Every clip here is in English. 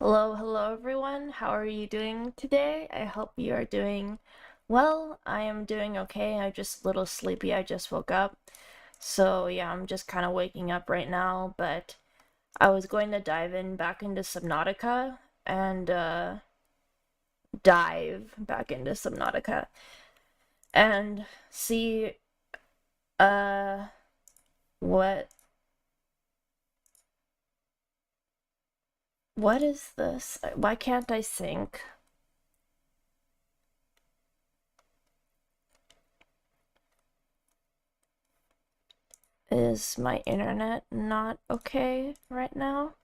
Hello everyone. How are you doing today? I hope you are doing well. I am doing okay. I'm just a little sleepy. I just woke up. So yeah, I'm just kind of waking up right now, but I was going to dive in back into Subnautica and dive back into Subnautica and see uh what what is this? Why can't I sync? Is my internet not okay right now?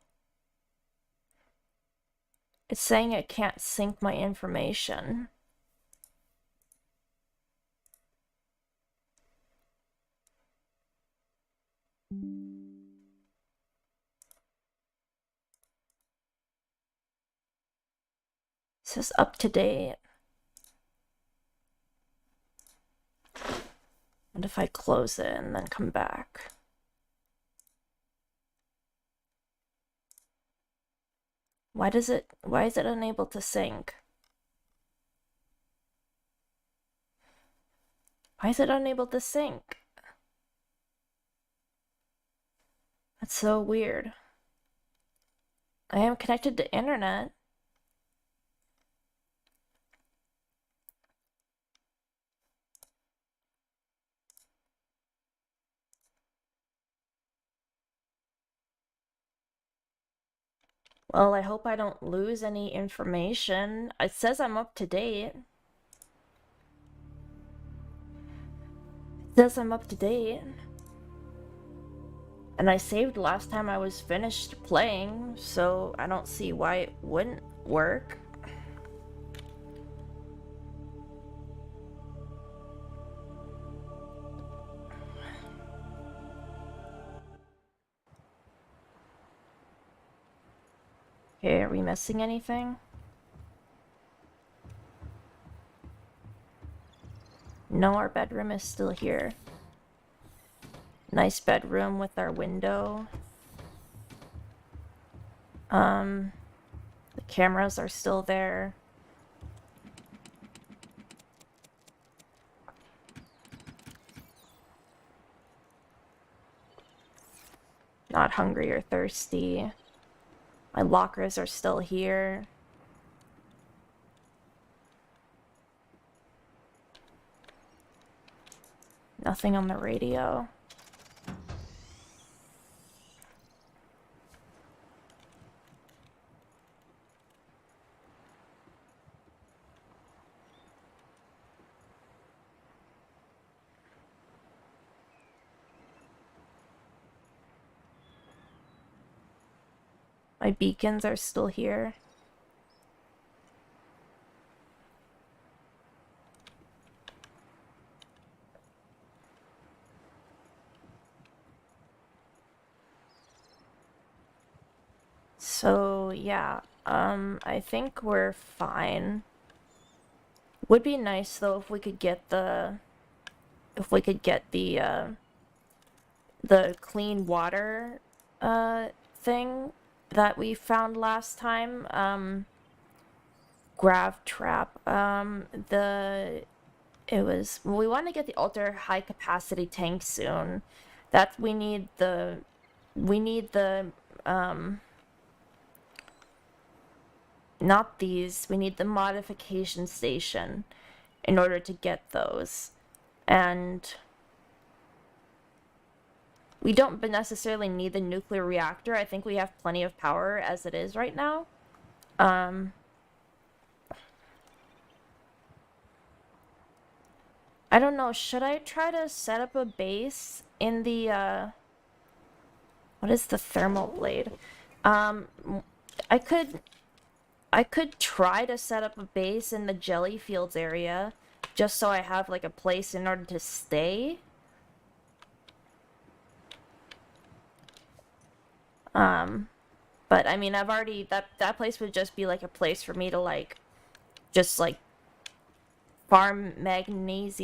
It's saying it can't sync my information. It says up to date. And if I close it and then come back? Why is it unable to sync? Why is it unable to sync? That's so weird. I am connected to internet. Well, I hope I don't lose any information. It says I'm up to date. It says I'm up to date. And I saved last time I was finished playing, so I don't see why it wouldn't work. Okay, are we missing anything? No, our bedroom is still here. Nice bedroom with our window. The cameras are still there. Not hungry or thirsty. My lockers are still here. Nothing on the radio. My beacons are still here. So yeah, I think we're fine. Would be nice though if we could get the the clean water thing that we found last time. Grav trap. We want to get the ultra high capacity tank soon. That we need the not these, we need the modification station in order to get those. And we don't necessarily need the nuclear reactor. I think we have plenty of power as it is right now. I don't know, should I try to set up a base in the, what is the thermal blade? I could try to set up a base in the jelly fields area, just so I have, like, a place in order to stay. But, I mean, I've already, that place would just be, like, a place for me to, like, just, like, farm magnanite,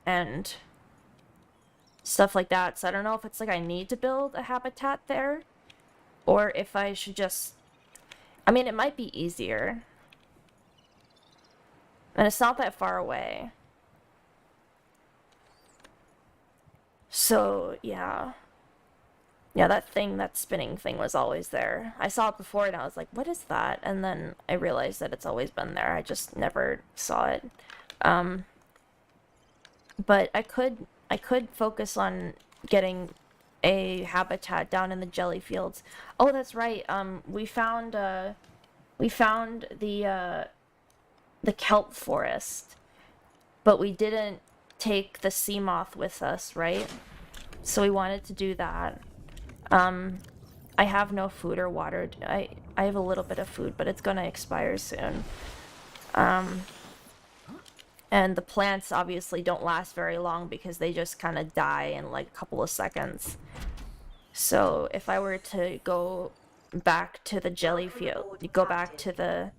and stuff like that. So I don't know if it's like I need to build a habitat there. or if I should just... I mean, it might be easier. And it's not that far away. So, yeah. Yeah, that thing, that spinning thing was always there. I saw it before and I was like, what is that? And then I realized that it's always been there. I just never saw it. But I could focus on getting a habitat down in the jelly fields. Oh, that's right. We found the kelp forest, but we didn't take the sea moth with us, right? So we wanted to do that. I have no food or water. I have a little bit of food, but it's gonna expire soon. And the plants obviously don't last very long because they just kind of die in like a couple of seconds. So if I were to go back to the jelly field, go back to the,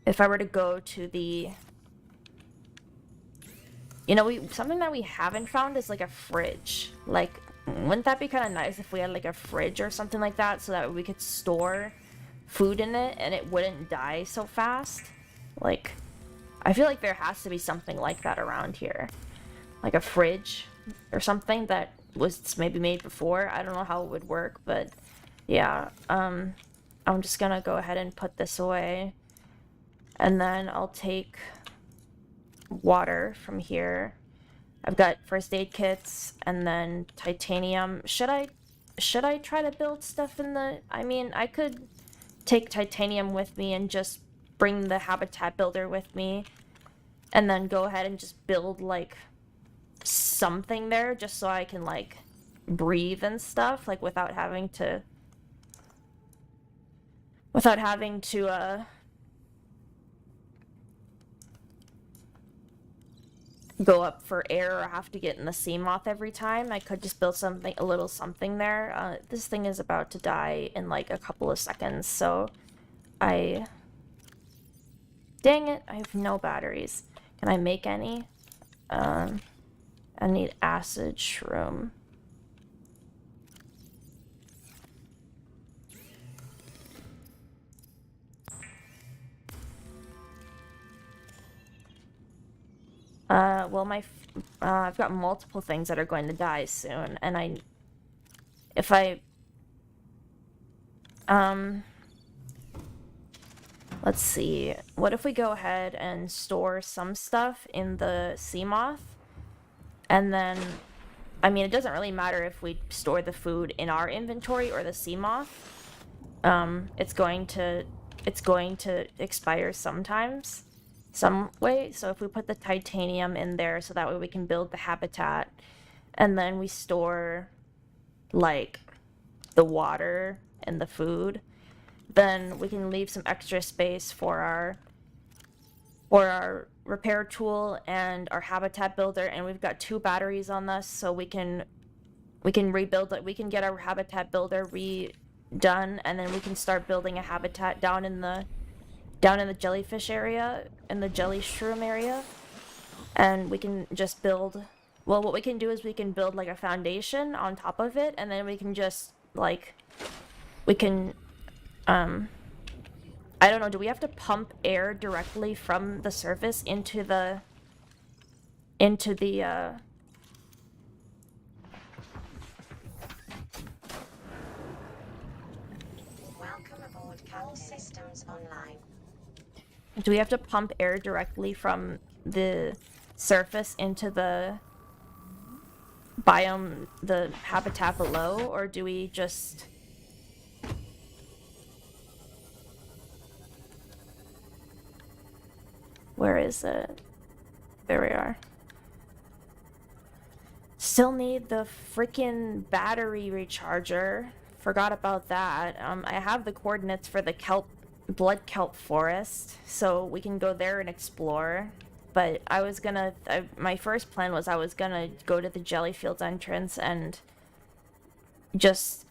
if I were to go to the, you know, something that we haven't found is like a fridge. Like, wouldn't that be kind of nice if we had like a fridge or something like that so that we could store food in it and it wouldn't die so fast? Like, I feel like there has to be something like that around here. Like a fridge or something that was maybe made before. I don't know how it would work, but yeah. I'm just gonna go ahead and put this away. And then I'll take water from here. I've got first aid kits and then titanium. Should I try to build stuff in the... I mean, I could take titanium with me and just bring the habitat builder with me and then go ahead and just build like something there just so I can like breathe and stuff, like without having to go up for air or have to get in the sea moth every time. I could just build something, a little something there. This thing is about to die in like a couple of seconds, so dang it, I have no batteries. Can I make any? I need acid shroom. Well, I've got multiple things that are going to die soon, and let's see. What if we go ahead and store some stuff in the sea moth? And then, I mean, it doesn't really matter if we store the food in our inventory or the sea moth. It's going to expire sometimes, some way. So if we put the titanium in there, so that way we can build the habitat, and then we store like the water and the food, then we can leave some extra space for our repair tool and our habitat builder. And we've got 2 batteries on this, so we can rebuild it. We can get our habitat builder redone, and then we can start building a habitat down in the jellyfish area, in the jelly shroom area. And we can just build, well, what we can do is we can build like a foundation on top of it, and then we can just like, we can I don't know, do we have to pump air directly from the surface into the Welcome aboard, all systems online. Do we have to pump air directly from the surface into the biome, the habitat below, or do we just... Where is it? There we are. Still need the freaking battery recharger. Forgot about that. I have the coordinates for the blood kelp forest, so we can go there and explore. But I was gonna... my first plan was I was gonna go to the Jellyfields entrance and just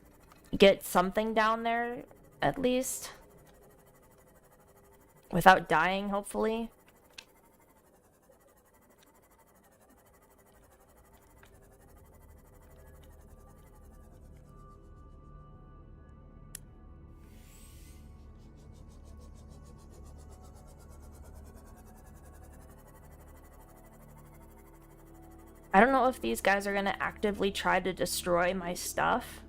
get something down there, at least. Without dying, hopefully. I don't know if these guys are gonna actively try to destroy my stuff.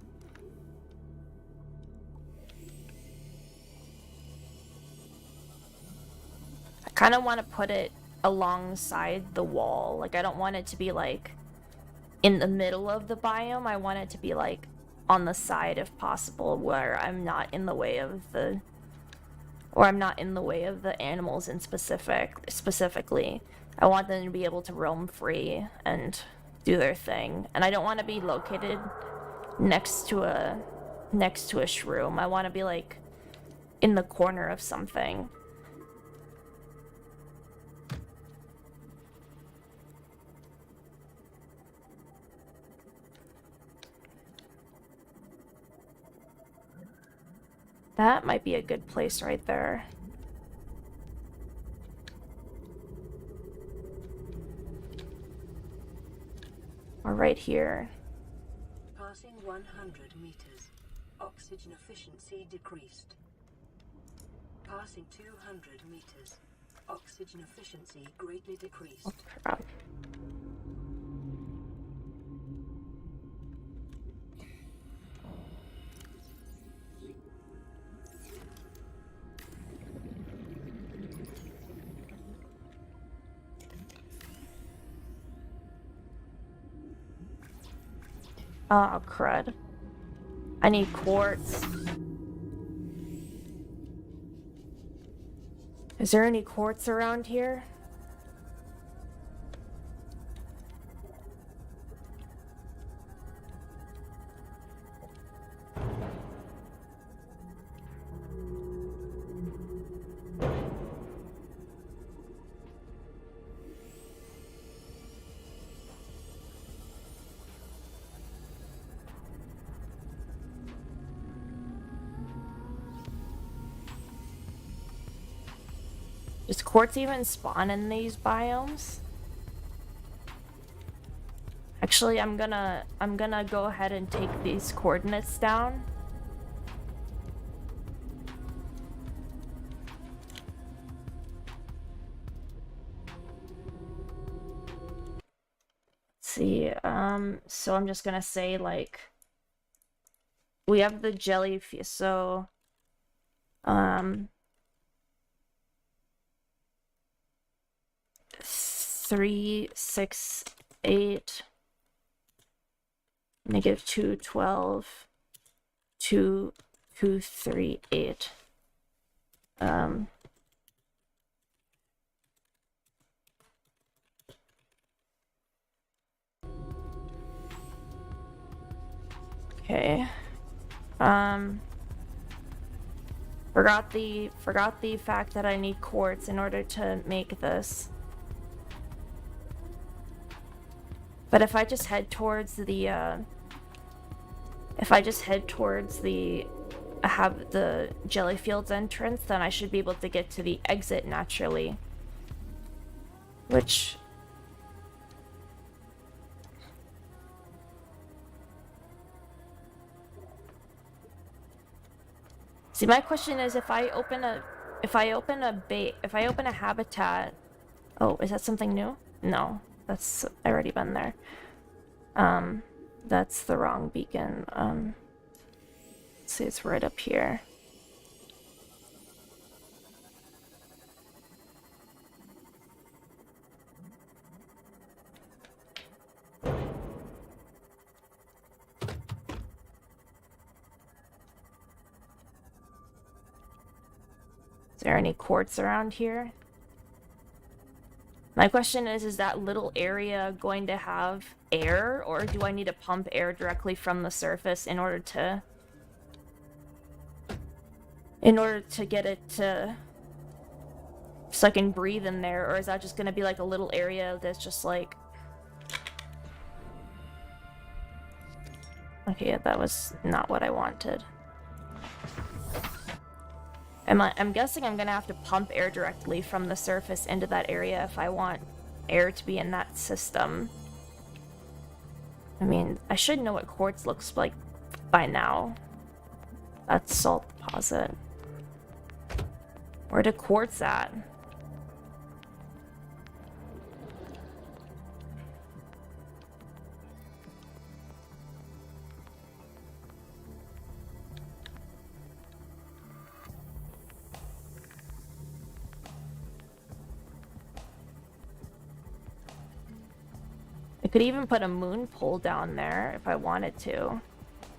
I kind of want to put it alongside the wall. Like, I don't want it to be, like, in the middle of the biome. I want it to be, like, on the side if possible, where I'm not in the way of the... Or I'm not in the way of the animals in specifically. I want them to be able to roam free and do their thing. And I don't want to be located next to a shroom. I want to be, like, in the corner of something. That might be a good place right there. Or right here. Passing 100 meters. Oxygen efficiency decreased. Passing 200 meters. Oxygen efficiency greatly decreased. Oh, crap. Oh, crud. I need quartz. Is there any quartz around here? Does quartz even spawn in these biomes? Actually, I'm gonna go ahead and take these coordinates down. Let's see, so I'm just gonna say, like, we have the jellyfish, so 3, 6, 8, -2, 12, 2, 2, 3, 8. Okay. Forgot the fact that I need quartz in order to make this. But if I just head towards the, have the Jellyfields entrance, then I should be able to get to the exit naturally. Which... See, my question is, if I open a habitat... Oh, is that something new? No. That's already been there. That's the wrong beacon. Let's see, it's right up here. Is there any quartz around here? My question is that little area going to have air, or do I need to pump air directly from the surface in order to get it to... so I can breathe in there, or is that just gonna be like a little area that's just like... Okay, that was not what I wanted. I'm guessing I'm gonna have to pump air directly from the surface into that area if I want air to be in that system. I mean, I should know what quartz looks like by now. That's salt deposit. Where did quartz at? could even put a moon pole down there if I wanted to.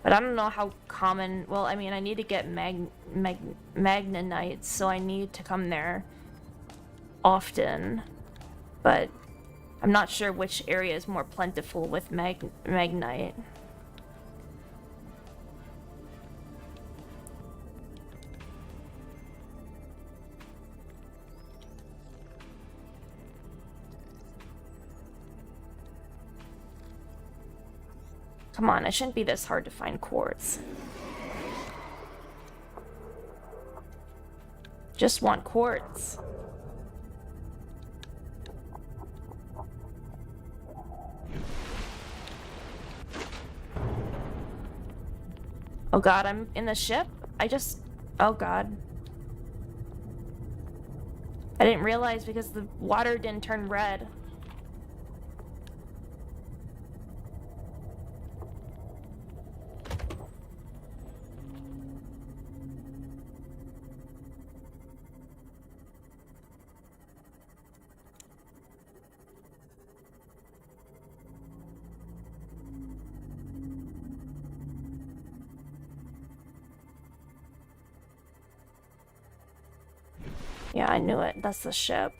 But I don't know how common... Well, I mean, I need to get magnanites, so I need to come there often. But I'm not sure which area is more plentiful with magnite. Come on, it shouldn't be this hard to find quartz. Just want quartz. Oh god, I'm in the ship? Oh god. I didn't realize because the water didn't turn red. Yeah, I knew it. That's the ship.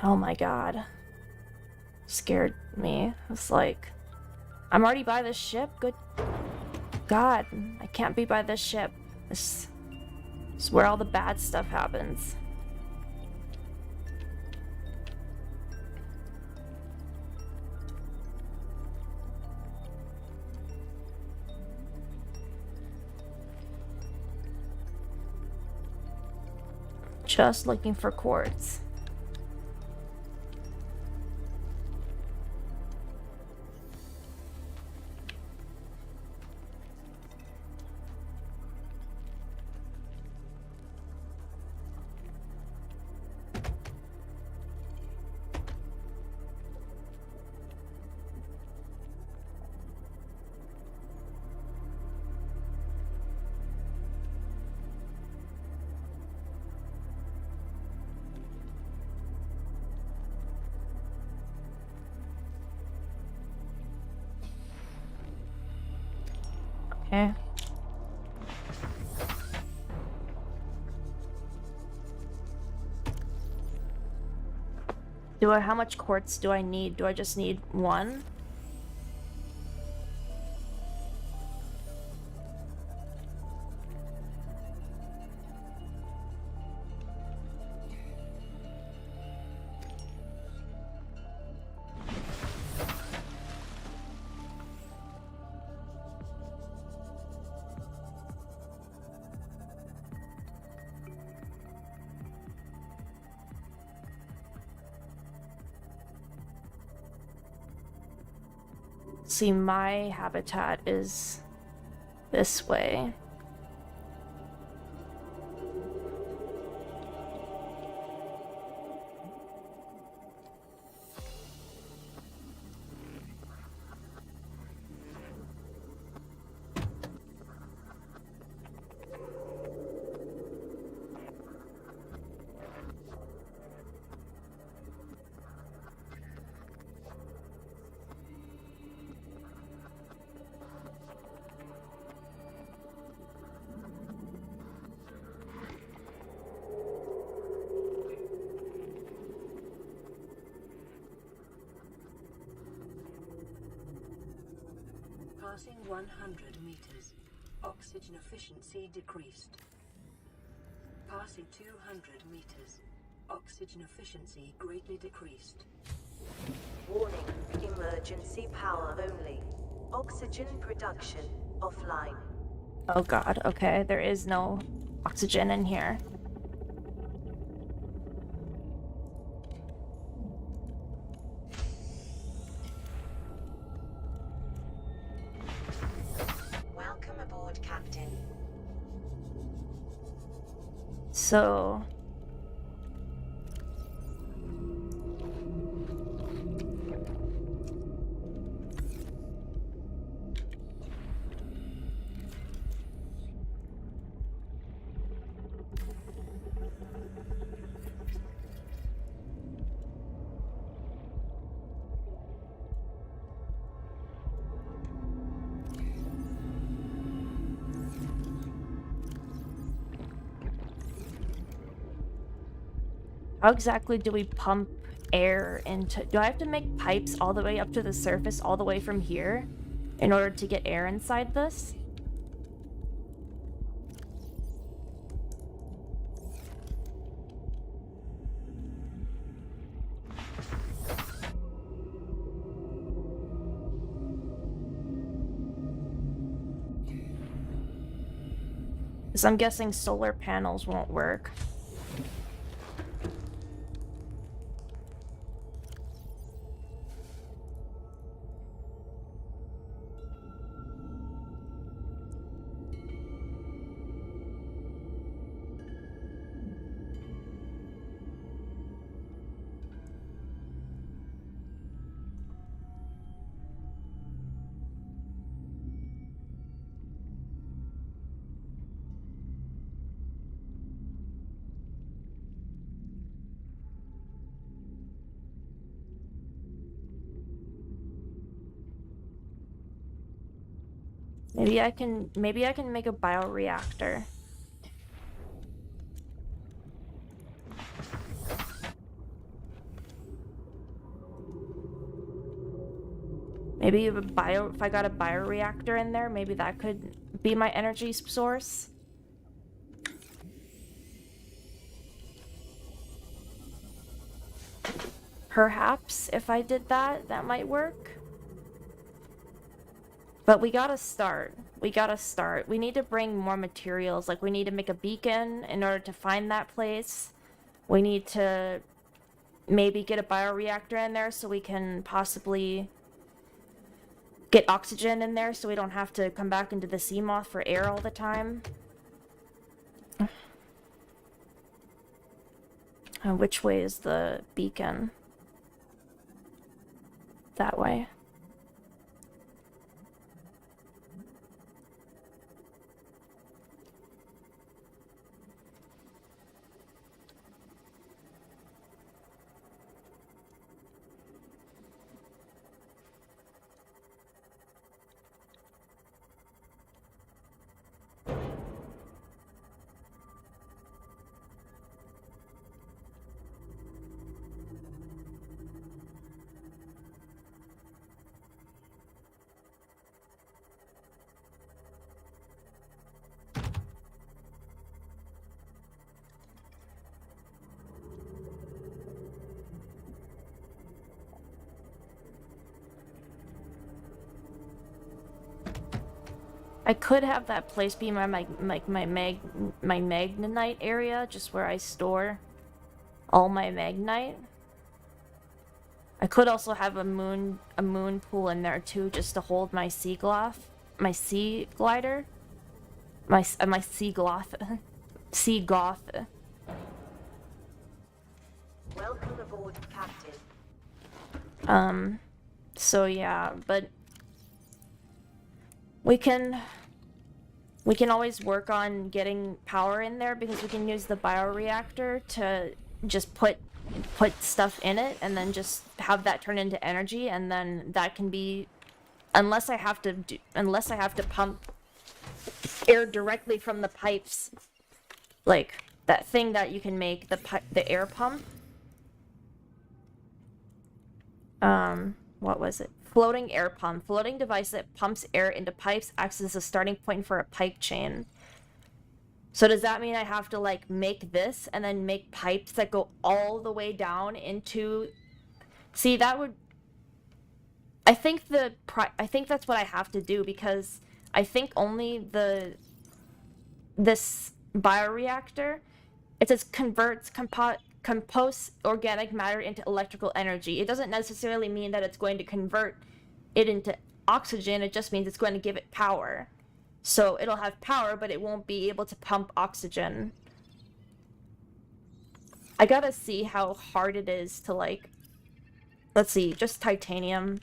Oh my god. Scared me. It's like, I'm already by this ship? Good god. I can't be by this ship. This is where all the bad stuff happens. Just looking for quartz. Okay. How much quartz do I need? Do I just need one? See, my habitat is this way. Passing 100 meters. Oxygen efficiency decreased. Passing 200 meters. Oxygen efficiency greatly decreased. Warning, emergency power only. Oxygen production offline. Oh god, okay, there is no oxygen in here. Welcome aboard, Captain. So... How exactly do we pump air into... Do I have to make pipes all the way up to the surface, all the way from here, in order to get air inside this? Because I'm guessing solar panels won't work. Maybe I can make a bioreactor. Maybe if I got a bioreactor in there, maybe that could be my energy source. Perhaps if I did that, that might work. But we gotta start. We gotta start. We need to bring more materials. Like, we need to make a beacon in order to find that place. We need to maybe get a bioreactor in there so we can possibly get oxygen in there so we don't have to come back into the sea moth for air all the time. Which way is the beacon? That way. I could have that place be my magnetite area, just where I store all my magnetite. I could also have a moon pool in there too, just to hold my sea glider, my sea gloth, sea goth. Welcome aboard, Captain. So yeah, but we can always work on getting power in there, because we can use the bioreactor to just put stuff in it and then just have that turn into energy, and then that can be, unless I have to pump air directly from the pipes, like that thing that you can make, the air pump. What was it? Floating air pump. Floating device that pumps air into pipes, acts as a starting point for a pipe chain. So does that mean I have to like make this and then make pipes that go all the way down into... See, that would... I think that's what I have to do, because I think only this bioreactor, it says composts organic matter into electrical energy. It doesn't necessarily mean that it's going to convert it into oxygen, it just means it's going to give it power. So it'll have power, but it won't be able to pump oxygen. I gotta see how hard it is to, like... Let's see, just titanium.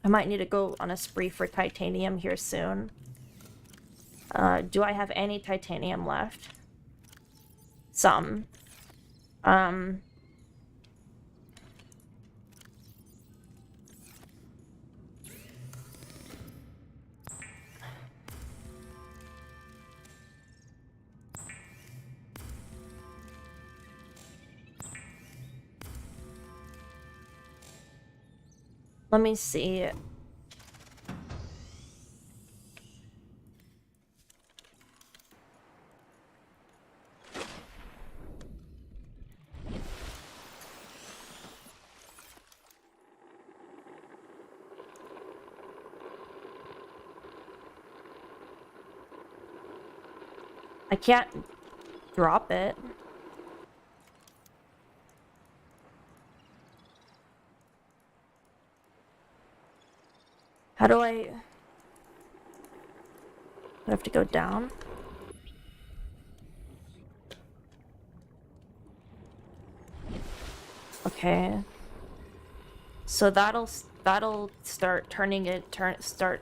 I might need to go on a spree for titanium here soon. Do I have any titanium left? Some. Let me see. I can't drop it. How do I have to go down? Okay. So that'll start turning it, start,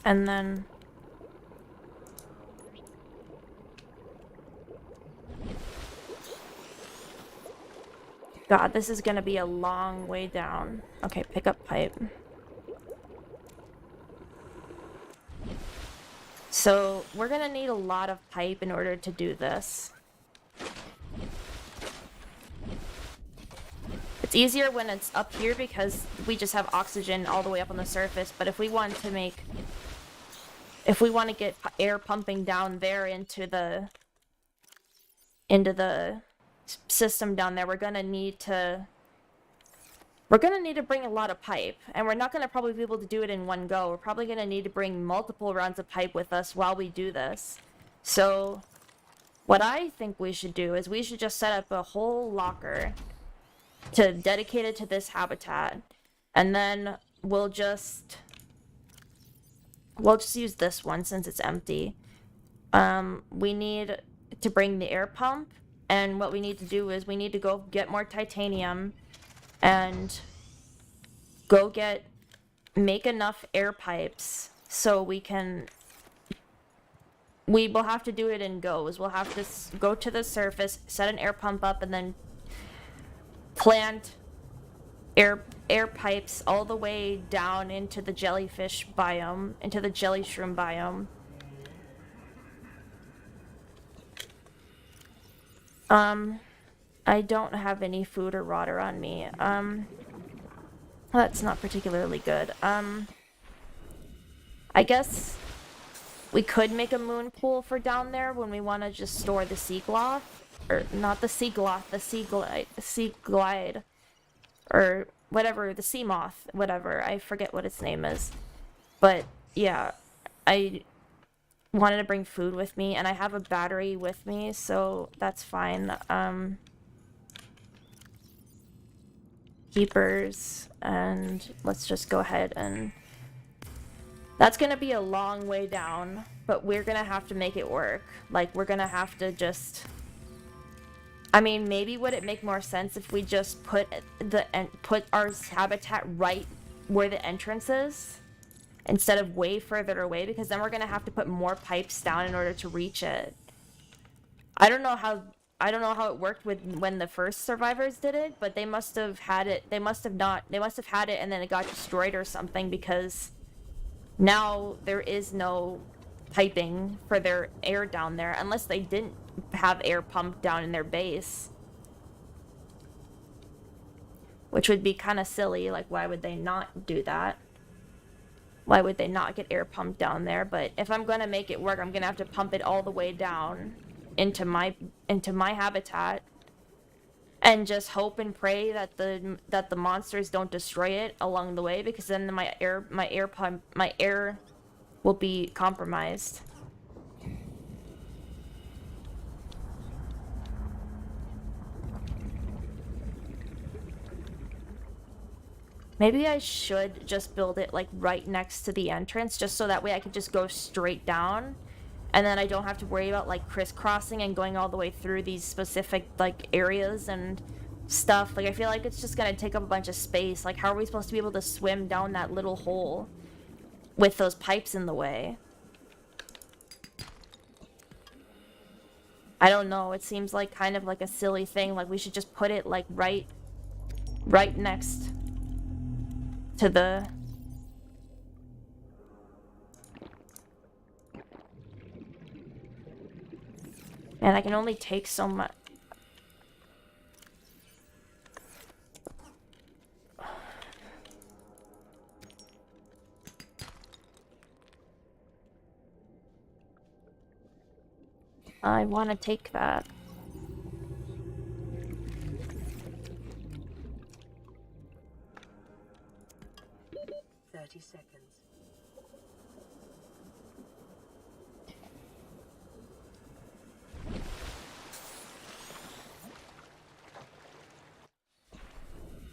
and then God, this is gonna be a long way down. Okay, pick up pipe. So we're gonna need a lot of pipe in order to do this. It's easier when it's up here because we just have oxygen all the way up on the surface, but if we want to get air pumping down there into the system down there, we're gonna need to bring a lot of pipe, and we're not gonna probably be able to do it in one go. We're probably gonna need to bring multiple rounds of pipe with us while we do this. So what I think we should do is we should just set up a whole locker to dedicate it to this habitat, and then we'll just use this one since it's empty. We need to bring the air pump, and what we need to do is we need to go get more titanium and go make enough air pipes so we will have to do it in goes. We'll have to go to the surface, set an air pump up, and then plant air pipes all the way down into the jellyfish biome, into the jelly shroom biome. I don't have any food or water on me. That's not particularly good. I guess we could make a moon pool for down there when we want to just store the sea gloth. Or, not the sea gloth, the sea glide. Or whatever, the sea moth, whatever. I forget what its name is. But, yeah, I wanted to bring food with me, and I have a battery with me, so that's fine. Keepers, and let's just go ahead and... That's gonna be a long way down, but we're gonna have to make it work. Like, we're gonna have to just... I mean, maybe would it make more sense if we just put our habitat right where the entrance is? Instead of way further away, because then we're gonna have to put more pipes down in order to reach it. I don't know how it worked when the first survivors did it, but they must have had it. They must have had it and then it got destroyed or something, because now there is no piping for their air down there unless they didn't have air pumped down in their base. Which would be kind of silly. Like, why would they not do that? Why would they not get air pumped down there? But if I'm gonna make it work, I'm gonna have to pump it all the way down into my habitat, and just hope and pray that the monsters don't destroy it along the way, because then my air will be compromised. Maybe I should just build it like right next to the entrance, just so that way I can just go straight down, and then I don't have to worry about like crisscrossing and going all the way through these specific like areas and stuff. Like, I feel like it's just gonna take up a bunch of space. Like, how are we supposed to be able to swim down that little hole with those pipes in the way? I don't know. It seems like kind of like a silly thing. Like, we should just put it like right next to the... And I can only take so much. I want to take that. Seconds.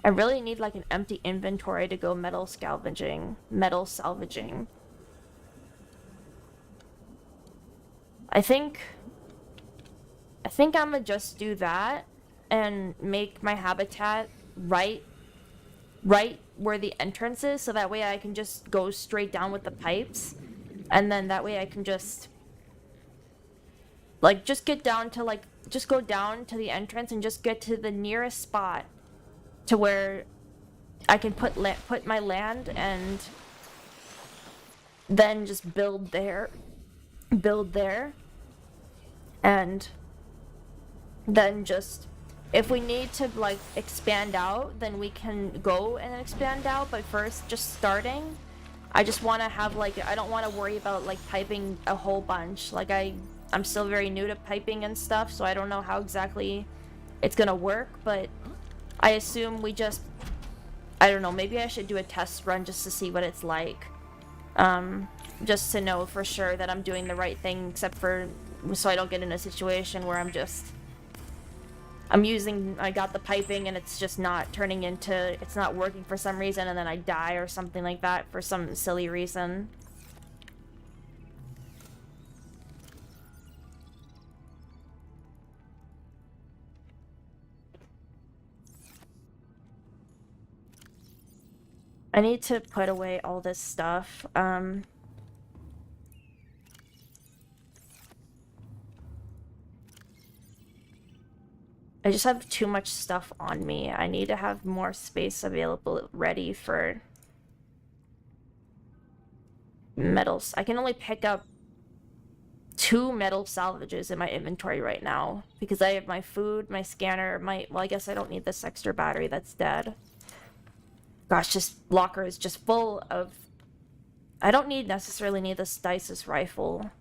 I really need like an empty inventory to go metal salvaging. I think I'm gonna just do that and make my habitat right where the entrance is, so that way I can just go straight down with the pipes, and then that way I can just like get down to just go down to the entrance and just get to the nearest spot to where I can put my land, and then just build there, and then just, if we need to like expand out, then we can go and expand out, but first, just starting, I just want to have like, I don't want to worry about like piping a whole bunch. Like I'm still very new to piping and stuff, so I don't know how exactly it's gonna work, but I assume we just, I don't know, maybe I should do a test run just to see what it's like. Just to know for sure that I'm doing the right thing, except for, so I don't get in a situation where I got the piping and it's just not turning into, it's not working for some reason, and then I die or something like that for some silly reason. I need to put away all this stuff. I just have too much stuff on me. I need to have more space available ready for metals. I can only pick up 2 metal salvages in my inventory right now because I have my food, my scanner, well, I guess I don't need this extra battery that's dead. Gosh, this locker is just full of... I don't necessarily need this Dice's rifle.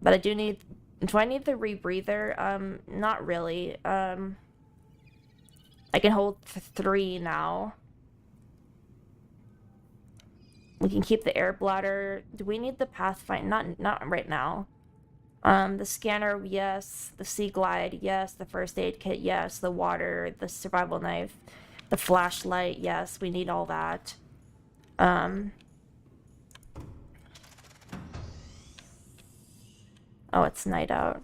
But I do need... Do I need the rebreather? Not really. I can hold 3 now. We can keep the air bladder. Do we need the pathfinder? Not right now. The scanner, yes. The sea glide, yes. The first aid kit, yes. The water, the survival knife, the flashlight, yes. We need all that. Oh, it's night out.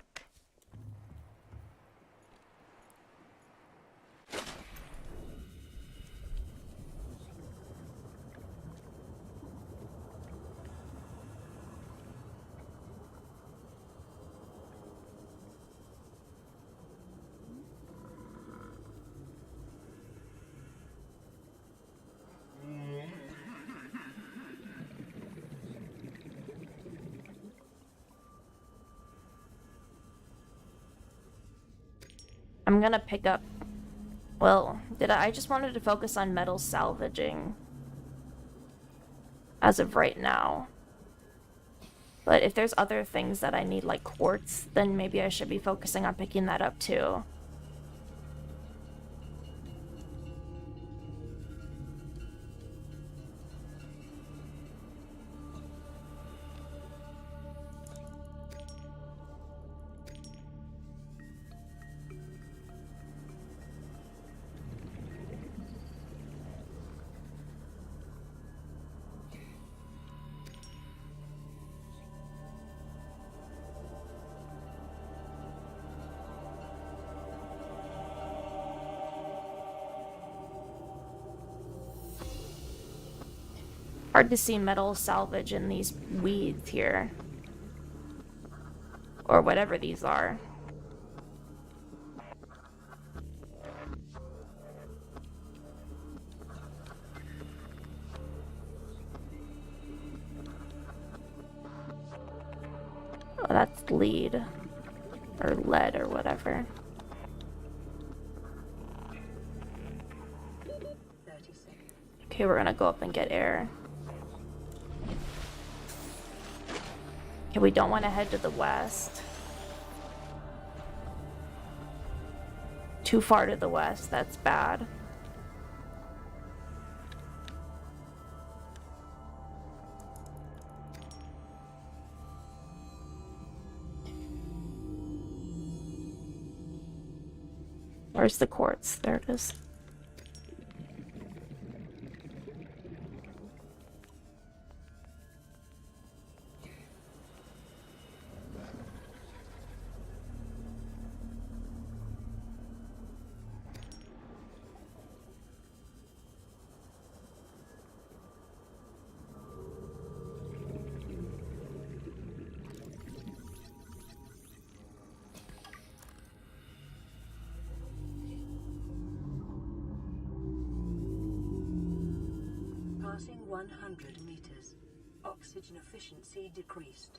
I'm gonna pick up... Well, I just wanted to focus on metal salvaging as of right now. But if there's other things that I need, like quartz, then maybe I should be focusing on picking that up too. Hard to see metal salvage in these weeds here. Or whatever these are. Oh, that's lead. Or lead or whatever. Okay, we're gonna go up and get air. Okay, we don't want to head to the west. Too far to the west, that's bad. Where's the quartz? There it is. Passing 100 meters. Oxygen efficiency decreased.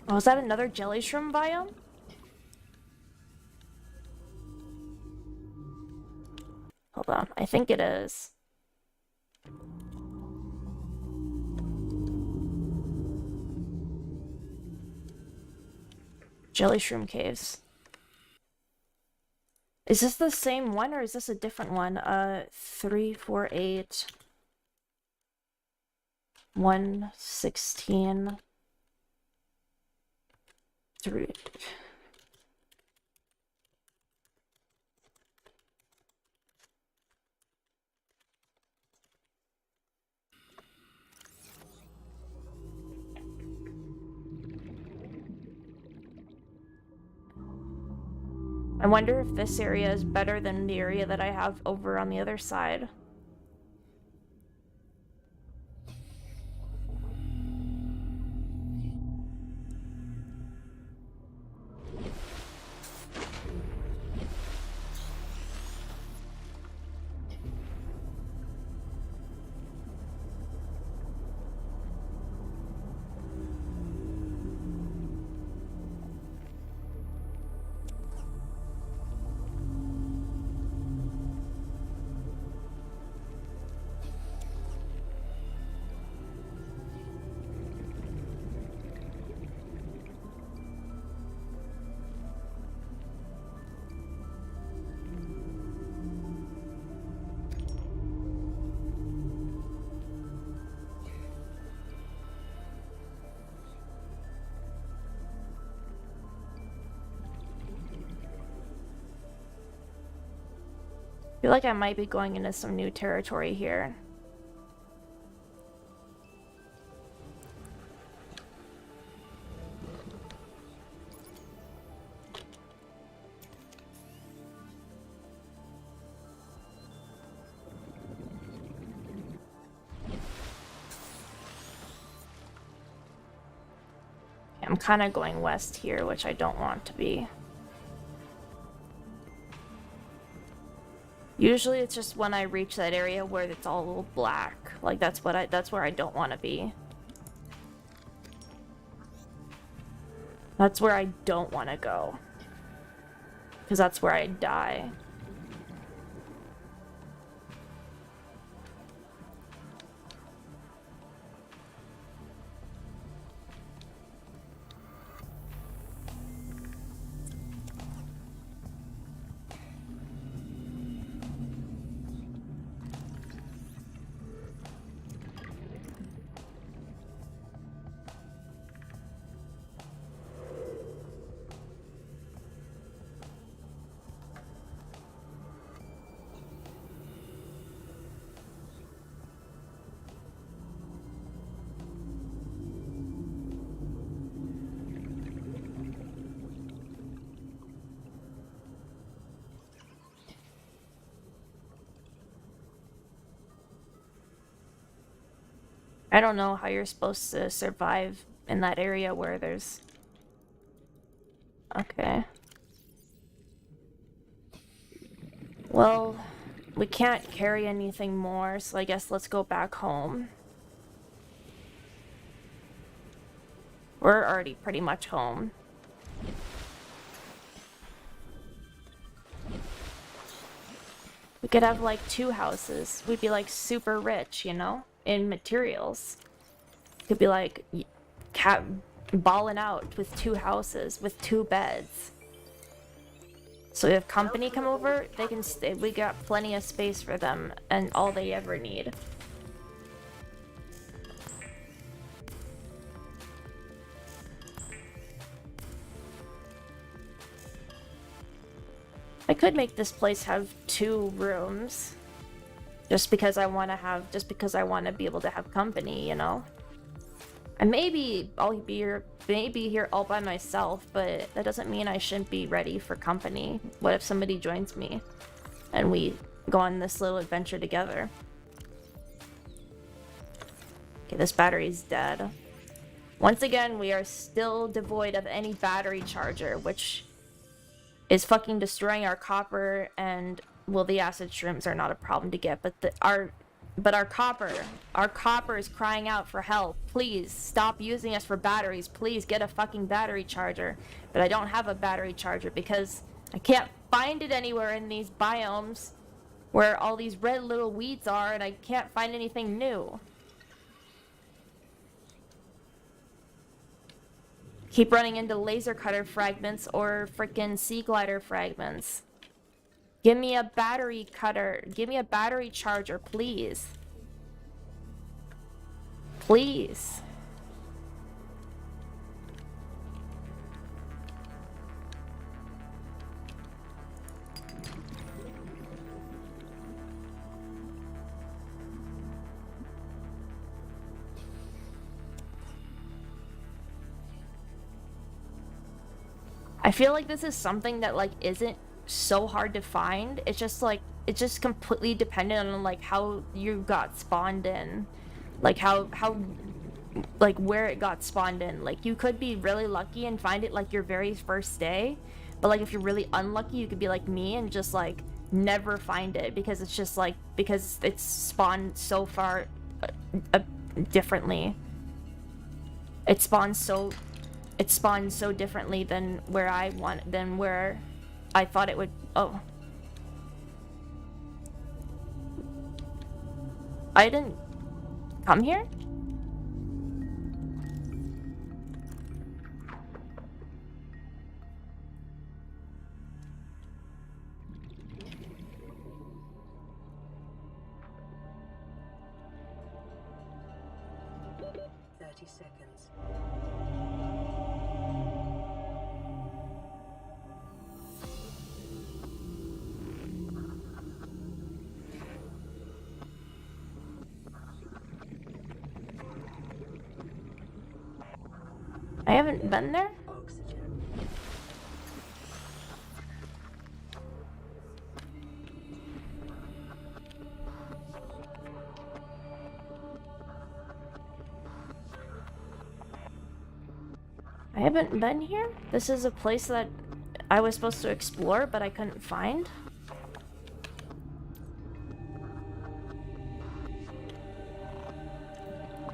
Oh, is that another jelly shroom biome? Hold on, I think it is. Jelly shroom caves. Is this the same one or is this a different one? 348 116 3. I wonder if this area is better than the area that I have over on the other side. I feel like I might be going into some new territory here. I'm kind of going west here, which I don't want to be. Usually it's just when I reach that area where it's all black. Like that's where I don't want to be. That's where I don't want to go. Because that's where I die. I don't know how you're supposed to survive in that area where there's... Okay. Well, we can't carry anything more, so I guess let's go back home. We're already pretty much home. We could have like 2 houses. We'd be like super rich, you know, in materials. Could be like cat balling out with 2 houses with 2 beds. So if company come over, they can stay. We got plenty of space for them and all they ever need. I could make this place have 2 rooms. Just because I want to be able to have company, you know? And maybe I'll be here all by myself, but that doesn't mean I shouldn't be ready for company. What if somebody joins me and we go on this little adventure together? Okay, this battery's dead. Once again, we are still devoid of any battery charger, which is fucking destroying our copper. And well, the acid shrooms are not a problem to get, but our copper is crying out for help. Please stop using us for batteries. Please get a fucking battery charger. But I don't have a battery charger because I can't find it anywhere in these biomes where all these red little weeds are, and I can't find anything new. Keep running into laser cutter fragments or frickin' sea glider fragments. Give me a battery cutter. Give me a battery charger, please. Please. I feel like this is something that like isn't so hard to find. It's just like it's just completely dependent on like how you got spawned in, like how like where it got spawned in. Like you could be really lucky and find it like your very first day, but like if you're really unlucky, you could be like me and just like never find it because it's just like because it's spawned so far differently. It spawns so differently than where I thought it would. Oh. I didn't come here? I haven't been there? I haven't been here? This is a place that I was supposed to explore, but I couldn't find?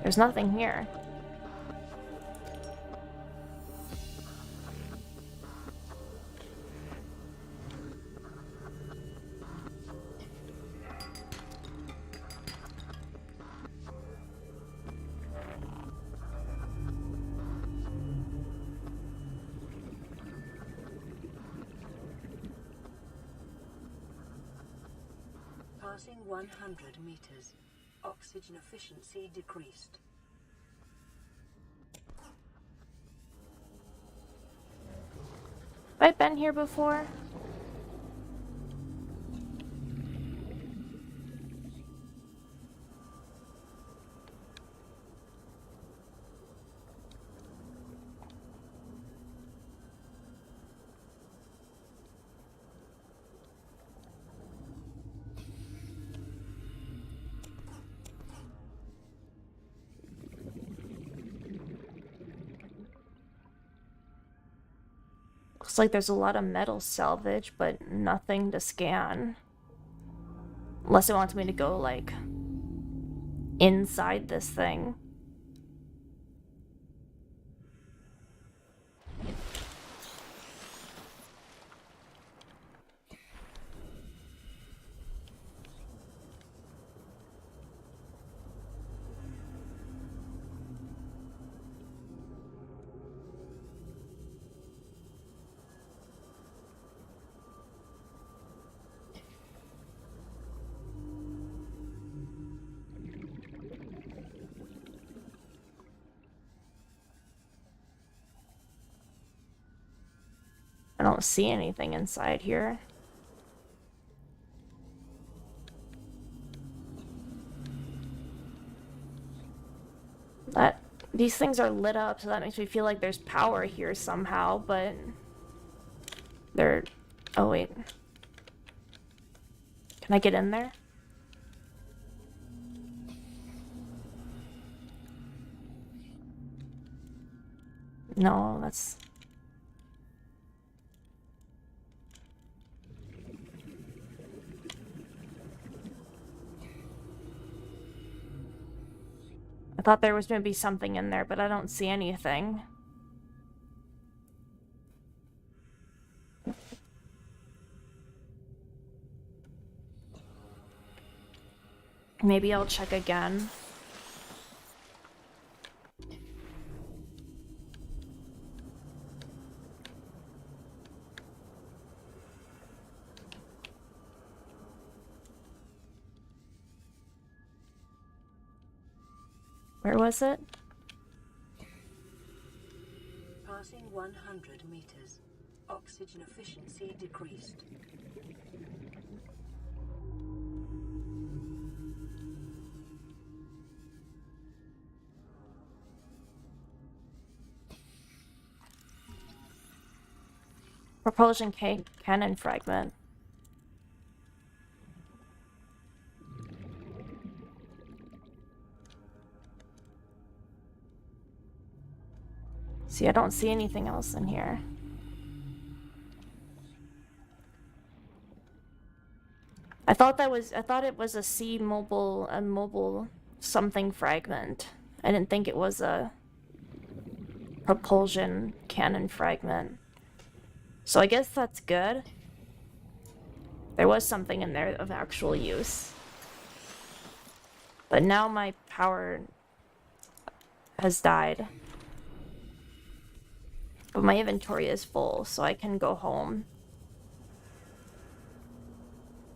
There's nothing here. Passing 100 meters. Oxygen efficiency decreased. Have I been here before? Looks like there's a lot of metal salvage, but nothing to scan. Unless it wants me to go, like, inside this thing. don't see anything inside here. These things are lit up, so that makes me feel like there's power here somehow, but they're... Oh, wait. Can I get in there? No, that's... I thought there was going to be something in there, but I don't see anything. Maybe I'll check again. Where was it? Passing 100 meters. Oxygen efficiency decreased. Propulsion cannon fragment. See, I don't see anything else in here. I thought it was a mobile something fragment. I didn't think it was a propulsion cannon fragment. So I guess that's good. There was something in there of actual use. But now my power has died. But my inventory is full, so I can go home.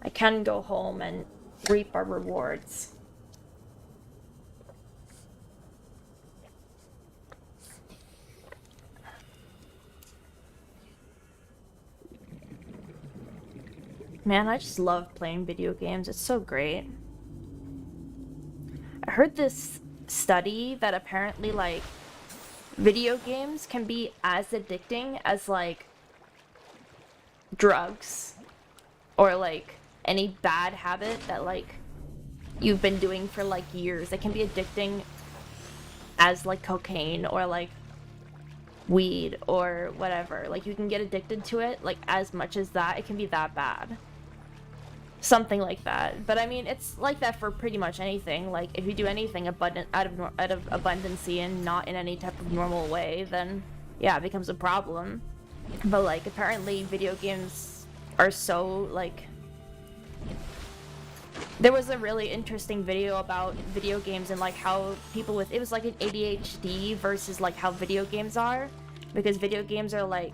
I can go home and reap our rewards. Man, I just love playing video games. It's so great. I heard this study that apparently, like, video games can be as addicting as, like, drugs. Or, like, any bad habit that, like, you've been doing for, like, years. It can be addicting as, like, cocaine or, like, weed or whatever. Like, you can get addicted to it, like, as much as that. It can be that bad. Something like that. But I mean, it's like that for pretty much anything. Like, if you do anything out of abundancy and not in any type of normal way, then yeah, it becomes a problem. But like, apparently video games are so, like... There was a really interesting video about video games and like how people with... It was like an ADHD versus like how video games are. Because video games are like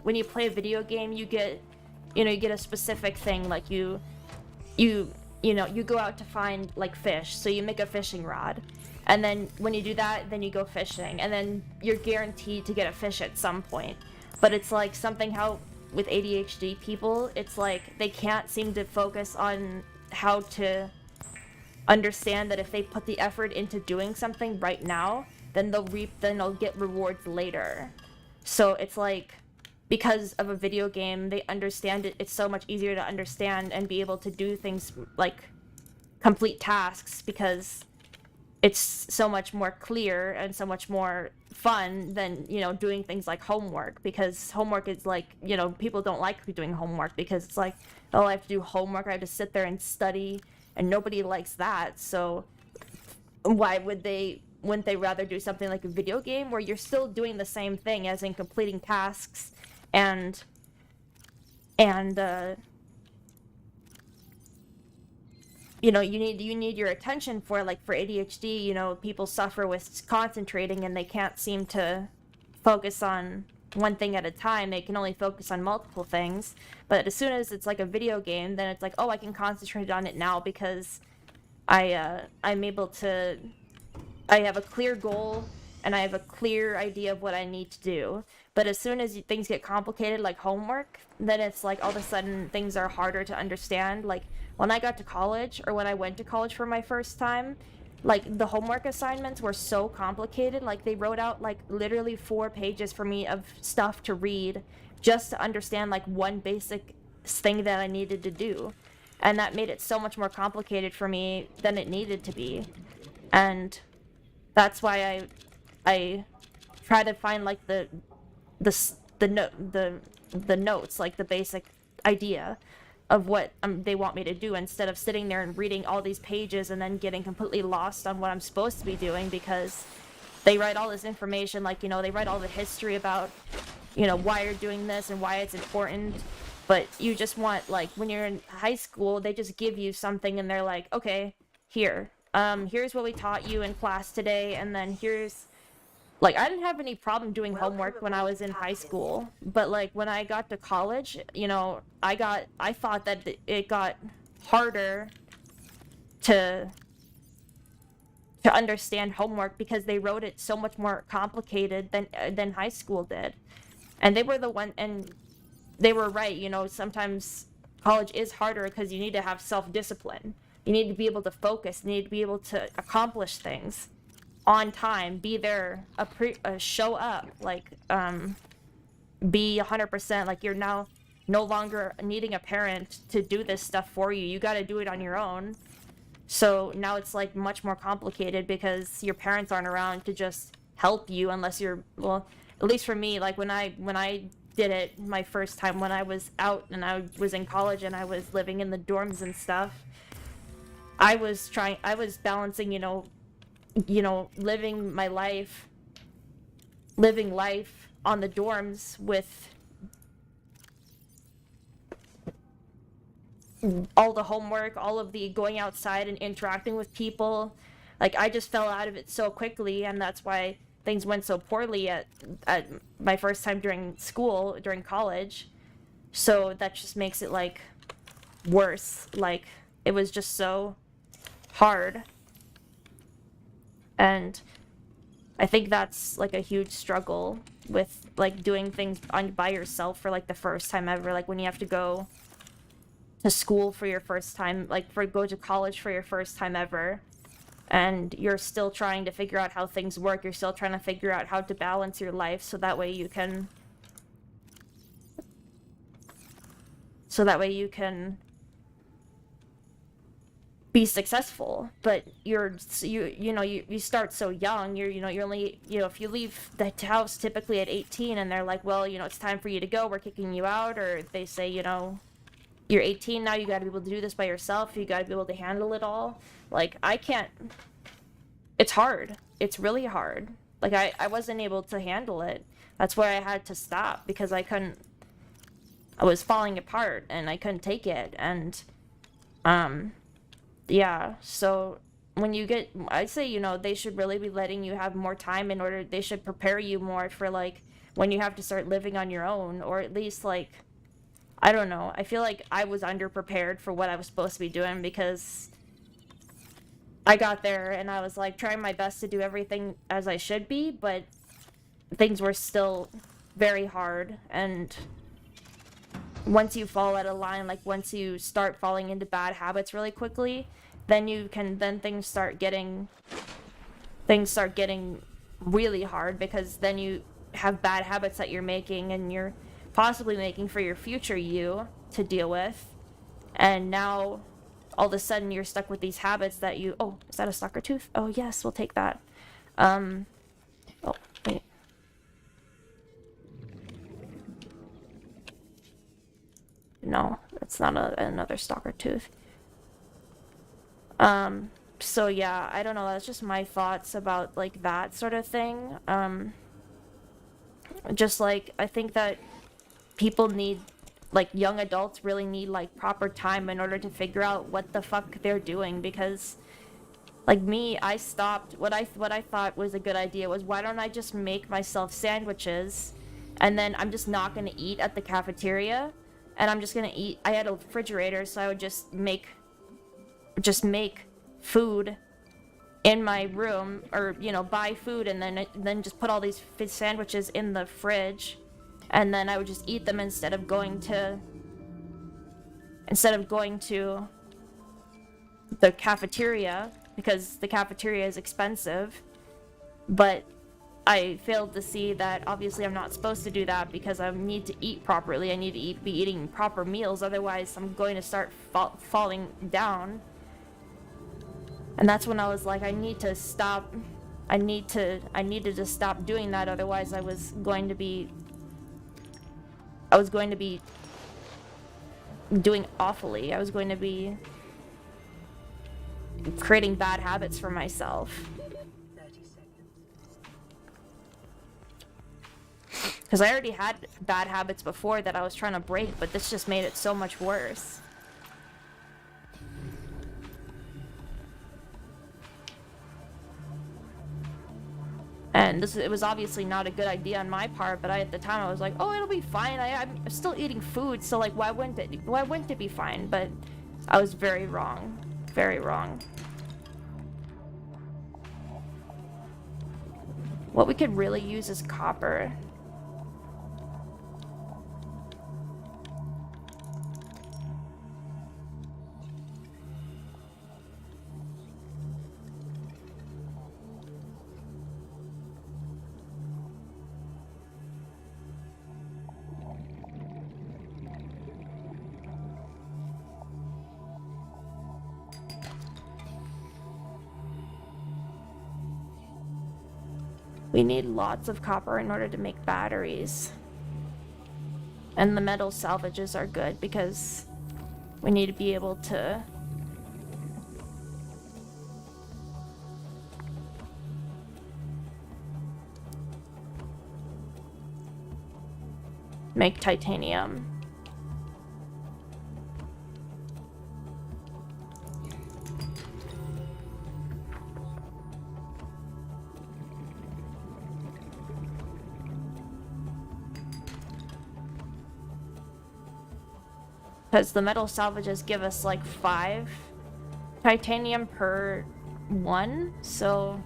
when you play a video game, you get... You know, you get a specific thing, like you go out to find, like, fish, so you make a fishing rod. And then when you do that, then you go fishing, and then you're guaranteed to get a fish at some point. But it's like something how, with ADHD people, it's like they can't seem to focus on how to understand that if they put the effort into doing something right now, then they'll get rewards later. So it's like... Because of a video game, they understand it. It's so much easier to understand and be able to do things like complete tasks because it's so much more clear and so much more fun than, you know, doing things like homework. Because homework is like, you know, people don't like doing homework because it's like, oh, I have to do homework. I have to sit there and study, and nobody likes that. So why wouldn't they rather do something like a video game where you're still doing the same thing as in completing tasks and you know, you need your attention for, like, for ADHD, you know, people suffer with concentrating and they can't seem to focus on one thing at a time. They can only focus on multiple things. But as soon as it's like a video game, then it's like, oh, I can concentrate on it now because I'm able to... I have a clear goal and I have a clear idea of what I need to do. But as soon as things get complicated, like homework, then it's like all of a sudden things are harder to understand. Like when I got to college, or when I went to college for my first time, like the homework assignments were so complicated. Like they wrote out like literally 4 pages for me of stuff to read just to understand like one basic thing that I needed to do. And that made it so much more complicated for me than it needed to be. And that's why I try to find like the notes, like the basic idea of what they want me to do, instead of sitting there and reading all these pages and then getting completely lost on what I'm supposed to be doing, because they write all this information, like, you know, they write all the history about, you know, why you're doing this and why it's important. But you just want, like, when you're in high school, they just give you something and they're like, okay, here's what we taught you in class today, and then here's, like, I didn't have any problem doing homework when I was in high school, but like when I got to college, you know, I thought that it got harder to understand homework because they wrote it so much more complicated than high school did. And they were they were right, you know, sometimes college is harder because you need to have self-discipline. You need to be able to focus, you need to be able to accomplish things on time, be there, show up, like, be 100%, like you're now no longer needing a parent to do this stuff for you. You got to do it on your own. So now it's like much more complicated because your parents aren't around to just help you, unless you're, well, at least for me, like when I did it my first time, when I was out and I was in college and I was living in the dorms and stuff, I was balancing, you know, living life on the dorms with all the homework, all of the going outside and interacting with people. Like, I just fell out of it so quickly, and that's why things went so poorly at my first time during college. So that just makes it, like, worse. Like, it was just so hard. And I think that's like a huge struggle with like doing things by yourself for like the first time ever. Like when you have to go to school for your first time, like go to college for your first time ever, and you're still trying to figure out how things work. You're still trying to figure out how to balance your life so that way you can be successful. But you start so young. You're only, if you leave the house typically at 18 and they're like, well, it's time for you to go, we're kicking you out, or they say, you're 18 now, you got to be able to do this by yourself, you got to be able to handle it all. Like, I can't. It's hard. It's really hard. Like, I wasn't able to handle it. That's why I had to stop, because I was falling apart and I couldn't take it. And yeah, so when you get, I'd say, they should really be letting you have more time they should prepare you more for, like, when you have to start living on your own, or at least, like, I don't know. I feel like I was underprepared for what I was supposed to be doing, because I got there and I was, like, trying my best to do everything as I should be, but things were still very hard. And once you fall out of line, like, once you start falling into bad habits really quickly, then things start getting really hard, because then you have bad habits that you're making and you're possibly making for your future you to deal with. And now all of a sudden you're stuck with these habits that oh, is that a sucker tooth? Oh yes, we'll take that. Oh, wait. No, it's not another stalker tooth. So yeah, I don't know, that's just my thoughts about, like, that sort of thing. Just, like, I think that people need, like, young adults really need, like, proper time in order to figure out what the fuck they're doing, because, like, me, I stopped. What I thought was a good idea was, why don't I just make myself sandwiches, and then I'm just not gonna eat at the cafeteria, and I'm just gonna eat. I had a refrigerator, so I would just make food in my room, or, you know, buy food and then just put all these sandwiches in the fridge, and then I would just eat them instead of going to the cafeteria, because the cafeteria is expensive. But I failed to see that obviously I'm not supposed to do that, because I need to eat properly. I need to be eating proper meals, otherwise I'm going to start falling down. And that's when I was like, I needed to stop doing that, otherwise I was going to be doing awfully. I was going to be creating bad habits for myself. 30 seconds. Because I already had bad habits before that I was trying to break, but this just made it so much worse. And it was obviously not a good idea on my part, but at the time I was like, oh, it'll be fine. I'm still eating food, so like, why wouldn't it be fine? But I was very wrong. Very wrong. What we could really use is copper. We need lots of copper in order to make batteries. And the metal salvages are good because we need to be able to make titanium. Because the metal salvages give us like 5 titanium per 1, so...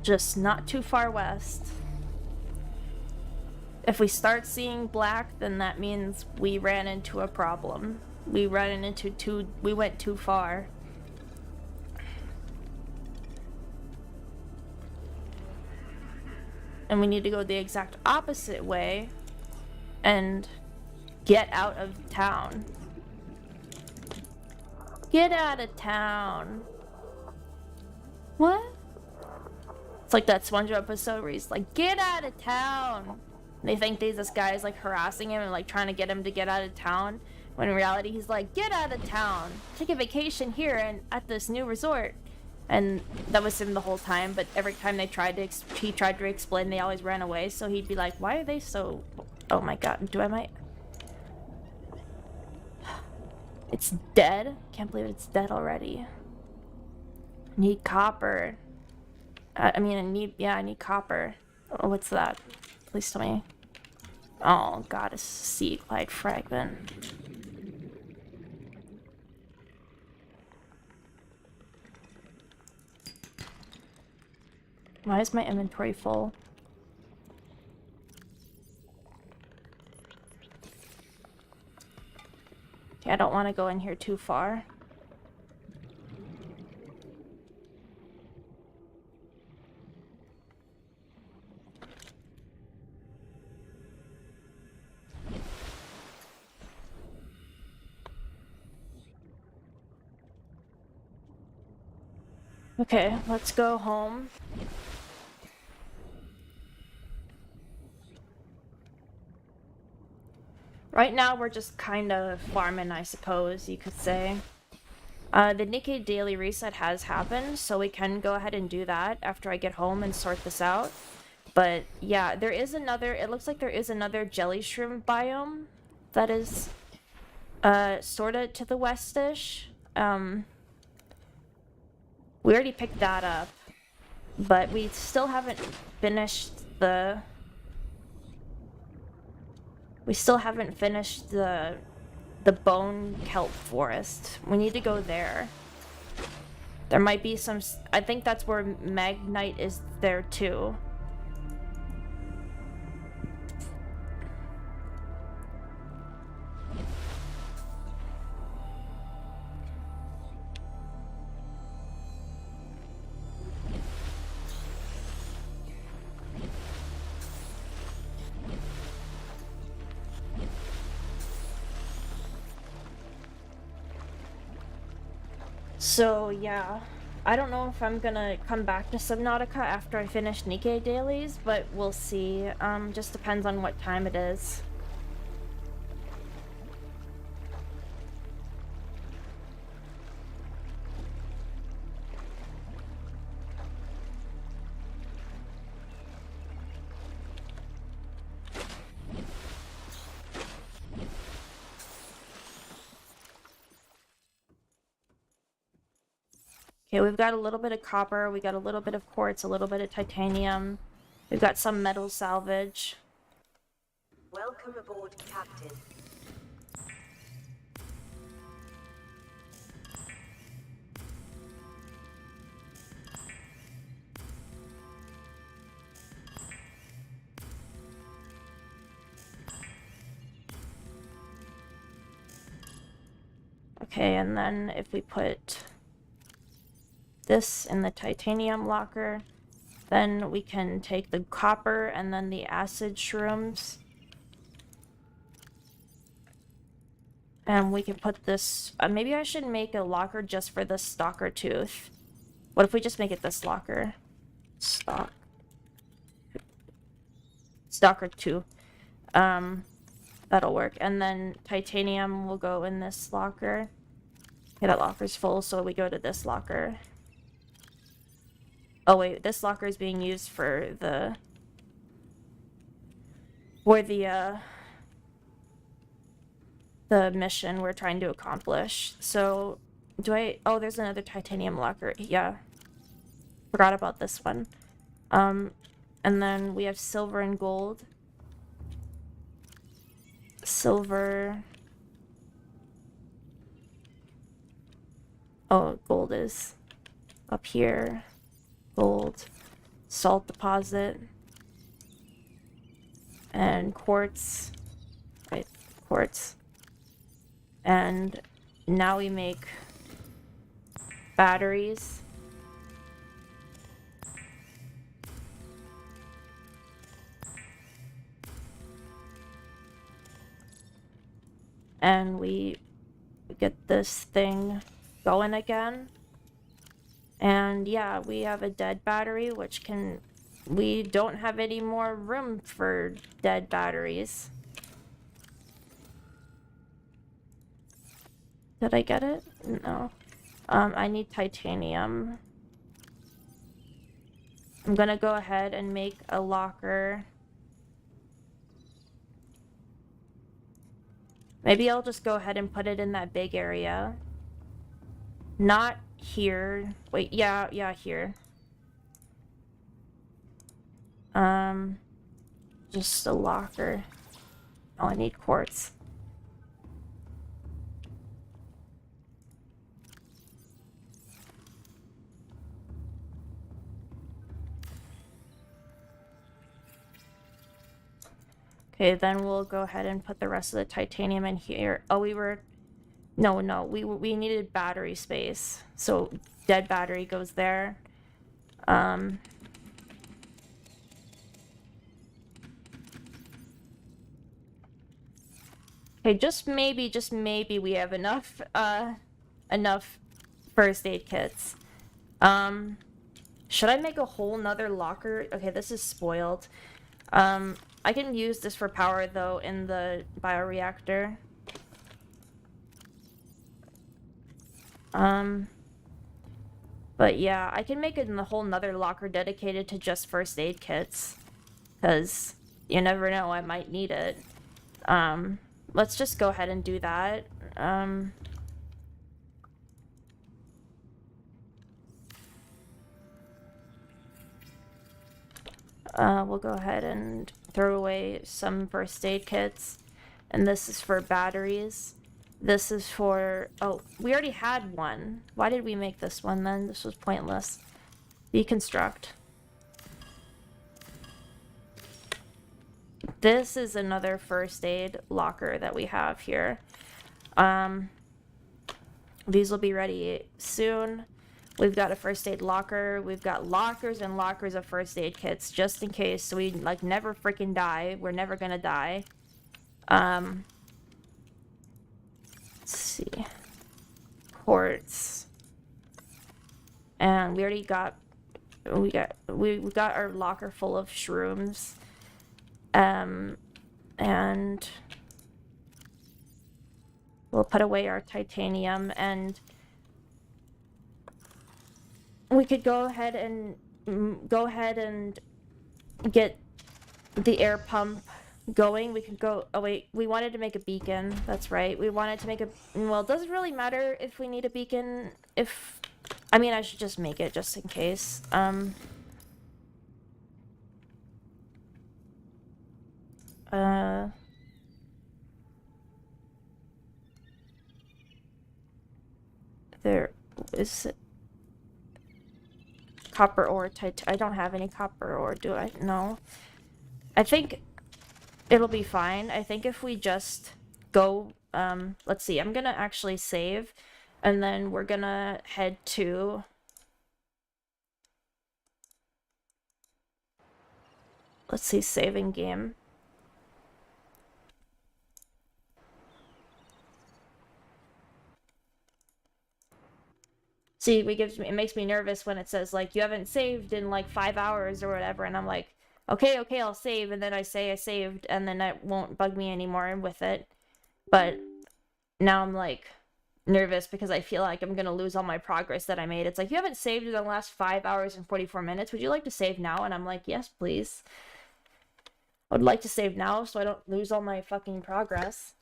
Just not too far west. If we start seeing black, then that means we ran into a problem. We went too far. And we need to go the exact opposite way and get out of town. Get out of town. What? It's like that SpongeBob episode where he's like, get out of town. And they think this guy is like harassing him and like trying to get him to get out of town, when in reality he's like, get out of town, take a vacation here and at this new resort. And that was him the whole time, but every time he tried to explain, they always ran away. So he'd be like, why are they so... Oh my god, It's dead? Can't believe it's dead already. Need copper. I need copper. Oh, what's that? Please tell me. Oh god, a seed glide fragment. Why is my inventory full? Okay, I don't want to go in here too far. Okay, let's go home. Right now, we're just kind of farming, I suppose you could say. The Nikke daily reset has happened, so we can go ahead and do that after I get home and sort this out. But yeah, it looks like there is another jelly shrimp biome that is Sorta to the westish. We already picked that up, but we still haven't finished the... We still haven't finished the bone kelp forest. We need to go there. There might be some... I think that's where Magnite is there too. So yeah, I don't know if I'm gonna come back to Subnautica after I finish Nikke dailies, but we'll see. Just depends on what time it is. Okay, we've got a little bit of copper, we got a little bit of quartz, a little bit of titanium. We've got some metal salvage. Welcome aboard, Captain. Okay, and then if we put this in the titanium locker, then we can take the copper and then the acid shrooms, and we can put this... maybe I should make a locker just for the stalker tooth. What if we just make it this locker? Stalker 2. That'll work. And then titanium will go in this locker. Okay, that locker's full, so we go to this locker. Oh wait, this locker is being used for the mission we're trying to accomplish. So oh, there's another titanium locker. Yeah, forgot about this one. And then we have silver and gold. Silver. Oh, gold is up here. Gold, salt deposit, and quartz, right, quartz. And now we make batteries. And we get this thing going again. And yeah, we have a dead battery, which can... we don't have any more room for dead batteries. Did I get it? No. I need titanium. I'm gonna go ahead and make a locker. Maybe I'll just go ahead and put it in that big area. Not here. Wait, yeah, here. Just a locker. Oh, I need quartz. Okay, then we'll go ahead and put the rest of the titanium in here. Oh, we were... No, we needed battery space. So dead battery goes there. Okay, just maybe we have enough first aid kits. Should I make a whole nother locker? Okay, this is spoiled. I can use this for power though in the bioreactor. But yeah, I can make it in a whole nother locker dedicated to just first aid kits. Because you never know, I might need it. Let's just go ahead and do that. We'll go ahead and throw away some first aid kits. And this is for batteries. This is for... Oh, we already had one. Why did we make this one then? This was pointless. Deconstruct. This is another first aid locker that we have here. These will be ready soon. We've got a first aid locker. We've got lockers and lockers of first aid kits just in case, so we like never freaking die. We're never gonna die. Let's see. Quartz. And we already got we got our locker full of shrooms. And we'll put away our titanium, and we could go ahead and get the air pump going. We could go... Oh wait, we wanted to make a beacon. That's right. We wanted to make a... Well, it doesn't really matter if we need a beacon. I mean, I should just make it just in case. There is copper ore. I don't have any copper ore, do I? No. I think it'll be fine. I think if we just go, let's see, I'm gonna actually save, and then we're gonna head to... Let's see, saving game. See, it makes me nervous when it says, like, you haven't saved in, like, 5 hours or whatever, and I'm like, okay, I'll save, and then I say I saved, and then it won't bug me anymore with it. But now I'm, like, nervous because I feel like I'm gonna lose all my progress that I made. It's like, you haven't saved in the last 5 hours and 44 minutes. Would you like to save now? And I'm like, yes, please. I would like to save now so I don't lose all my fucking progress.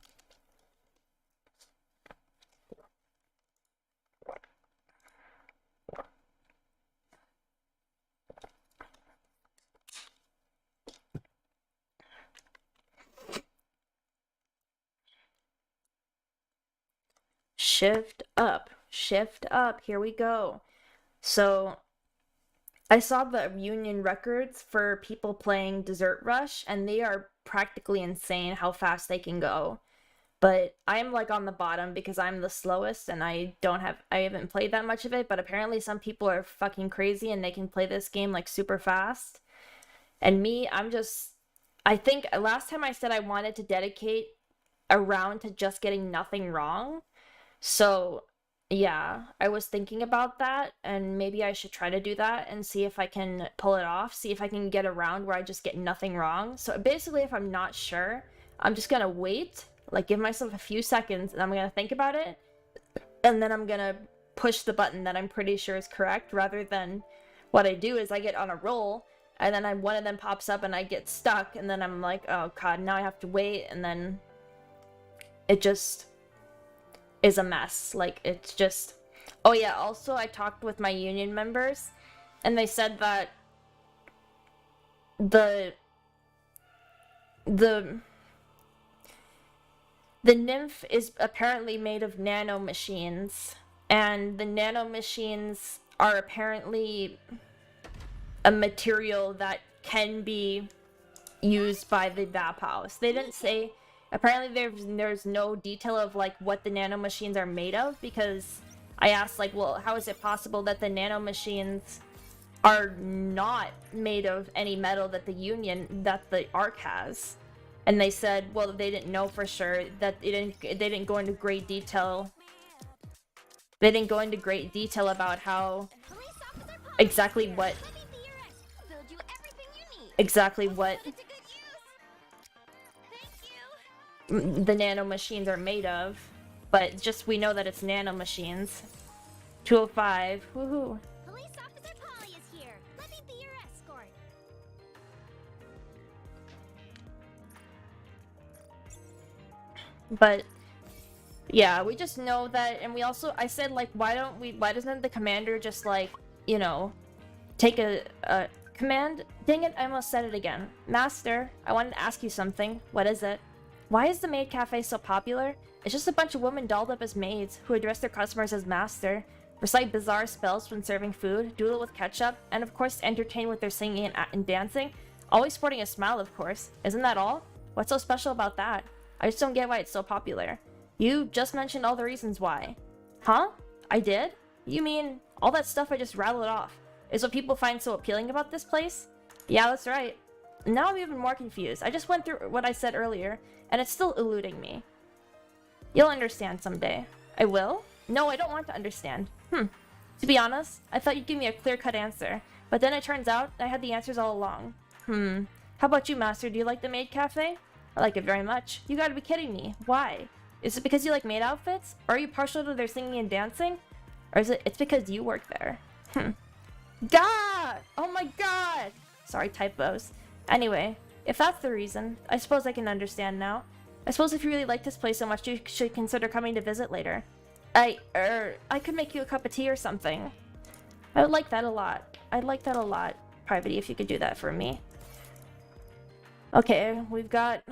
Shift up, here we go. So I saw the union records for people playing Desert Rush, and they are practically insane how fast they can go. But I'm like on the bottom because I'm the slowest and I haven't played that much of it, but apparently some people are fucking crazy and they can play this game like super fast. And me, I think last time I said I wanted to dedicate a round to just getting nothing wrong. So, yeah, I was thinking about that, and maybe I should try to do that and see if I can pull it off, see if I can get a round where I just get nothing wrong. So basically, if I'm not sure, I'm just gonna wait, like give myself a few seconds, and I'm gonna think about it, and then I'm gonna push the button that I'm pretty sure is correct, rather than what I do is I get on a roll, and then one of them pops up and I get stuck, and then I'm like, oh god, now I have to wait, and then it just is a mess. Like, it's just... Oh yeah, also I talked with my union members, and they said that the nymph is apparently made of nano machines, and the nano machines are apparently a material that can be used by the VAP house. They didn't say... Apparently there's no detail of like what the nano machines are made of, because I asked like, well, how is it possible that the nano machines are not made of any metal that the ARC has? And they said, well, they didn't know for sure, that they didn't go into great detail. They didn't go into great detail about how exactly what the nano machines are made of, but just we know that it's nano machines. 205, woohoo. Police Officer Polly is here. Let me be your escort. But Yeah, we just know that, and we also, I said, like, why doesn't the commander just, like, you know, take a command? Dang it, I almost said it again. Master, I wanted to ask you something. What is it? Why is the maid cafe so popular? It's just a bunch of women dolled up as maids, who address their customers as master, recite bizarre spells when serving food, doodle with ketchup, and of course entertain with their singing and dancing, always sporting a smile, of course. Isn't that all? What's so special about that? I just don't get why it's so popular. You just mentioned all the reasons why. Huh? I did? You mean all that stuff I just rattled off is what people find so appealing about this place? Yeah, that's right. Now I'm even more confused. I just went through what I said earlier, and it's still eluding me. You'll understand someday. I will? No, I don't want to understand. To be honest, I thought you'd give me a clear-cut answer, but then it turns out I had the answers all along. How about you, Master? Do you like the maid cafe? I like it very much. You gotta be kidding me. Why? Is it because you like maid outfits? Or are you partial to their singing and dancing? Or is it's because you work there? God! Oh my god! Sorry, typos. Anyway, if that's the reason, I suppose I can understand now. I suppose if you really like this place so much, you should consider coming to visit later. I could make you a cup of tea or something. I would like that a lot. I'd like that a lot, Private, if you could do that for me. Okay, we've got...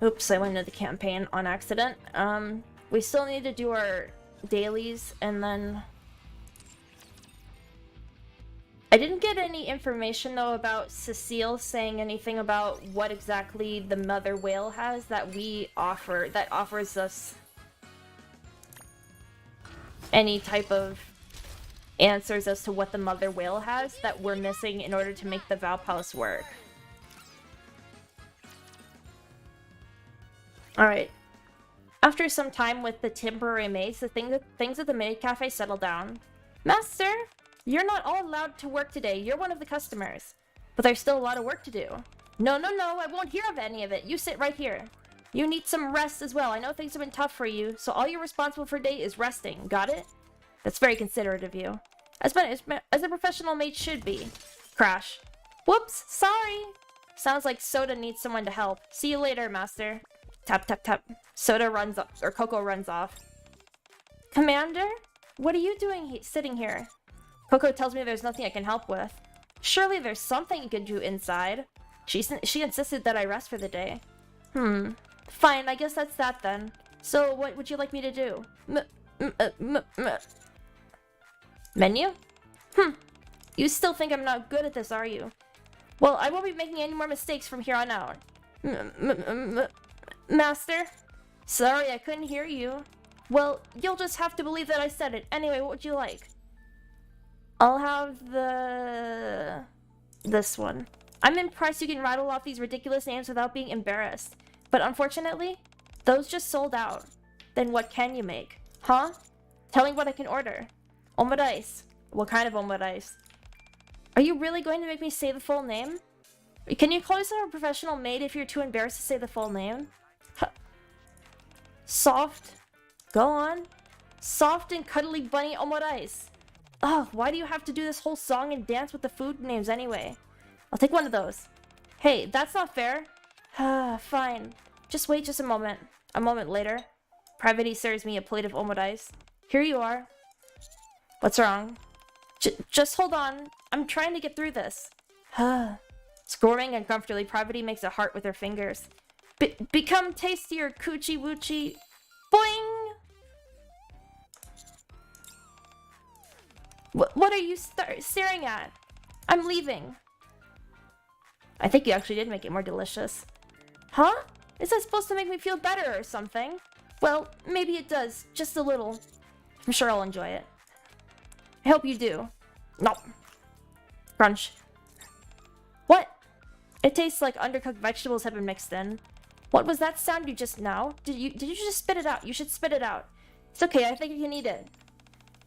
Oops, I went into the campaign on accident. We still need to do our dailies, and then... I didn't get any information, though, about Cecile saying anything about what exactly the mother whale has that we offer, that offers us any type of answers as to what the mother whale has that we're missing in order to make the Valpals work. Alright. After some time with the temporary maids, things at the maid cafe settle down. Master! You're not all allowed to work today. You're one of the customers. But there's still a lot of work to do. No, I won't hear of any of it. You sit right here. You need some rest as well. I know things have been tough for you, so all you're responsible for today is resting. Got it? That's very considerate of you. As a professional maid should be. Crash. Whoops, sorry. Sounds like Soda needs someone to help. See you later, Master. Tap, tap, tap. Soda runs off, or Coco runs off. Commander? What are you doing sitting here? Coco tells me there's nothing I can help with. Surely there's something you can do inside. She insisted that I rest for the day. Fine, I guess that's that then. So what would you like me to do? Menu? You still think I'm not good at this, are you? Well, I won't be making any more mistakes from here on out. Master? Sorry, I couldn't hear you. Well, you'll just have to believe that I said it. Anyway, what would you like? I'll have this one. I'm impressed you can rattle off these ridiculous names without being embarrassed. But unfortunately, those just sold out. Then what can you make? Huh? Tell me what I can order. Omurice. What kind of omurice? Are you really going to make me say the full name? Can you call yourself a professional maid if you're too embarrassed to say the full name? Huh. Soft. Go on. Soft and cuddly bunny omurice. Ugh, why do you have to do this whole song and dance with the food names anyway? I'll take one of those. Hey, that's not fair. Fine. Just wait just a moment. A moment later, Private serves me a plate of omurice. Here you are. What's wrong? Just hold on. I'm trying to get through this. Squirming uncomfortably, Private makes a heart with her fingers. Become tastier, coochie woochie. Boing! What are you staring at? I'm leaving. I think you actually did make it more delicious. Huh? Is that supposed to make me feel better or something? Well, maybe it does. Just a little. I'm sure I'll enjoy it. I hope you do. Nope. Crunch. What? It tastes like undercooked vegetables have been mixed in. What was that sound you just now? Did you just spit it out? You should spit it out. It's okay, I think you can eat it.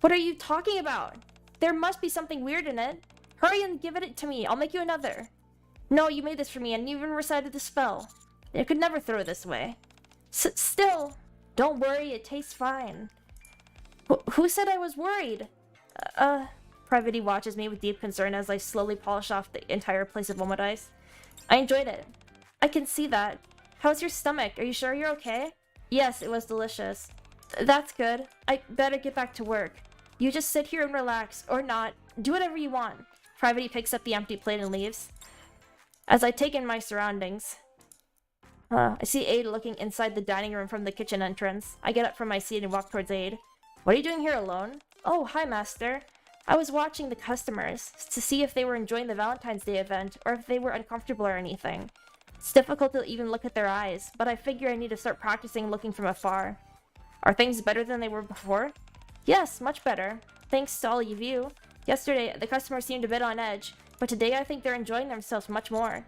What are you talking about? There must be something weird in it. Hurry and give it to me. I'll make you another. No, you made this for me and even recited the spell. You could never throw it this way. Still, don't worry, it tastes fine. Who said I was worried? Private watches me with deep concern as I slowly polish off the entire place of omurice. I enjoyed it. I can see that. How's your stomach? Are you sure you're okay? Yes, it was delicious. That's good. I better get back to work. You just sit here and relax, or not. Do whatever you want. Private picks up the empty plate and leaves. As I take in my surroundings. I see Aid looking inside the dining room from the kitchen entrance. I get up from my seat and walk towards Aid. What are you doing here alone? Oh, hi, Master. I was watching the customers to see if they were enjoying the Valentine's Day event or if they were uncomfortable or anything. It's difficult to even look at their eyes, but I figure I need to start practicing looking from afar. Are things better than they were before? Yes, much better. Thanks to all of you. Yesterday, the customers seemed a bit on edge, but today I think they're enjoying themselves much more.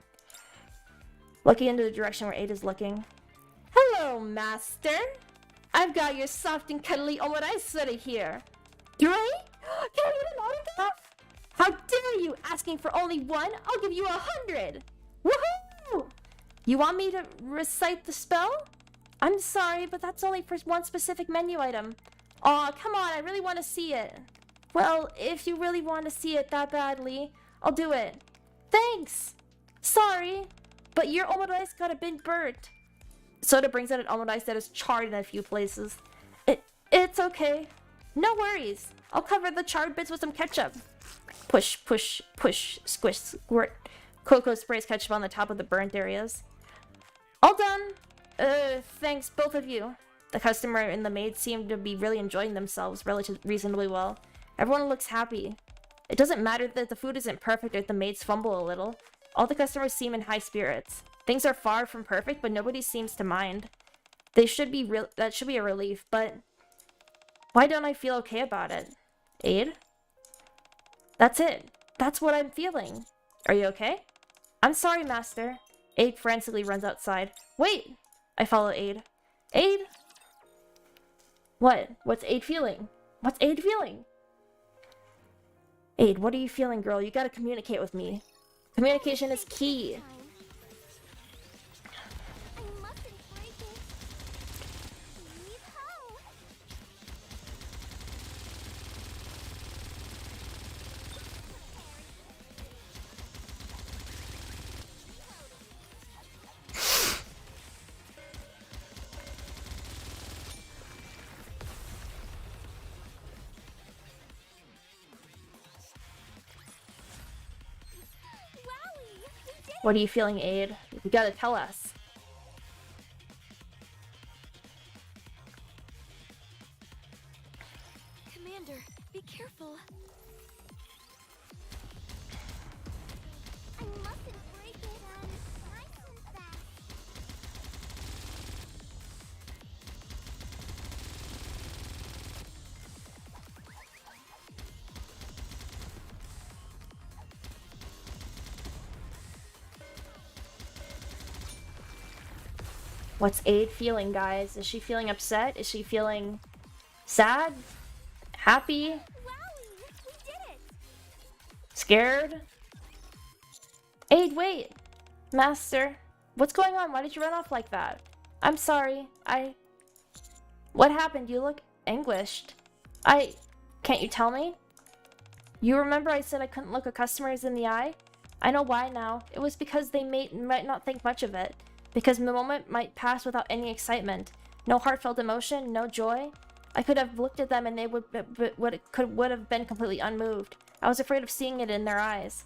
Looking into the direction where Ada's looking. Hello, Master! I've got your soft and cuddly omoraisuri here. Great! Can I get an autograph? How dare you! Asking for only one? I'll give you 100! Woohoo! You want me to recite the spell? I'm sorry, but that's only for one specific menu item. Aw, come on, I really want to see it. Well, if you really want to see it that badly, I'll do it. Thanks! Sorry, but your omurice got a bit burnt. Soda brings out an omurice that is charred in a few places. It's okay. No worries. I'll cover the charred bits with some ketchup. Push, push, push, squish, squirt. Coco sprays ketchup on the top of the burnt areas. All done. Thanks, both of you. The customer and the maid seem to be really enjoying themselves reasonably well. Everyone looks happy. It doesn't matter that the food isn't perfect if the maids fumble a little. All the customers seem in high spirits. Things are far from perfect, but nobody seems to mind. That should be a relief, but why don't I feel okay about it? Aid? That's it. That's what I'm feeling. Are you okay? I'm sorry, Master. Aid frantically runs outside. Wait! I follow Aid. Aid? What? What's Aid feeling? What's Aid feeling? Aid, what are you feeling, girl? You gotta communicate with me. Communication is key. I mustn't break it. Yeehaw! What are you feeling, Aid? You gotta tell us. Commander, be careful. I mustn't break it. Nice and fast. What's Aid feeling, guys? Is she feeling upset? Is she feeling sad? Happy? Wowie! We did it! Scared? Aid, wait! Master, what's going on? Why did you run off like that? I'm sorry. What happened? You look anguished. Can't you tell me? You remember I said I couldn't look at customers in the eye? I know why now. It was because they might not think much of it. Because the moment might pass without any excitement. No heartfelt emotion, no joy. I could have looked at them and they would have been completely unmoved. I was afraid of seeing it in their eyes.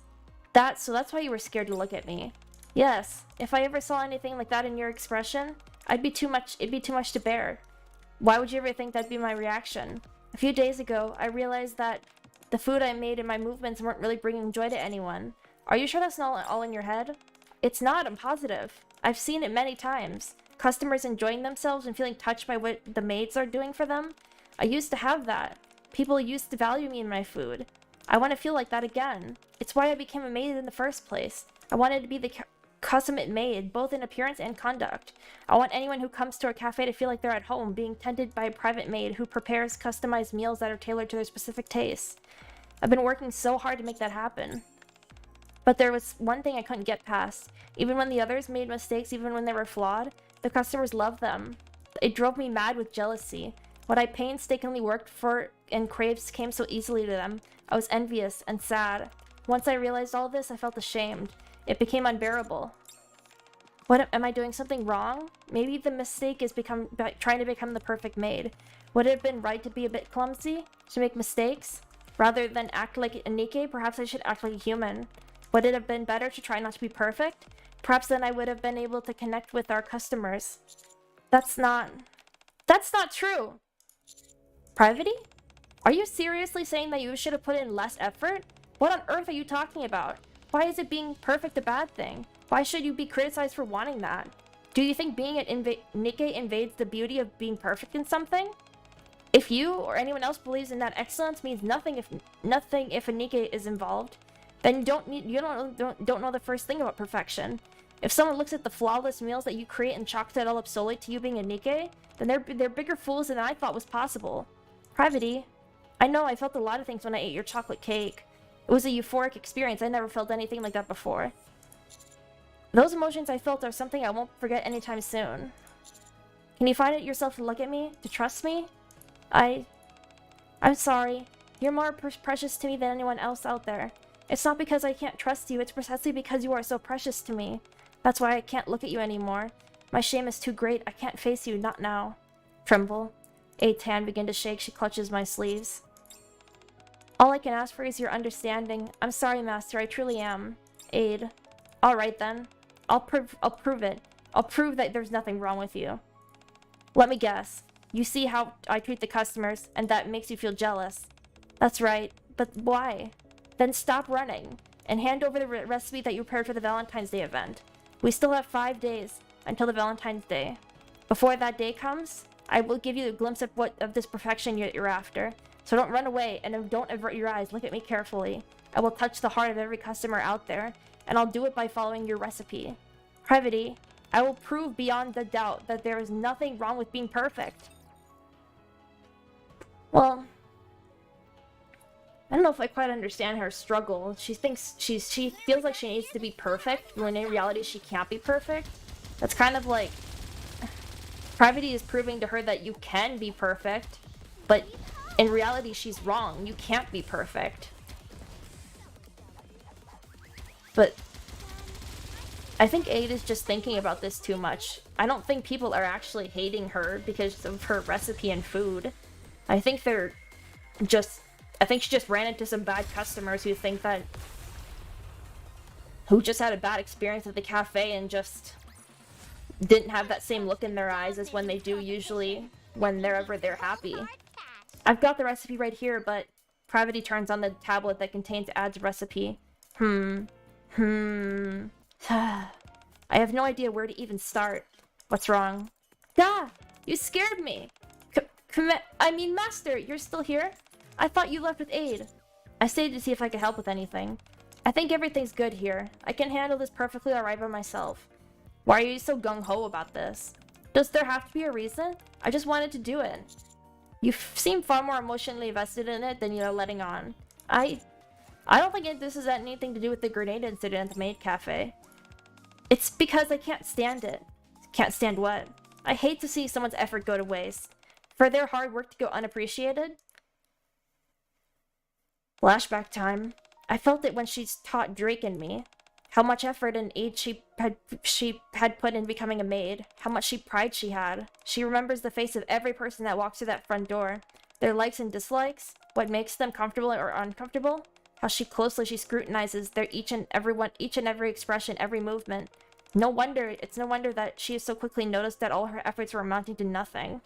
So that's why you were scared to look at me. Yes, if I ever saw anything like that in your expression, it'd be too much to bear. Why would you ever think that'd be my reaction? A few days ago, I realized that the food I made and my movements weren't really bringing joy to anyone. Are you sure that's not all in your head? It's not, I'm positive. I've seen it many times. Customers enjoying themselves and feeling touched by what the maids are doing for them. I used to have that. People used to value me and my food. I want to feel like that again. It's why I became a maid in the first place. I wanted to be the consummate maid, both in appearance and conduct. I want anyone who comes to our cafe to feel like they're at home, being tended by a private maid who prepares customized meals that are tailored to their specific tastes. I've been working so hard to make that happen. But there was one thing I couldn't get past. Even when the others made mistakes, even when they were flawed, the customers loved them. It drove me mad with jealousy. What I painstakingly worked for and craved came so easily to them. I was envious and sad. Once I realized all this, I felt ashamed. It became unbearable. What am I doing something wrong? Maybe the mistake is trying to become the perfect maid. Would it have been right to be a bit clumsy? To make mistakes? Rather than act like a Nikke, perhaps I should act like a human. Would it have been better to try not to be perfect? Perhaps then I would have been able to connect with our customers. That's not true. Privity? Are you seriously saying that you should have put in less effort? What on earth are you talking about? Why is it being perfect a bad thing? Why should you be criticized for wanting that? Do you think being an Nikke invades the beauty of being perfect in something? If you or anyone else believes in that excellence means nothing if a Nikke is involved, then you don't know the first thing about perfection. If someone looks at the flawless meals that you create and chalks it all up solely to you being a Nikke, then they're bigger fools than I thought was possible. Privity. I know I felt a lot of things when I ate your chocolate cake. It was a euphoric experience. I never felt anything like that before. Those emotions I felt are something I won't forget anytime soon. Can you find it yourself to look at me? To trust me? I'm sorry. You're more precious to me than anyone else out there. It's not because I can't trust you, it's precisely because you are so precious to me. That's why I can't look at you anymore. My shame is too great, I can't face you, not now. Tremble. Aid's hand began to shake, she clutches my sleeves. All I can ask for is your understanding. I'm sorry, Master, I truly am. Aid. Alright then. I'll prove it. I'll prove that there's nothing wrong with you. Let me guess. You see how I treat the customers, and that makes you feel jealous. That's right, but why? Then stop running, and hand over the recipe that you prepared for the Valentine's Day event. We still have 5 days until the Valentine's Day. Before that day comes, I will give you a glimpse of this perfection you're after. So don't run away, and don't avert your eyes. Look at me carefully. I will touch the heart of every customer out there, and I'll do it by following your recipe. Privity, I will prove beyond the doubt that there is nothing wrong with being perfect. Well, I don't know if I quite understand her struggle. She feels like she needs to be perfect, when in reality she can't be perfect. That's kind of like... Privity is proving to her that you can be perfect, but in reality she's wrong. You can't be perfect. But I think Aid is just thinking about this too much. I don't think people are actually hating her because of her recipe and food. I think she just ran into some bad customers who just had a bad experience at the cafe and just didn't have that same look in their eyes as when they do usually whenever they're happy. I've got the recipe right here, but Privity turns on the tablet that contains Ad's recipe. I have no idea where to even start. What's wrong? Gah! You scared me! Master, you're still here? I thought you left with Aid. I stayed to see if I could help with anything. I think everything's good here. I can handle this perfectly alright by myself. Why are you so gung-ho about this? Does there have to be a reason? I just wanted to do it. You seem far more emotionally invested in it than you're letting on. I don't think this has anything to do with the grenade incident at the maid cafe. It's because I can't stand it. Can't stand what? I hate to see someone's effort go to waste. For their hard work to go unappreciated. Flashback time. I felt it when she taught Drake and me. How much effort and aid she had put in becoming a maid. How much pride she had. She remembers the face of every person that walks through that front door. Their likes and dislikes. What makes them comfortable or uncomfortable. How closely she scrutinizes their each and every expression, every movement. It's no wonder that she has so quickly noticed that all her efforts were amounting to nothing.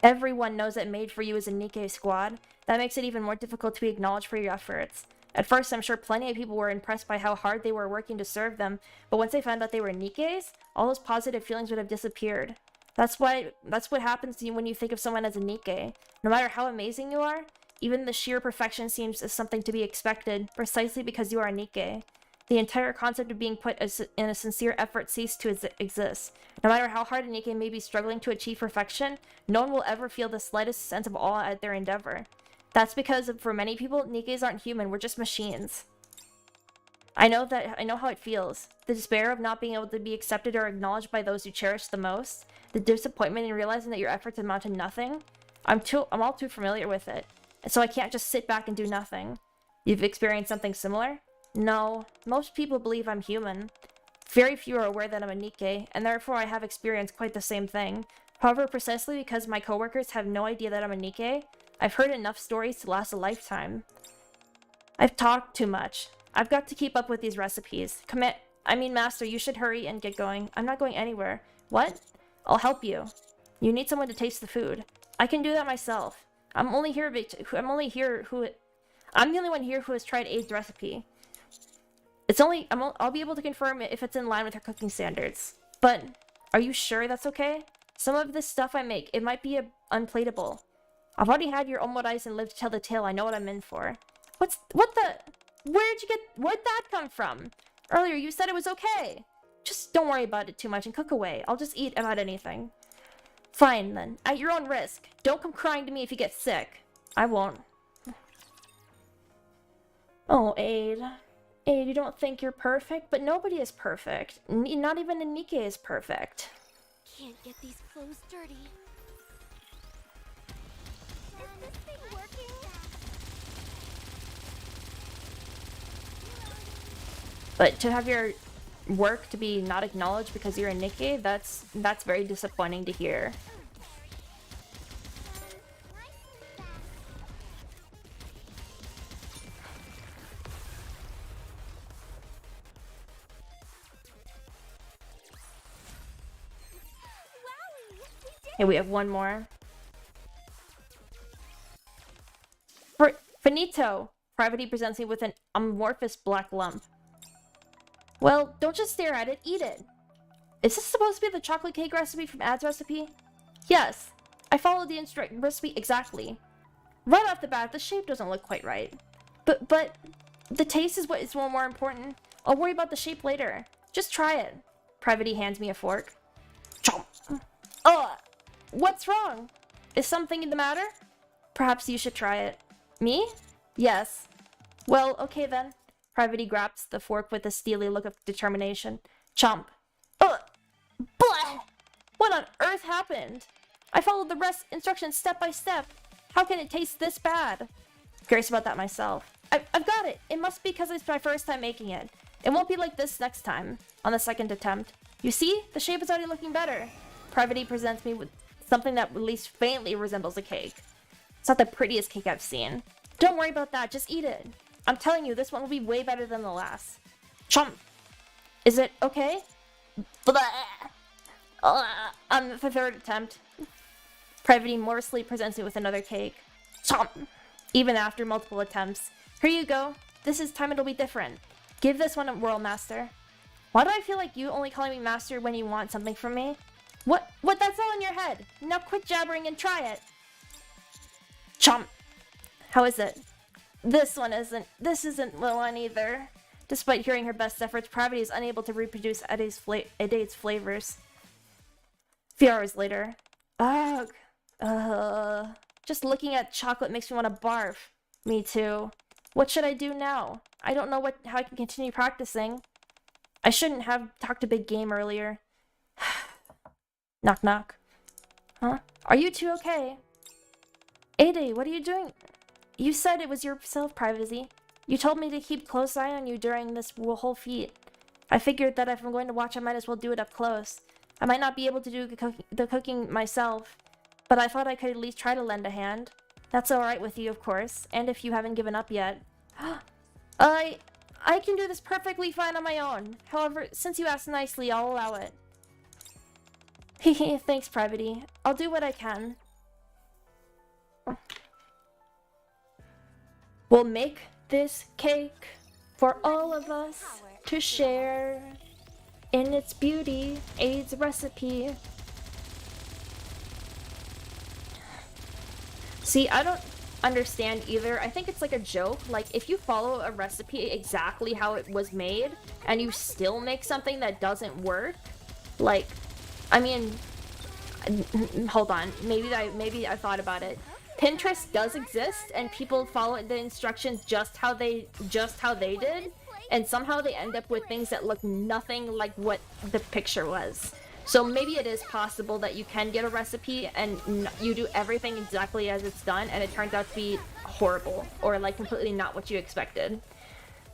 Everyone knows that Made for You is a Nikke squad. That makes it even more difficult to be acknowledged for your efforts. At first, I'm sure plenty of people were impressed by how hard they were working to serve them, but once they found out they were Nikkes, all those positive feelings would have disappeared. That's what happens to you when you think of someone as a Nikke. No matter how amazing you are, even the sheer perfection seems as something to be expected, precisely because you are a Nikke. The entire concept of being put in a sincere effort ceased to exist. No matter how hard a Nikke may be struggling to achieve perfection, no one will ever feel the slightest sense of awe at their endeavor. That's because, for many people, Nikkes aren't human, we're just machines. I know how it feels. The despair of not being able to be accepted or acknowledged by those you cherish the most. The disappointment in realizing that your efforts amount to nothing. I'm all too familiar with it. And so I can't just sit back and do nothing. You've experienced something similar? No, most people believe I'm human. Very few are aware that I'm a Nikke, and therefore I have experienced quite the same thing. However, precisely because my coworkers have no idea that I'm a Nikke, I've heard enough stories to last a lifetime. I've talked too much. I've got to keep up with these recipes. Master, you should hurry and get going. I'm not going anywhere. What? I'll help you. You need someone to taste the food. I can do that myself. I'm the only one here who has tried Aid's recipe. I'll be able to confirm if it's in line with her cooking standards. But, are you sure that's okay? Some of this stuff I make, it might be unplateable. I've already had your omurice and lived to tell the tale. I know what I'm in for. Where'd that come from? Earlier you said it was okay. Just don't worry about it too much and cook away. I'll just eat about anything. Fine then, at your own risk. Don't come crying to me if you get sick. I won't. Oh, Aid. Aid, you don't think you're perfect, but nobody is perfect. Not even a Nikke is perfect. Can't get these clothes dirty. Is this thing working? But to have your work to be not acknowledged because you're a Nikke, that's very disappointing to hear. Okay, we have one more. Finito! Gravity presents me with an amorphous black lump. Well, don't just stare at it, eat it! Is this supposed to be the chocolate cake recipe from Ad's recipe? Yes, I followed the recipe exactly. Right off the bat, the shape doesn't look quite right. But the taste is what is more important. I'll worry about the shape later. Just try it. Privity hands me a fork. Chomp! Ugh! What's wrong? Is something the matter? Perhaps you should try it. Me? Yes. Well, okay then. Privity grabs the fork with a steely look of determination. Chomp. Ugh! Blah! What on earth happened? I followed the instructions step by step. How can it taste this bad? Curious about that myself. I've got it. It must be because it's my first time making it. It won't be like this next time. On the second attempt. You see? The shape is already looking better. Privity presents me with something that at least faintly resembles a cake. It's not the prettiest cake I've seen. Don't worry about that, just eat it. I'm telling you, this one will be way better than the last. Chomp! Is it okay? Blah! On the third attempt, Privity morosely presents me with another cake. Chomp! Even after multiple attempts. Here you go. This time it'll be different. Give this one a whirl, Master. Why do I feel like you only calling me Master when you want something from me? What? That's all in your head. Now quit jabbering and try it. Chomp. How is it? This isn't the one either. Despite hearing her best efforts, Privity is unable to reproduce Ade's flavors. A few hours later. Ugh. Just looking at chocolate makes me want to barf. Me too. What should I do now? I don't know how I can continue practicing. I shouldn't have talked a big game earlier. Knock knock. Huh? Are you two okay? Ade, what are you doing? You said it was yourself, Privacy. You told me to keep close eye on you during this whole feat. I figured that if I'm going to watch, I might as well do it up close. I might not be able to do the cooking myself, but I thought I could at least try to lend a hand. That's alright with you, of course, and if you haven't given up yet. I can do this perfectly fine on my own. However, since you asked nicely, I'll allow it. Hehe, thanks, Privity. I'll do what I can. We'll make this cake for all of us to share in its beauty, Aid's recipe. See, I don't understand either. I think it's like a joke. Like, if you follow a recipe exactly how it was made and you still make something that doesn't work, like, I mean, hold on. Maybe I thought about it. Pinterest does exist, and people follow the instructions just how they did, and somehow they end up with things that look nothing like what the picture was. So maybe it is possible that you can get a recipe and you do everything exactly as it's done, and it turns out to be horrible or like completely not what you expected.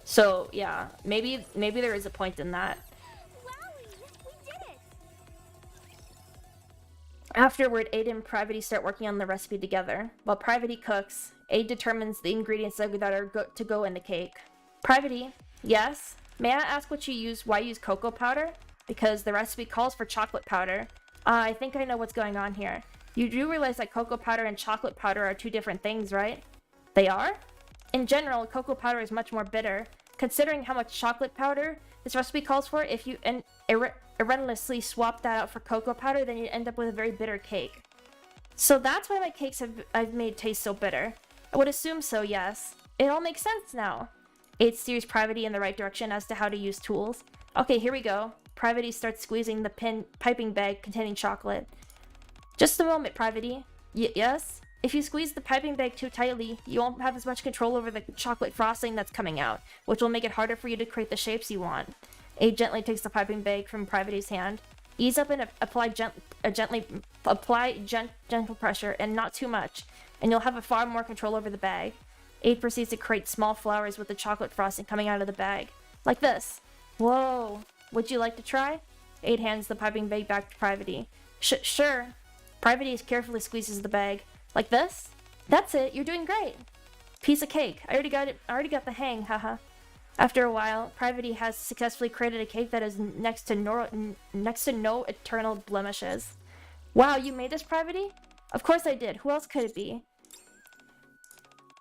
So yeah, maybe there is a point in that. Wowie! We did it! Afterward, Aid and Privity start working on the recipe together. While Privity cooks, Aid determines the ingredients that are to go in the cake. Privity, yes? May I ask what you use? Why you use cocoa powder? Because the recipe calls for chocolate powder. I think I know what's going on here. You do realize that cocoa powder and chocolate powder are two different things, right? They are? In general, cocoa powder is much more bitter. Considering how much chocolate powder this recipe calls for, if you erroneously swap that out for cocoa powder, then you end up with a very bitter cake. So that's why my cakes I've made taste so bitter. I would assume so, yes. It all makes sense now. Aid steers Privity in the right direction as to how to use tools. Okay, here we go. Privity starts squeezing the piping bag containing chocolate. Just a moment, Privity. Yes? If you squeeze the piping bag too tightly, you won't have as much control over the chocolate frosting that's coming out, which will make it harder for you to create the shapes you want. Aid gently takes the piping bag from Privity's hand. Ease up and apply gentle pressure, and not too much, and you'll have far more control over the bag. Aid proceeds to create small flowers with the chocolate frosting coming out of the bag. Like this. Whoa. Would you like to try? Aid hands the piping bag back to Privity. Sure. Privity carefully squeezes the bag. Like this? That's it. You're doing great. Piece of cake. I already got the hang. Haha. After a while, Privity has successfully created a cake that is next to no eternal blemishes. Wow, you made this, Privity? Of course I did. Who else could it be?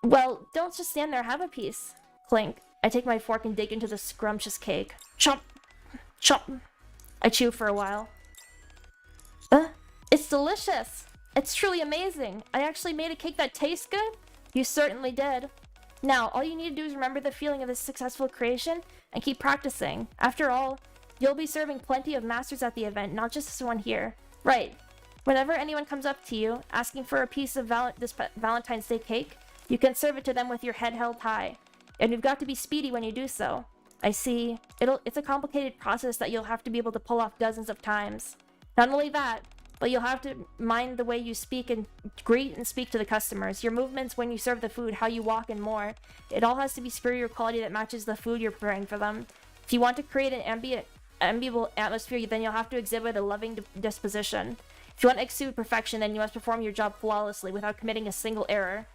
Well, don't just stand there. Have a piece. Clink. I take my fork and dig into the scrumptious cake. Chomp. Chomp. I chew for a while. It's delicious. It's truly amazing. I actually made a cake that tastes good? You certainly did. Now, all you need to do is remember the feeling of this successful creation and keep practicing. After all, you'll be serving plenty of masters at the event, not just this one here. Right. Whenever anyone comes up to you, asking for a piece of this Valentine's Day cake, you can serve it to them with your head held high. And you've got to be speedy when you do so. I see. It's a complicated process that you'll have to be able to pull off dozens of times. Not only that, but you'll have to mind the way you speak and greet and speak to the customers, your movements when you serve the food, how you walk, and more. It all has to be superior quality that matches the food you're preparing for them. If you want to create an amiable atmosphere, then you'll have to exhibit a loving disposition. If you want to exude perfection, then you must perform your job flawlessly without committing a single error.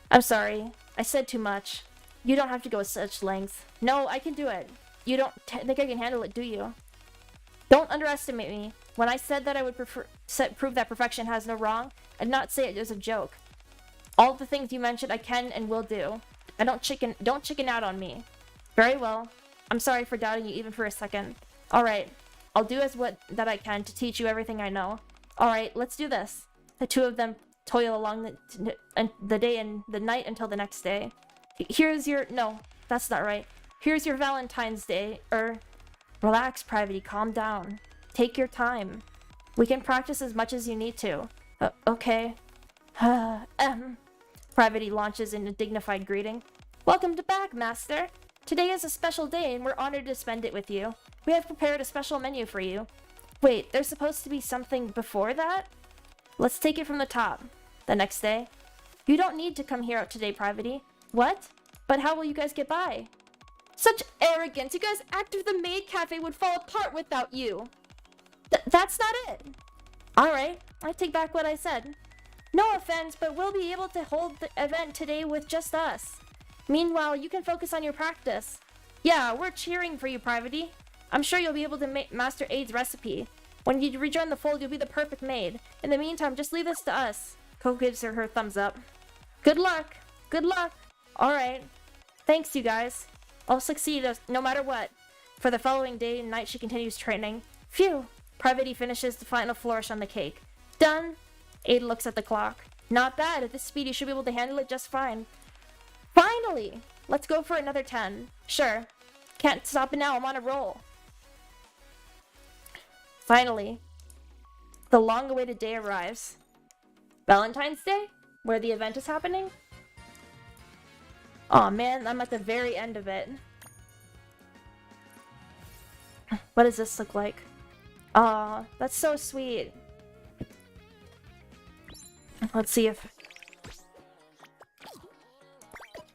I'm sorry. I said too much. You don't have to go such lengths. No, I can do it. You don't think I can handle it, do you? Don't underestimate me. When I said that I would prove that perfection has no wrong, I did not say it as a joke. All the things you mentioned I can and will do. I don't chicken out on me. Very well. I'm sorry for doubting you even for a second. Alright. I'll do that I can to teach you everything I know. Alright, let's do this. The two of them toil along the day and the night until the next day. Here's your... No, that's not right. Here's your Valentine's Day. Relax, Privity. Calm down. Take your time. We can practice as much as you need to. Okay. Privity launches in a dignified greeting. Welcome back, Master. Today is a special day and we're honored to spend it with you. We have prepared a special menu for you. Wait, there's supposed to be something before that? Let's take it from the top. The next day. You don't need to come here out today, Privity. What? But how will you guys get by? Such arrogance! You guys act as if the maid cafe would fall apart without you! That's not it! Alright, I take back what I said. No offense, but we'll be able to hold the event today with just us. Meanwhile, you can focus on your practice. Yeah, we're cheering for you, Privity. I'm sure you'll be able to master Aid's recipe. When you rejoin the fold, you'll be the perfect maid. In the meantime, just leave this to us. Coco gives her thumbs up. Good luck! Good luck! Alright. Thanks, you guys. I'll succeed no matter what. For the following day and night, she continues training. Phew! Privity finishes the final flourish on the cake. Done! Aid looks at the clock. Not bad. At this speed, you should be able to handle it just fine. Finally! Let's go for another 10. Sure. Can't stop it now. I'm on a roll. Finally, the long-awaited day arrives. Valentine's Day? Where the event is happening? Aw, man, I'm at the very end of it. What does this look like? Aw, that's so sweet. Let's see if...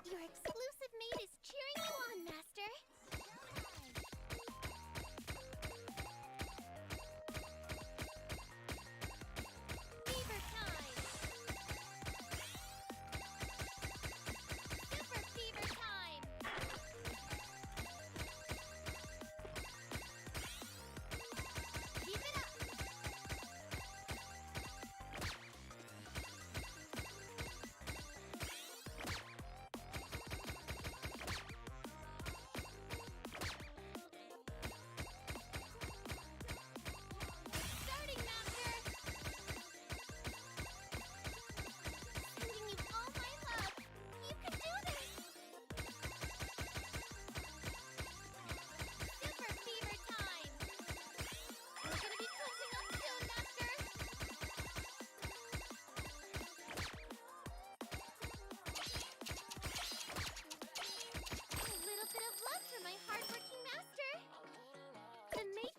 Your exclusive maid is cheering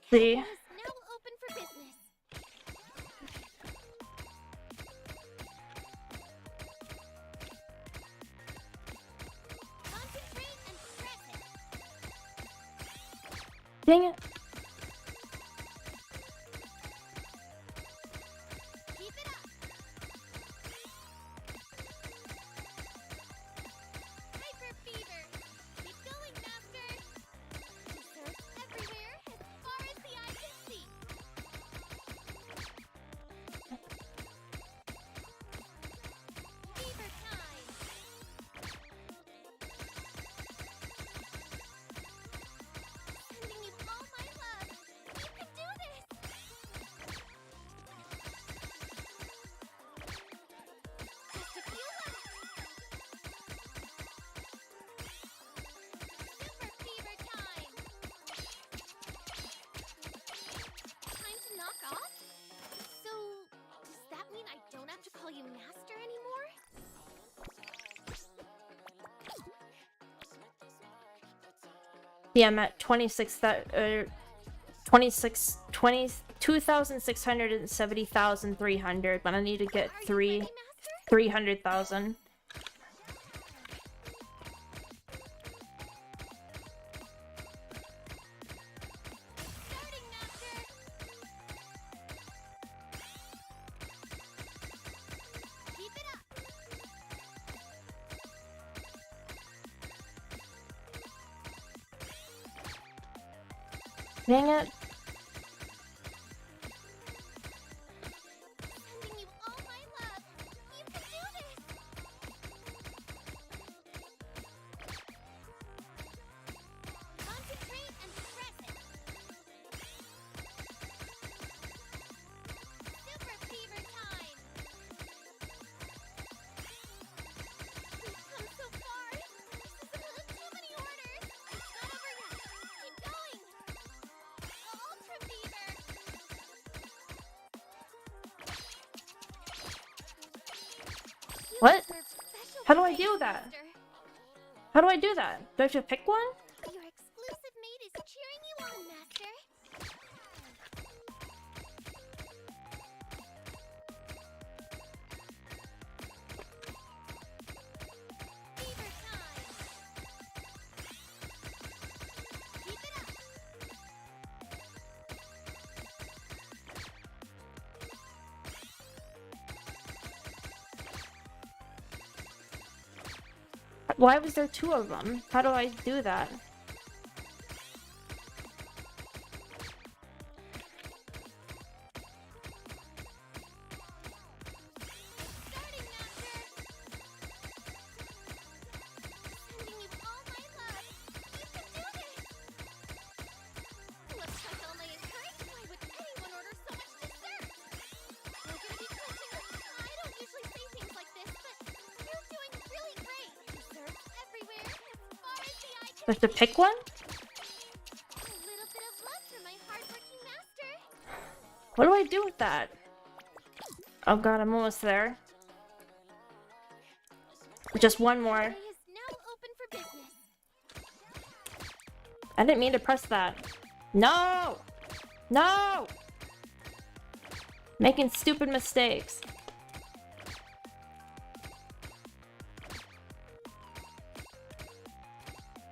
See? Is now open for business. Concentrate and press it. Dang it. Keep it up. Hyper fever. Keep going, master. Desserts everywhere as far as the eye can see. Fever time. Sending you all my love. You can do this. Just a few left. Super fever time. Time to knock off? So, does that mean I don't have to call you master anymore? Yeah, I'm at 2,670,300, but I need to get Are you ready, master? 300,000. Starting, master. Keep it up. Dang it. Sending you all my love. You can do this. Concentrate and press it. Super fever time. We've come so far. This is too many orders. It's not over yet. Keep going. Ultra fever. You What? deserve special How do I praise, do that? master. How do I do that? Do I have to pick one? Your exclusive mate is cheering you on, master. Fever time. Keep it up. Why was there two of them? How do I do that? Starting, master. Sending you all my love. You can do this. Looks like all my encouraged. Why would anyone order so much dessert? We're gonna be closing. I don't usually say things like this, but you're doing really great. Desserts everywhere, as far as the eye Do I can have to see. pick one? A little bit of love for my hardworking master. What do I do with that? Oh god, I'm almost there. Just one more. Today is now open for business. I didn't mean to press that. No! No! Making stupid mistakes.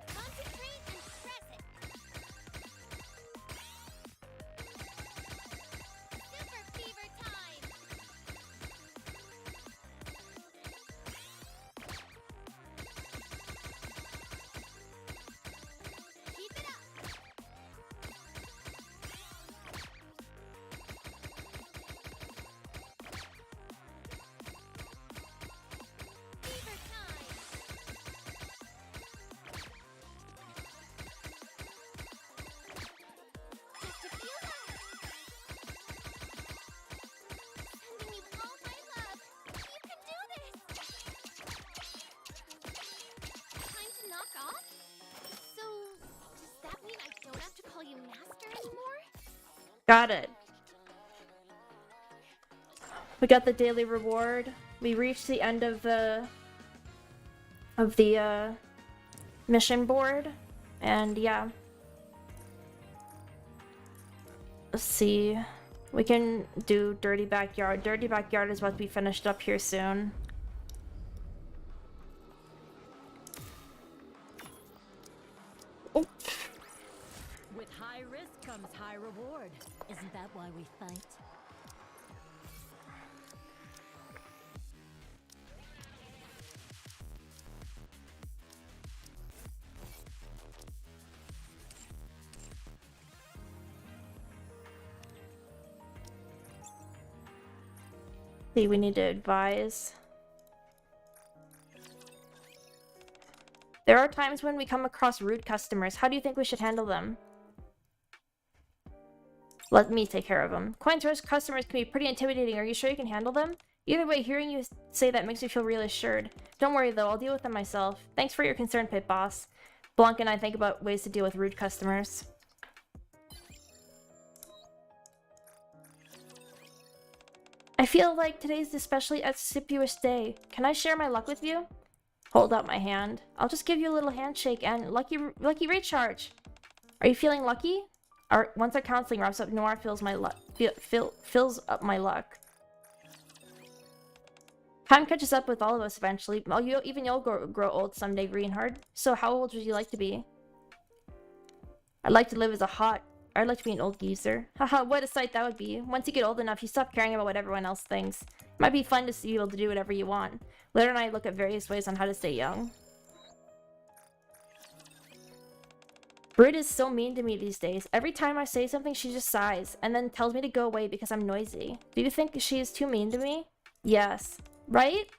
Concentrate and press it. Super fever time. Keep it up. Fever time. Just a few left. Sending you all my love. You can do this. Time to knock off? So, does that mean I don't have to call you master anymore? Got it. We got the daily reward. We reached the end of the mission board, and yeah. Let's see. We can do Dirty Backyard. Dirty Backyard is about to be finished up here soon. Oh. With high risk comes high reward. Isn't that why we fight? See, we need to advise. There are times when we come across rude customers. How do you think we should handle them? Let me take care of them. Coin-source customers can be pretty intimidating. Are you sure you can handle them? Either way, hearing you say that makes me feel reassured. Don't worry though, I'll deal with them myself. Thanks for your concern, Pit Boss. Blanc and I think about ways to deal with rude customers. I feel like today's an especially auspicious day. Can I share my luck with you? Hold out my hand. I'll just give you a little handshake and lucky recharge. Are you feeling lucky? Once our counseling wraps up, Noir fills my luck. Fills up my luck. Time catches up with all of us eventually. Even you'll grow old someday, Greenheart. So how old would you like to be? I'd like to live as I'd like to be an old geezer. Haha, what a sight that would be. Once you get old enough, you stop caring about what everyone else thinks. It might be fun to be able to do whatever you want. Later and I look at various ways on how to stay young. Brood is so mean to me these days. Every time I say something, she just sighs, and then tells me to go away because I'm noisy. Do you think she is too mean to me? Yes. Right?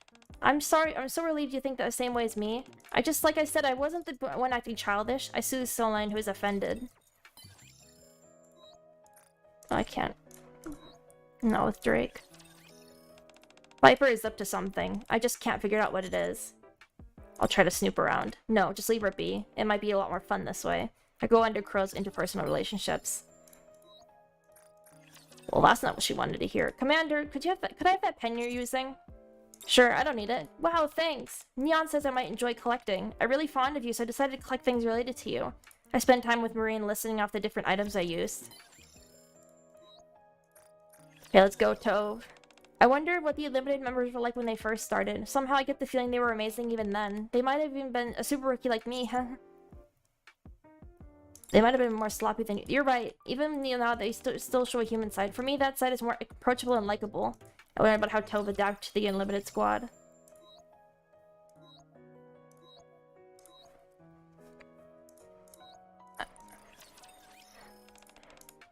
I'm sorry, I'm so relieved you think the same way as me. Like I said, I wasn't the one acting childish. I soothed Soline who is offended. I can't. Not with Drake. Viper is up to something. I just can't figure out what it is. I'll try to snoop around. No, just leave her be. It might be a lot more fun this way. I go under Crow's interpersonal relationships. Well, that's not what she wanted to hear. Commander, could I have that pen you're using? Sure, I don't need it. Wow, thanks. Neon says I might enjoy collecting. I'm really fond of you, so I decided to collect things related to you. I spent time with Marine listing off the different items I used. Okay, let's go, Tove. I wonder what the Unlimited members were like when they first started. Somehow I get the feeling they were amazing even then. They might have even been a super rookie like me, huh? They might have been more sloppy than you. You're right. Even now, they still show a human side. For me, that side is more approachable and likable. I learned about how Tove adapted to the Unlimited squad.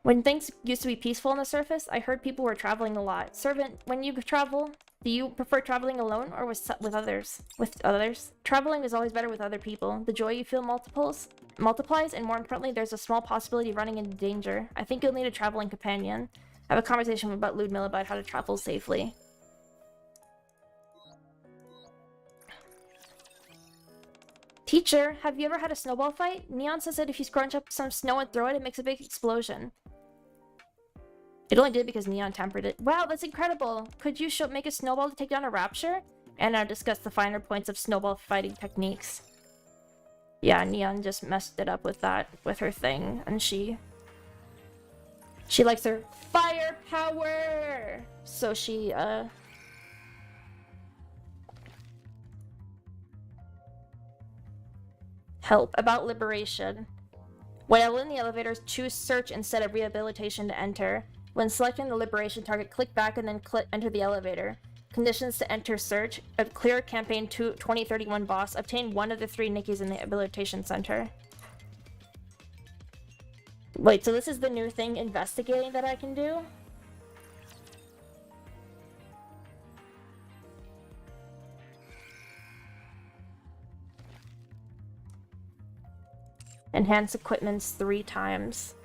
When things used to be peaceful on the surface, I heard people were traveling a lot. Servant, when you travel, do you prefer traveling alone or with others? With others? Traveling is always better with other people. The joy you feel multiplies, and more importantly, there's a small possibility of running into danger. I think you'll need a traveling companion. I have a conversation with Ludmilla about how to travel safely. Teacher, have you ever had a snowball fight? Neon says that if you scrunch up some snow and throw it, it makes a big explosion. It only did because Neon tempered it. Wow, that's incredible! Could you make a snowball to take down a rapture? And discuss the finer points of snowball fighting techniques. Yeah, Neon just messed it up with that, with her thing, and she likes her firepower! So she, Help. About liberation. While in the elevators, choose search instead of rehabilitation to enter. When selecting the liberation target, click back and then enter the elevator. Conditions to enter search. A clear campaign 2031 boss. Obtain one of the 3 Nikkes in the rehabilitation center. Wait, so this is the new thing, investigating, that I can do? Enhance equipments 3 times.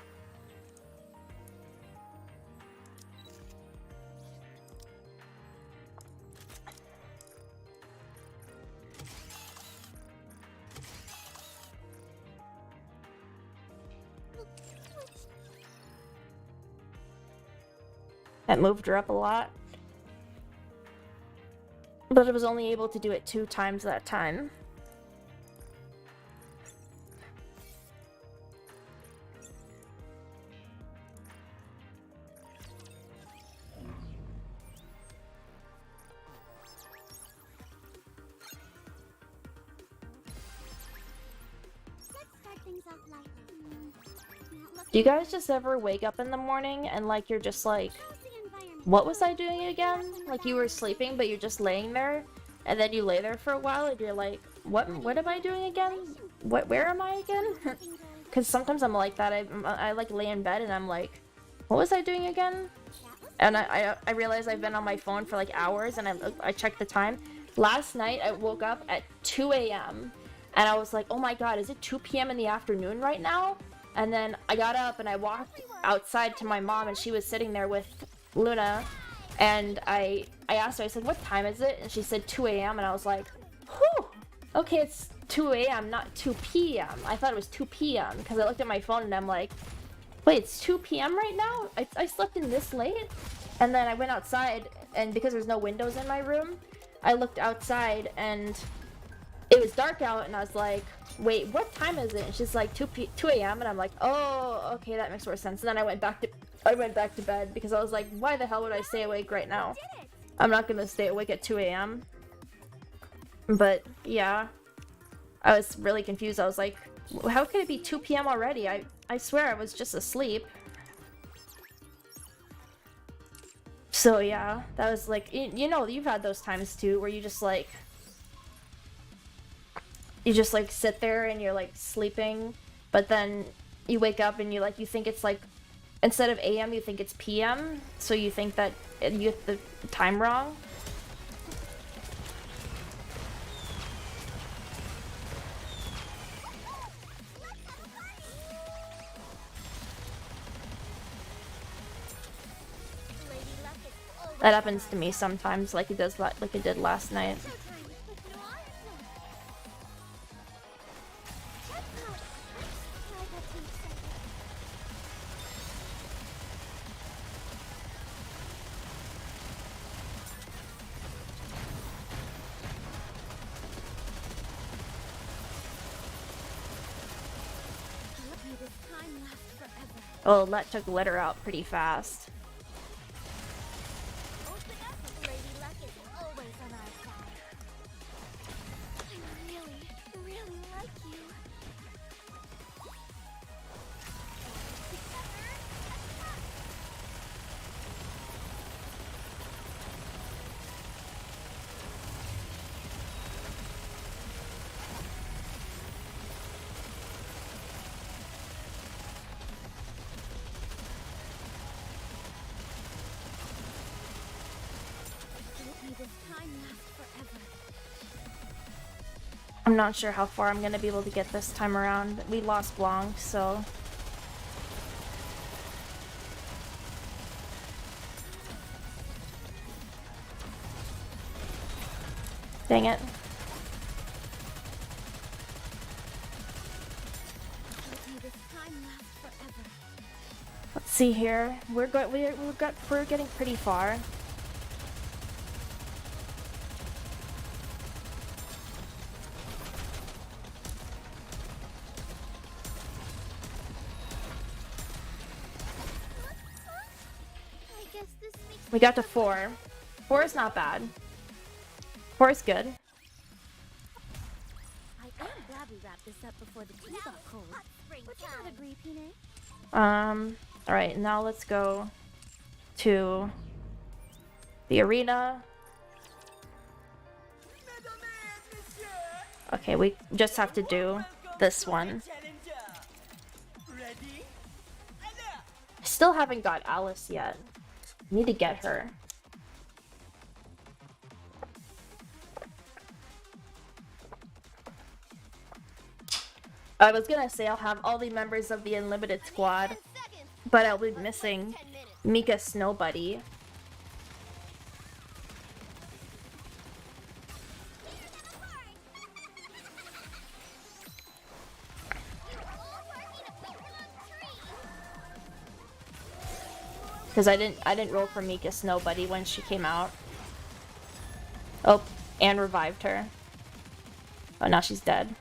That moved her up a lot. But I was only able to do it 2 times that time. Do you guys just ever wake up in the morning and like you're just like, what was I doing again? Like you were sleeping but you're just laying there, and then you lay there for a while and you're like, what am I doing again? Where am I again? Because sometimes I'm like that. I like lay in bed and I'm like, what was I doing again? And I realize I've been on my phone for like hours, and I checked the time. Last night I woke up at 2 a.m. and I was like, oh my god, is it 2 p.m. in the afternoon right now? And then I got up and I walked outside to my mom, and she was sitting there with Luna, and I asked her, I said, what time is it? And she said 2 a.m. and I was like, whew, okay, it's 2 a.m. not 2 p.m. I thought it was 2 p.m. because I looked at my phone and I'm like, wait, it's 2 p.m. right now? I slept in this late? And then I went outside, and because there's no windows in my room, I looked outside and it was dark out, and I was like, wait, what time is it? And she's like 2 a.m. and I'm like, oh, okay, that makes more sense. And then I went back to bed because I was like, why the hell would I stay awake right now? I'm not gonna stay awake at 2 a.m. But yeah, I was really confused. I was like, how could it be 2 p.m. already? I swear I was just asleep. So yeah, that was like, you know, you've had those times too where you just like sit there and you're like sleeping, but then you wake up and you think it's like, instead of AM you think it's PM, so you think that you get the time wrong. That happens to me sometimes, like it did last night. Oh, that took litter out pretty fast. I'm not sure how far I'm gonna be able to get this time around. We lost Blanc, so... Dang it. Let's see here. We're getting pretty far. We got to 4. 4 is not bad. 4 is good. I am glad we wrapped this up before the tea got cold. Would you not agree, Pine? Alright, now let's go to the arena. Okay, we just have to do this one. I still haven't got Alice yet. Need to get her. I was gonna say I'll have all the members of the Unlimited Squad, but I'll be missing Mika Snow Buddy. Because I didn't roll for Mika Snow Buddy when she came out. Oh, and revived her. Oh, now she's dead.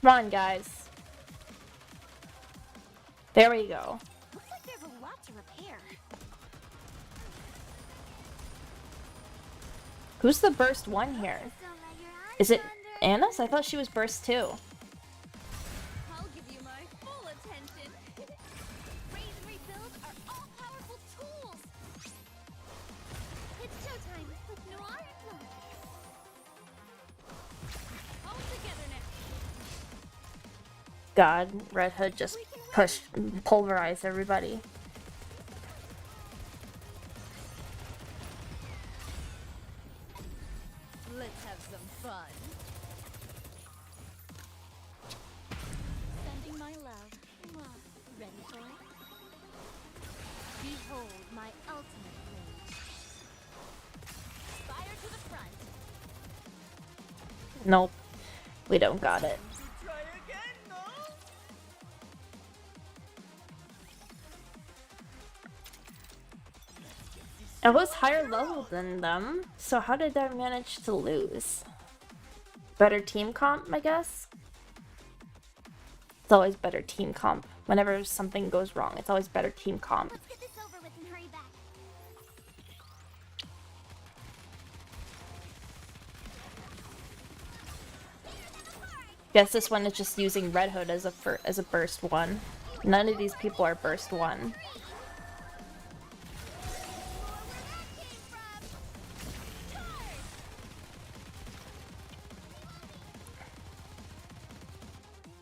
Come on, guys. There we go. Looks like there's a lot to repair. Who's the burst one here? Don't let your eyes Is it wander. Anna's? I thought she was burst 2. I'll give you my full attention. Raise and rebuild are all-powerful tools. It's showtime with Noir and Blood. All together now. God, Red Hood just pulverized everybody. Let's have some fun. Sending my love. Mwah. Ready for it? Behold my ultimate rage. Fire to the front. Nope. We don't got it. Try again, no? I was higher level than them, so how did I manage to lose? Better team comp, I guess? It's always better team comp. Whenever something goes wrong, it's always better team comp. Let's get this over with and hurry back. Guess this one is just using Red Hood as a burst 1. None of these people are burst 1.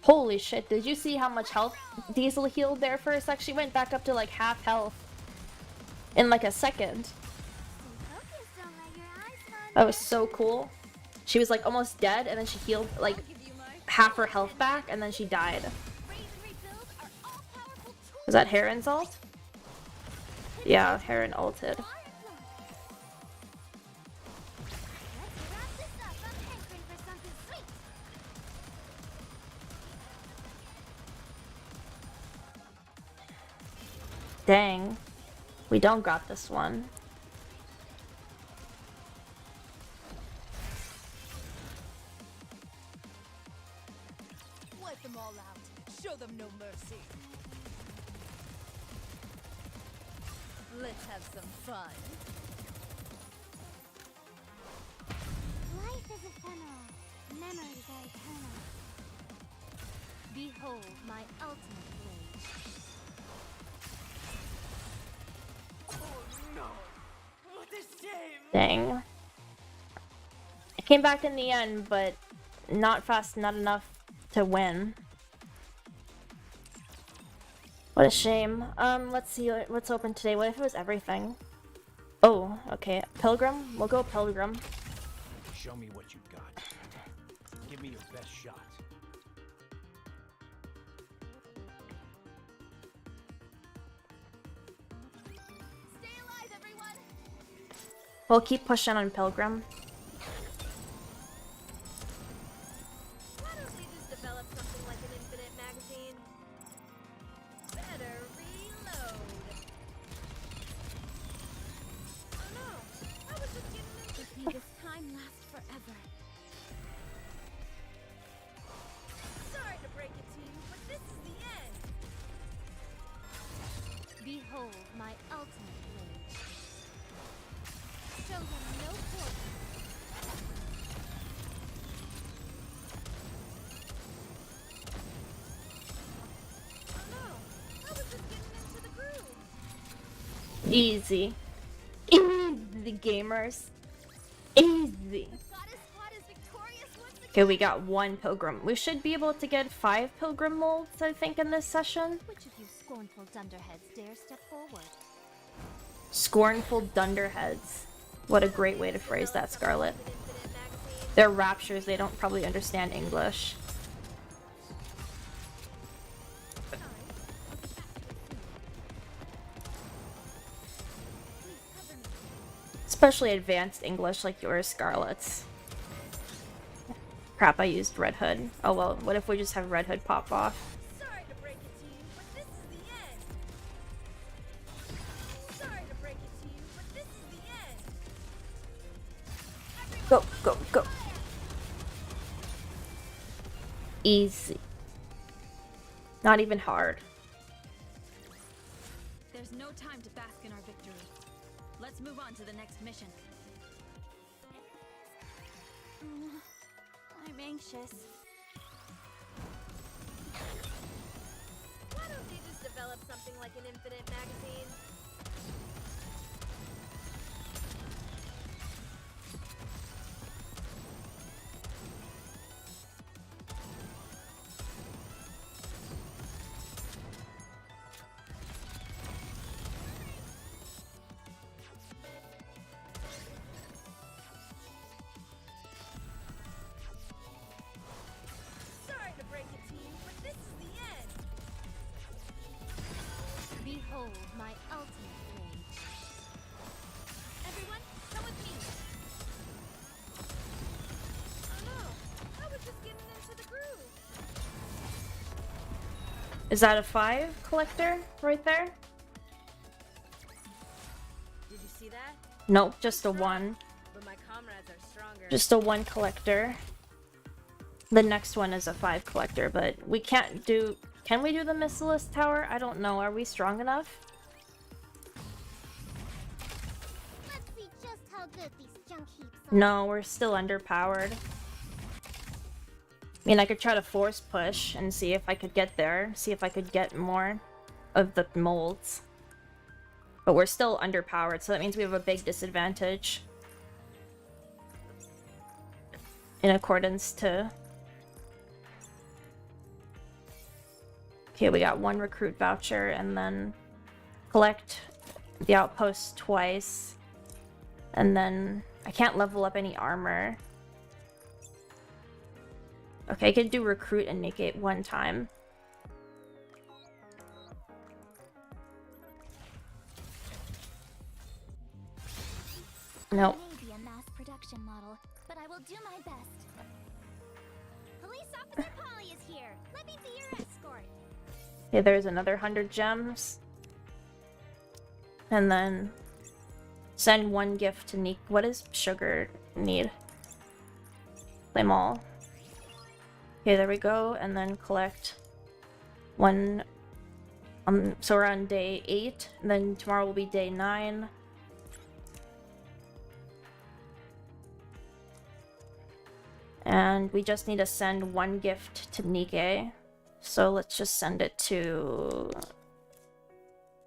Holy shit, did you see how much health Diesel healed there for a sec? She went back up to like half health in like a second. Focus, don't let your eyes wander. That was so cool. She was like almost dead and then she healed like Give you my half her health back and then she died. raise and rebuild are all-powerful tools. Was that Heron's ult? Yeah, Heron ulted. Let's wrap this up. I'm hankering for something sweet. Dang. We don't got this one. Wipe them all out. Show them no mercy. Let's have some fun. Life is ephemeral. Memories are eternal. Behold my ultimate rage. What a shame! Dang. I came back in the end, but not fast, not enough to win. What a shame. Let's see what's open today. What if it was everything? Oh, okay. Pilgrim? We'll go Pilgrim. Show me what you got. Give me your best shot. Stay alive, everyone. We'll keep pushing on Pilgrim. Why don't we just develop something like an infinite magazine? Better reload. Oh no, I was just getting into May this time last forever. Sorry to break it to you, but this is the end. Behold my ultimate rage. Show them no quarter. Oh no, I was just getting into the groove. Easy. Easy, gamers. Easy. Goddess squad is victorious once again. Okay, we got 1 Pilgrim. We should be able to get 5 Pilgrim molds, I think, in this session. Which of you scornful dunderheads dare step forward? Scornful dunderheads. What a great way to phrase that, Scarlett. They're raptures, they don't probably understand English. Especially advanced English like yours, Scarlett's. Crap, I used Red Hood. Oh well, what if we just have Red Hood pop off? Sorry to break it to you, but this is the end. Sorry to break it to you, but this is the end. Go, go, go. Easy. Not even hard. There's no time to bask in our victory. Let's move on to the next mission. I'm anxious. Why don't they just develop something like an infinite magazine? Sorry to break it to you, but this is the end. Behold my ultimate rage. Everyone, come with me. Oh no, I was just getting into the groove. Is that a 5 collector right there? Did you see that? Nope, just a 1. But my comrades are stronger. Just a 1 collector. The next one is a 5 collector, but we can't do... Can we do the Missilus Tower? I don't know. Are we strong enough? Let's see just how good these junk heaps are. No, we're still underpowered. I mean, I could try to force push and see if I could get there. See if I could get more of the molds. But we're still underpowered, so that means we have a big disadvantage. In accordance to... Okay, we got 1 recruit voucher, and then collect the outpost twice. And then I can't level up any armor. Okay, I could do recruit and Nikke 1 time. Nope. I may be a mass production model, but I will do my best. Police Officer Polly is here. Let me be your escort. Okay, there's another 100 gems. And then send 1 gift to Nikke. What does Sugar need? Claim all. Okay, there we go. And then collect 1. So we're on day 8. And then tomorrow will be day 9. And we just need to send 1 gift to Nikke. So let's just send it to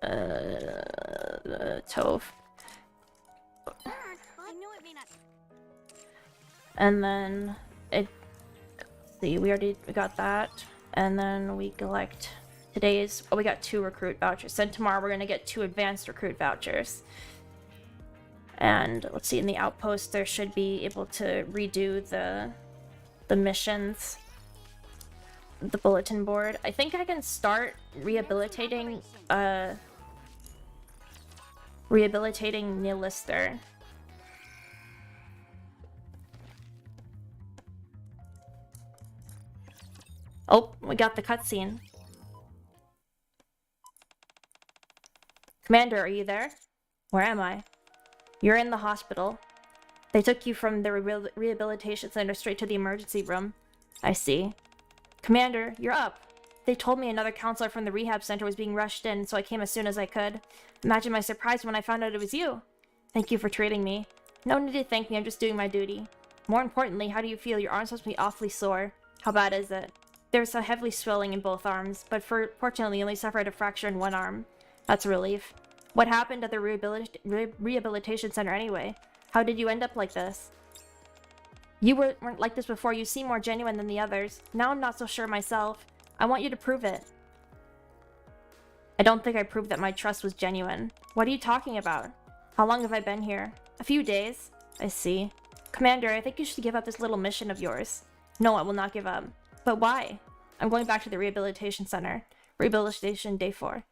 Tove. I know it may not. And then it... See, we got that. And then we collect today's... Oh, we got 2 recruit vouchers. Then tomorrow we're gonna get 2 advanced recruit vouchers. And let's see, in the outpost there should be able to redo the missions. The bulletin board. I think I can start rehabilitating Nilister. Oh, we got the cutscene. Commander, are you there? Where am I? You're in the hospital. They took you from the rehabilitation center straight to the emergency room. I see. Commander, you're up. They told me another counselor from the rehab center was being rushed in, so I came as soon as I could. Imagine my surprise when I found out it was you. Thank you for treating me. No need to thank me, I'm just doing my duty. More importantly, how do you feel? Your arm's supposed to be awfully sore. How bad is it? There's so heavily swelling in both arms, but fortunately you only suffered a fracture in one arm. That's a relief. What happened at the rehabilitation center anyway? How did you end up like this? You weren't like this before. You seem more genuine than the others. Now I'm not so sure myself. I want you to prove it. I don't think I proved that my trust was genuine. What are you talking about? How long have I been here? A few days. I see. Commander, I think you should give up this little mission of yours. No, I will not give up. But why? I'm going back to the rehabilitation center. Rehabilitation day 4.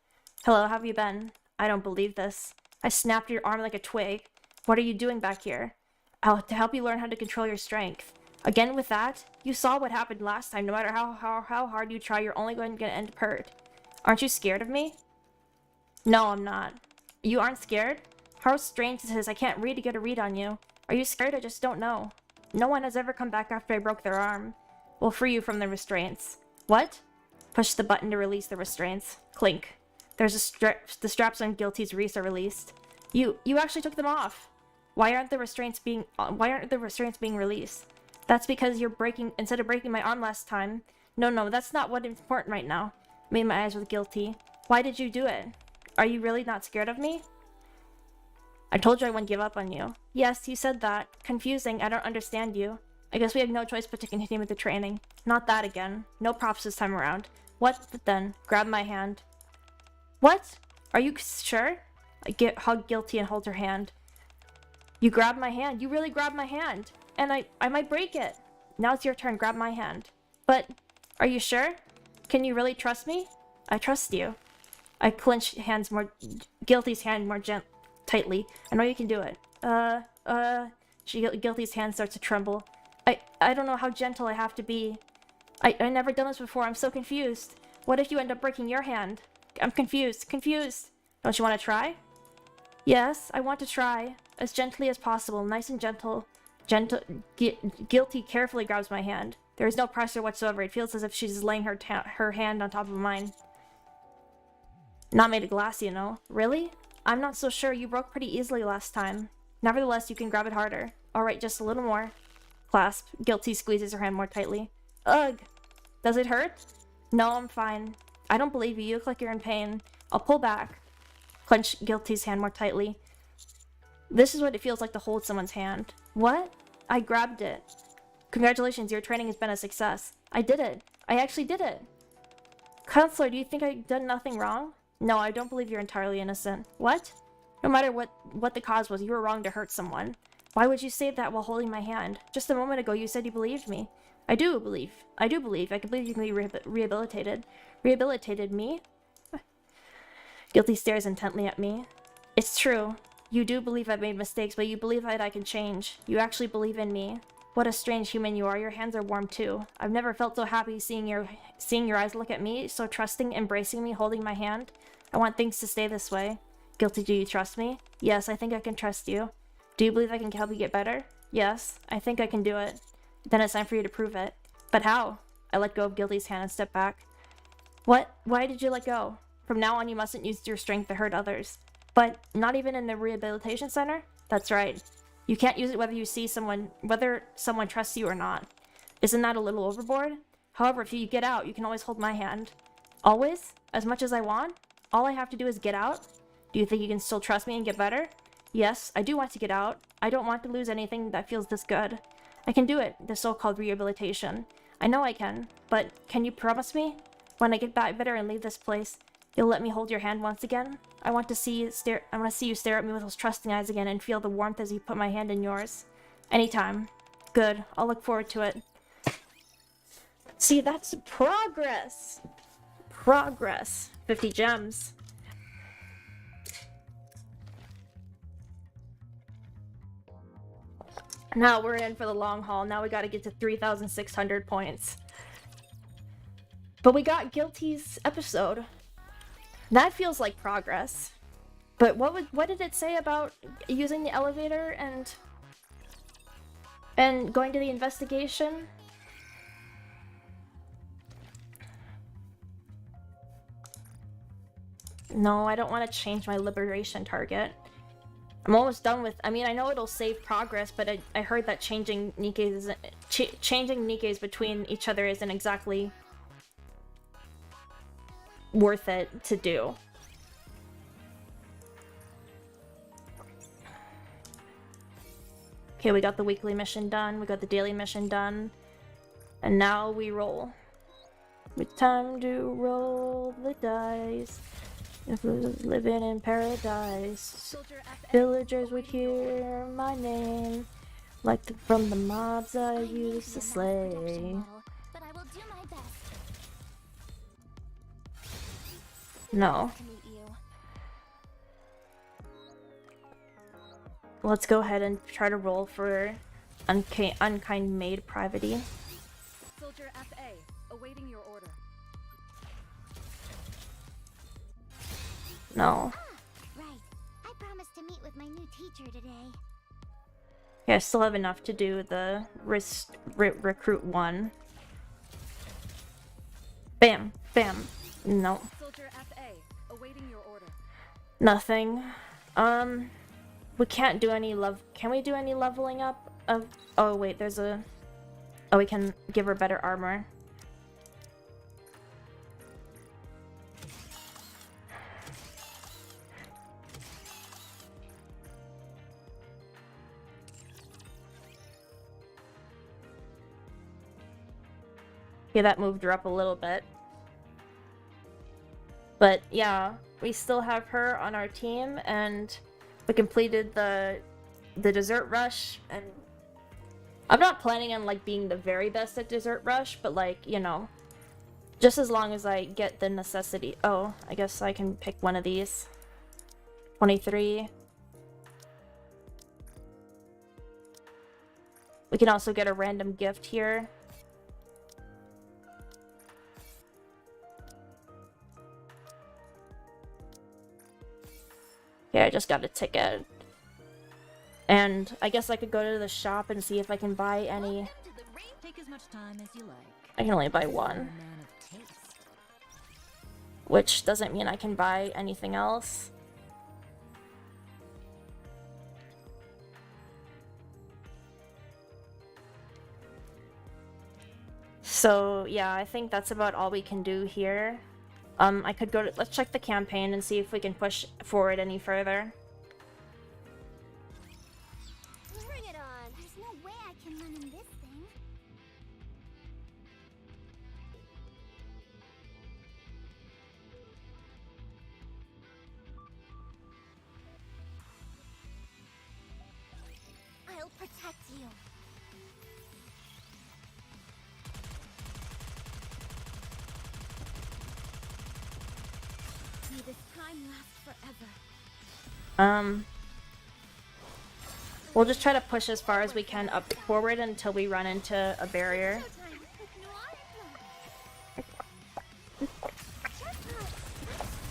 Hello, how have you been? I don't believe this. I snapped your arm like a twig. What are you doing back here? To help you learn how to control your strength. Again with that? You saw what happened last time. No matter how hard you try, you're only going to end up hurt. Aren't you scared of me? No, I'm not. You aren't scared? How strange this is. I can't get a read on you. Are you scared? I just don't know. No one has ever come back after I broke their arm. will free you from the restraints. What? Push the button to release the restraints. Clink. There's the straps on Guilty's wrists are released. You actually took them off. Why aren't the restraints being released? That's because you're instead of breaking my arm last time. No, that's not what's important right now. Made my eyes with Guilty. Why did you do it? Are you really not scared of me? I told you I wouldn't give up on you. Yes, you said that. Confusing, I don't understand you. I guess we have no choice but to continue with the training. Not that again. No props this time around. What then? Grab my hand. What? Are you sure? I hug Guilty and hold her hand. You grabbed my hand. You really grabbed my hand. And I might break it. Now it's your turn. Grab my hand. But, are you sure? Can you really trust me? I trust you. I clench Guilty's hand more tightly. I know you can do it. Guilty's hand starts to tremble. I don't know how gentle I have to be. I never done this before. I'm so confused. What if you end up breaking your hand? I'm confused. Don't you want to try? Yes, I want to try. As gently as possible. Nice and gentle. Guilty carefully grabs my hand. There is no pressure whatsoever. It feels as if she's laying her hand on top of mine. Not made of glass, you know. Really? I'm not so sure. You broke pretty easily last time. Nevertheless, you can grab it harder. Alright, just a little more. Clasp. Guilty squeezes her hand more tightly. Ugh! Does it hurt? No, I'm fine. I don't believe you. You look like you're in pain. I'll pull back. Clench Guilty's hand more tightly. This is what it feels like to hold someone's hand. What? I grabbed it. Congratulations, your training has been a success. I did it. I actually did it. Counselor, do you think I've done nothing wrong? No, I don't believe you're entirely innocent. What? No matter what the cause was, you were wrong to hurt someone. Why would you say that while holding my hand? Just a moment ago, you said you believed me. I do believe. I can believe you can be rehabilitated. Rehabilitated me? Guilty stares intently at me. It's true. You do believe I've made mistakes, but you believe that I can change. You actually believe in me. What a strange human you are. Your hands are warm too. I've never felt so happy seeing your eyes look at me, so trusting, embracing me, holding my hand. I want things to stay this way. Guilty, do you trust me? Yes, I think I can trust you. Do you believe I can help you get better? Yes, I think I can do it. Then it's time for you to prove it. But how? I let go of Guilty's hand and step back. What? Why did you let go? From now on, you mustn't use your strength to hurt others. But not even in the rehabilitation center? That's right. You can't use it whether someone trusts you or not. Isn't that a little overboard? However, if you get out, you can always hold my hand. Always? As much as I want? All I have to do is get out? Do you think you can still trust me and get better? Yes, I do want to get out. I don't want to lose anything that feels this good. I can do it, the so-called rehabilitation. I know I can, but can you promise me? When I get back better and leave this place, you'll let me hold your hand once again? I want to see you stare at me with those trusting eyes again and feel the warmth as you put my hand in yours. Anytime. Good. I'll look forward to it. See, that's progress. Progress. 50 gems. Now we're in for the long haul. Now we gotta get to 3,600 points. But we got Guilty's episode. That feels like progress. But what did it say about using the elevator and going to the investigation? No, I don't want to change my liberation target. I'm almost done with. I mean, I know it'll save progress, but I heard that changing Nikkes between each other isn't exactly worth it to do. Okay, we got the weekly mission done. We got the daily mission done, and now we roll. It's time to roll the dice. If we was living in paradise, villagers would hear my name, like from the mobs I used to slay. But I will do my best No. to meet you. Let's go ahead and try to roll for unkind maid privity. Soldier FA, awaiting your order. No. Right. I promised to meet with my new teacher today. Yeah, I still have enough to do the recruit one. Bam, bam. No, Soldier FA, awaiting your order. nothing. We can't do any can we do any leveling up of, oh wait, there's a, oh, we can give her better armor. Yeah, that moved her up a little bit. But yeah, we still have her on our team, and we completed the dessert rush, and I'm not planning on like being the very best at dessert rush, but like, you know, just as long as I get the necessity. Oh, I guess I can pick one of these. 23. We can also get a random gift here. Yeah, I just got a ticket. And I guess I could go to the shop and see if I can buy any. Take as much time as you like. I can only buy You're a one, man of taste. which doesn't mean I can buy anything else. So yeah, I think that's about all we can do here. I could go to, let's check the campaign and see if we can push forward any further. Bring it on. There's no way I can run in this thing. I'll protect you. May this time last forever. We'll just try to push as far as we can up forward until we run into a barrier. Showtime with noir blood. Jackpot!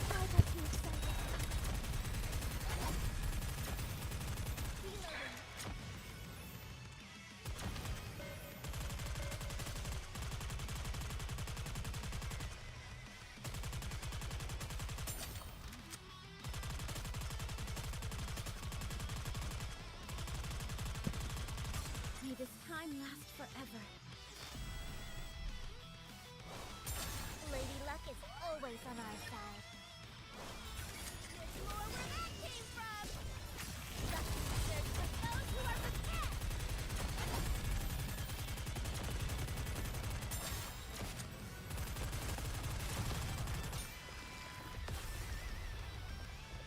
I got too excited. Reloading. May this time last forever. Lady Luck is always on our side. There's more where that came from! Justice serves for those who are forget!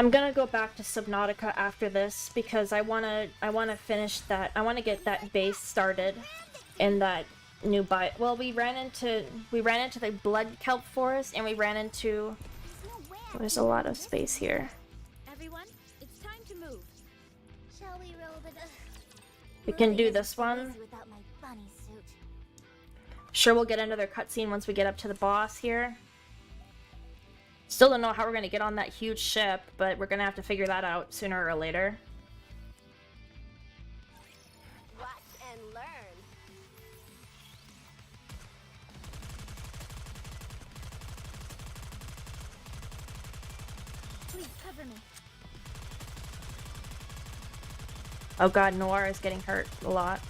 I'm gonna go back to Subnautica after this because I wanna finish that. I wanna get that base started in that new well, we ran into the blood kelp forest, and we ran into, There's no way I there's can a lot run of this space thing. here. Everyone, it's time to move. Shall we roll the We can Really do isn't this so one. easy without my bunny suit. Sure, we'll get another cutscene once we get up to the boss here. Still don't know how we're gonna get on that huge ship, but we're gonna have to figure that out sooner or later. Watch and learn. Please cover me. Oh god, Noir is getting hurt a lot.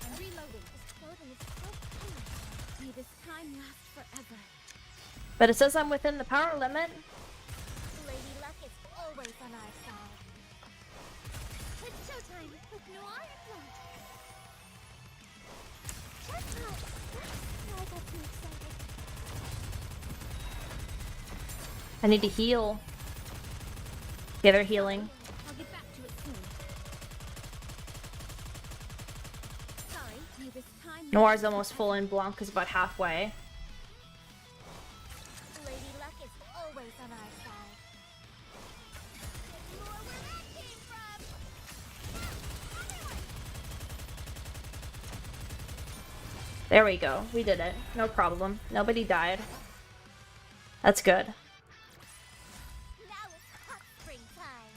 I'm reloading. This clothing is so colorful. May this time last forever. But it says I'm within the power limit. Lady Luck is always on our side. It's showtime with noir blood. Jackpot! I got too excited. I need to heal. Yeah, they're healing. I'll get back to it soon. Sorry, may this time Noir's almost full and Blanc is about halfway. Lady Luck is always on our side. There's more where that came from! There we go. We did it. No problem. Nobody died. That's good. Now it's hot spring time.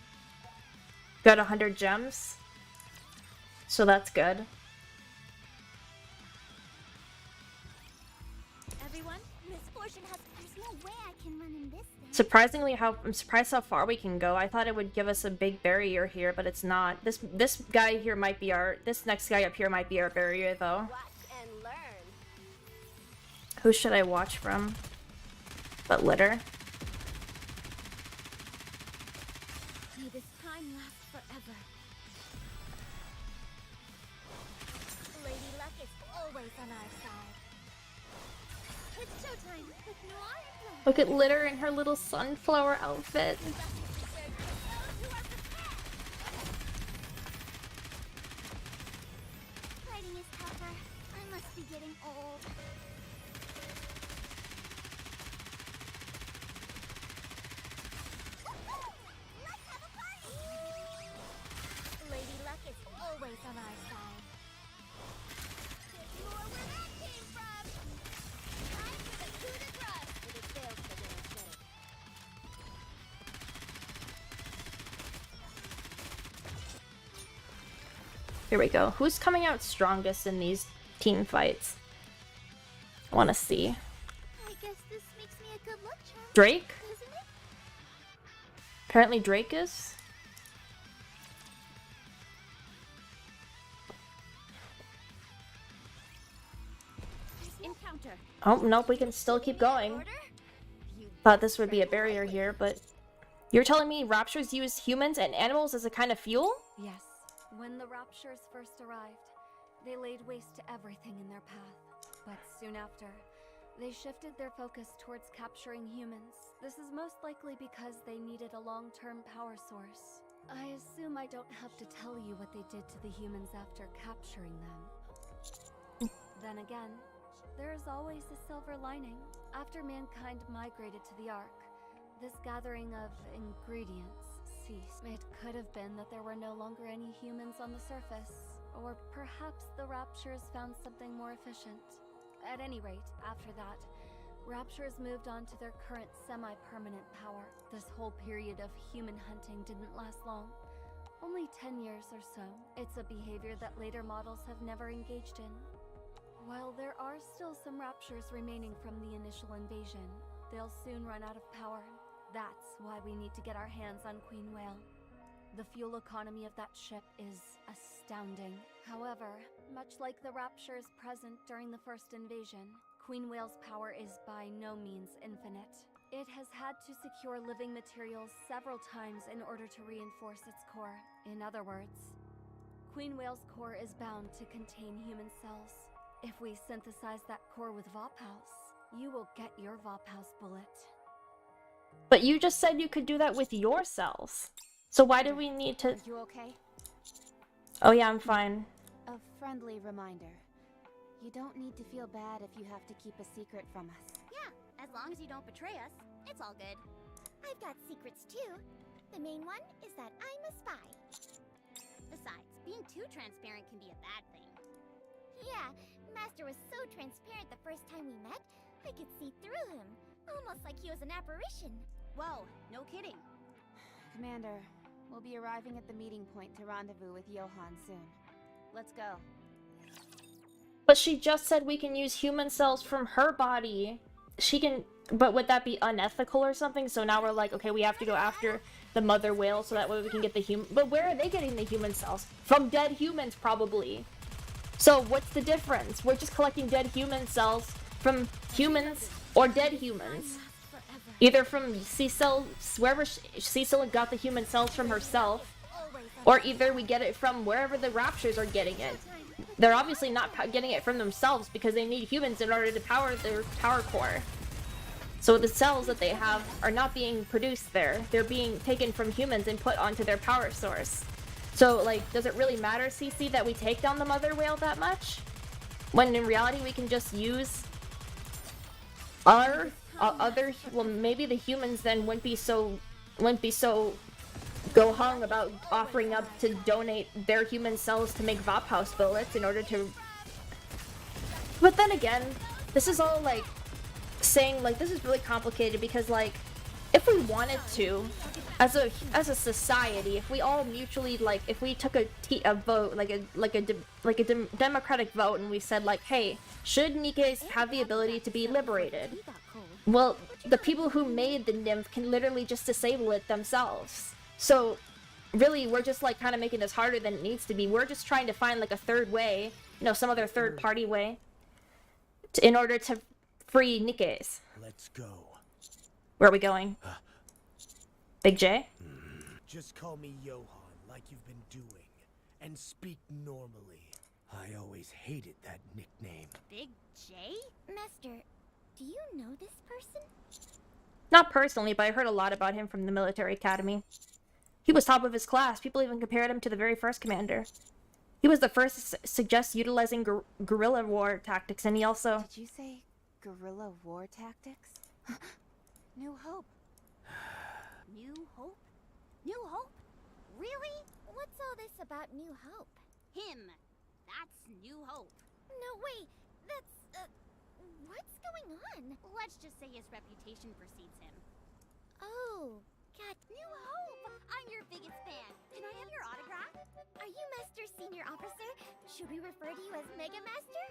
Got 100 gems. So that's good. everyone. Misfortune has. There's no way I can run in this thing. Surprisingly, I'm surprised how far we can go. I thought it would give us a big barrier here, but it's not. This guy here might be our. This next guy up here might be our barrier, though. Watch and learn. Who should I watch from? But Litter. May this time last forever. Lady Luck is always on our side. It's showtime with Noir and Blue. Look at Litter in her little sunflower outfit. Fighting is tougher. I must be getting old. Let's have a party! Lady Luck is always on our side. More where that came from! Time for the coup de grace! But it fails to get aesthetic. Here we go. Who's coming out strongest in these team fights? I want to see. I guess this makes me a good luck charm, Drake? doesn't it? Apparently Drake is. Encounter. Oh, nope, we can still keep going. Order? You Thought this would be a barrier here, but... You're telling me raptures use humans and animals as a kind of fuel? Yes. When the Raptures first arrived, they laid waste to everything in their path. But soon after, they shifted their focus towards capturing humans. This is most likely because they needed a long-term power source. I assume I don't have to tell you what they did to the humans after capturing them. Then again, there is always a silver lining. After mankind migrated to the Ark, this gathering of ingredients ceased. It could have been that there were no longer any humans on the surface, or perhaps the Raptures found something more efficient. At any rate, after that, Raptures moved on to their current semi-permanent power. This whole period of human hunting didn't last long. Only 10 years or so. It's a behavior that later models have never engaged in. While there are still some Raptures remaining from the initial invasion, they'll soon run out of power. That's why we need to get our hands on Queen Whale. The fuel economy of that ship is astounding. However, much like the Raptures present during the first invasion, Queen Whale's power is by no means infinite. It has had to secure living materials several times in order to reinforce its core. In other words, Queen Whale's core is bound to contain human cells. If we synthesize that core with Vophouse, you will get your Vophouse bullet. But you just said you could do that with your cells. So why do we need to... Are you okay? Oh yeah, I'm fine. A friendly reminder. You don't need to feel bad if you have to keep a secret from us. Yeah, as long as you don't betray us, it's all good. I've got secrets too. The main one is that I'm a spy. Besides, being too transparent can be a bad thing. Yeah, Master was so transparent the first time we met, I could see through him. Almost like he was an apparition. Whoa, no kidding. Commander, we'll be arriving at the meeting point to rendezvous with Johan soon. Let's go. But she just said we can use human cells from her body. She can... But would that be unethical or something? So now we're like, okay, we have to go after the mother whale so that way we can get the human... But where are they getting the human cells? From dead humans, probably. So what's the difference? We're just collecting dead human cells from humans or dead humans. Either from Cecil, wherever Cecil got the human cells from herself, or either we get it from wherever the Raptures are getting it. They're obviously not getting it from themselves because they need humans in order to power their power core. So the cells that they have are not being produced there. They're being taken from humans and put onto their power source. So, like, does it really matter, CC, that we take down the mother whale that much? When in reality we can just use our other... Well, maybe the humans then wouldn't be so go-hung about offering up to donate their human cells to make Vophouse bullets in order to... But then again, this is all, like, saying, like, this is really complicated because, like, if we wanted to, as a society, if we all mutually, like, if we took a vote, like a democratic vote, and we said, like, hey, Should Nikkes have the ability to be liberated? We got cold. Well, the people who made the nymph can literally just disable it themselves. So, really, we're just like kind of making this harder than it needs to be. We're just trying to find like a third way, you know, some other third-party way, in order to free Nikkes. Let's go. Where are we going? Big J? Just call me Johan, like you've been doing, and speak normally. I always hated that nickname. Big J? Master, do you know this person? Not personally, but I heard a lot about him from the military academy. He was top of his class. People even compared him to the very first commander. He was the first to suggest utilizing guerrilla war tactics, and he also... Did you say guerrilla war tactics? New Hope. New Hope? New Hope? Really? What's all this about New Hope? Him. That's New Hope. No, wait. That's, what's going on? Let's just say his reputation precedes him. Oh, Cat. New Hope! I'm your biggest fan. Can I have your autograph? Are you Master Senior Officer? Should we refer to you as Mega Master?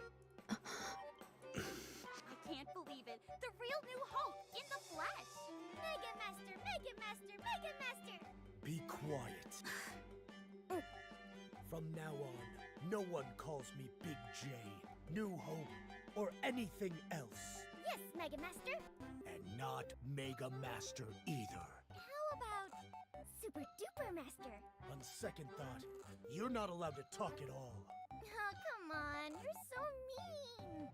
I can't believe it. The real New Hope in the flesh. Mega Master, Mega Master, Mega Master. Be quiet. From now on, no one calls me Big J, New Hope, or anything else. Yes, Mega Master. And not Mega Master either. How about Super Duper Master? On second thought, you're not allowed to talk at all. Oh, come on. You're so mean.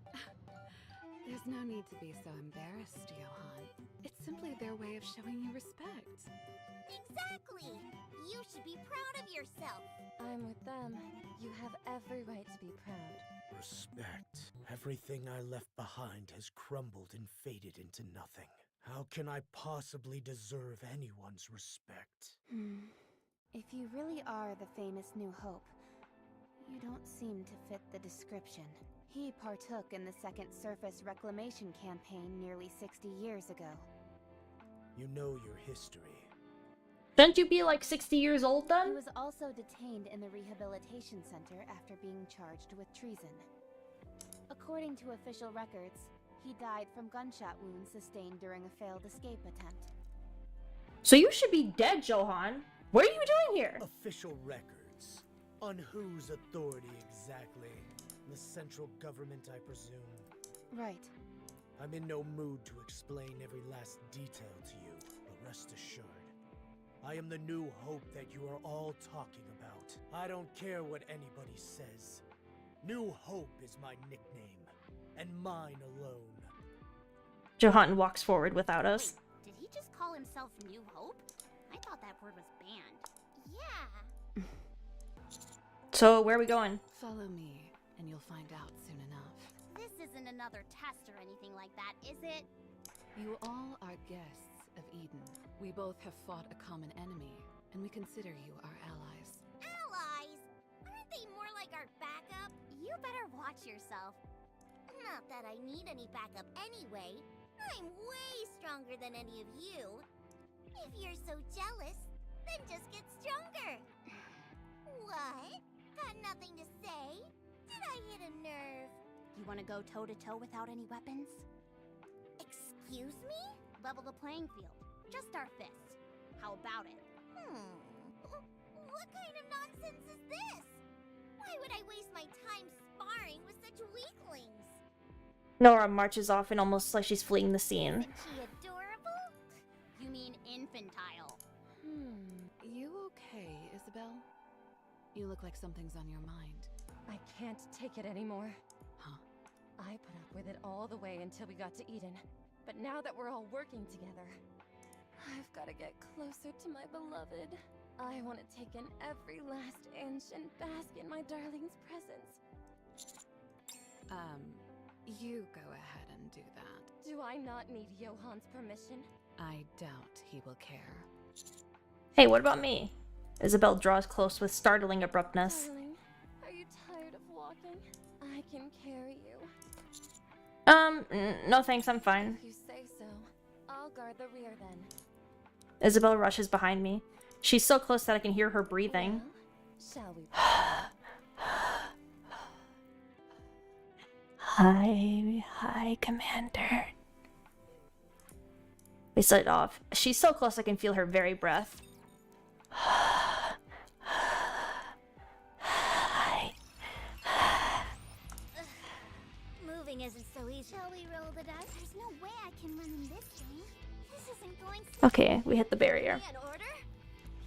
There's no need to be so embarrassed, Johan. It's simply their way of showing you respect. Exactly. You should be proud of yourself. I'm with them. You have every right to be proud. Respect. Everything I left behind has crumbled and faded into nothing. How can I possibly deserve anyone's respect? If you really are the famous New Hope, you don't seem to fit the description. He partook in the Second Surface Reclamation Campaign nearly 60 years ago. You know your history. Shouldn't you be like 60 years old He then? was also detained in the Rehabilitation Center after being charged with treason. According to official records, he died from gunshot wounds sustained during a failed escape attempt. So you should be dead, Johan. What are you doing here? Official records. On whose authority exactly? The central government, I presume. Right. I'm in no mood to explain every last detail to you, but rest assured, I am the New Hope that you are all talking about. I don't care what anybody says. New Hope is my nickname, and mine alone. Johan walks forward without us. Wait, did he just call himself New Hope? I thought that word was banned. Yeah. So where are we going? Follow me, and you'll find out soon enough. This isn't another test or anything like that, is it? You all are guests of Eden. We both have fought a common enemy, and we consider you our allies. Allies? Aren't they more like our backup? You better watch yourself. Not that I need any backup anyway. I'm way stronger than any of you. If you're so jealous, then just get stronger. What? Got nothing to say? Did I hit a nerve? You want to go toe-to-toe without any weapons? Excuse me? Level the playing field. Just our fists. How about it? What kind of nonsense is this? Why would I waste my time sparring with such weaklings? Nora marches off and almost like she's fleeing the scene. Isn't she adorable? You mean infantile? You okay, Isabel? You look like something's on your mind. I can't take it anymore. Huh? I put up with it all the way until we got to Eden. But now that we're all working together, I've got to get closer to my beloved. I want to take in every last inch and bask in my darling's presence. You go ahead and do that. Do I not need Johan's permission? I doubt he will care. Hey, what about me? Isabel draws close with startling abruptness. Darling, are you tired of walking? I can carry you. No thanks, I'm fine. If you say so, I'll guard the rear then. Isabel rushes behind me. She's so close that I can hear her breathing. Well, shall we? Hi, Commander. We set it off. She's so close I can feel her very breath. Moving isn't so easy. Shall we roll the dice? There's no way I can run in this thing. This isn't going so Okay, we hit the barrier. In order?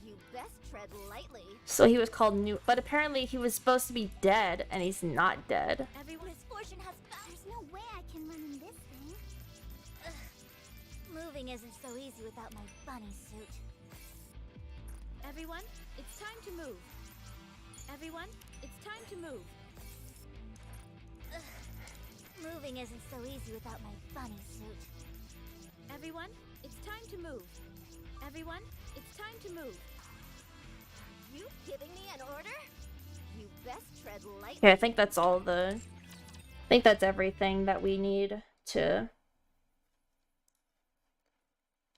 You best tread lightly. So he was called New, but apparently he was supposed to be dead, and he's not dead. Everyone's fortune has found. There's no way I can run in this thing. Moving isn't so easy without my bunny suit. Everyone, it's time to move. Everyone, it's time to move. Moving isn't so easy without my bunny suit. Everyone, it's time to move. Everyone, it's time to move. You giving me an order? You best tread lightly. Yeah, I think that's all the... I think that's everything that we need to...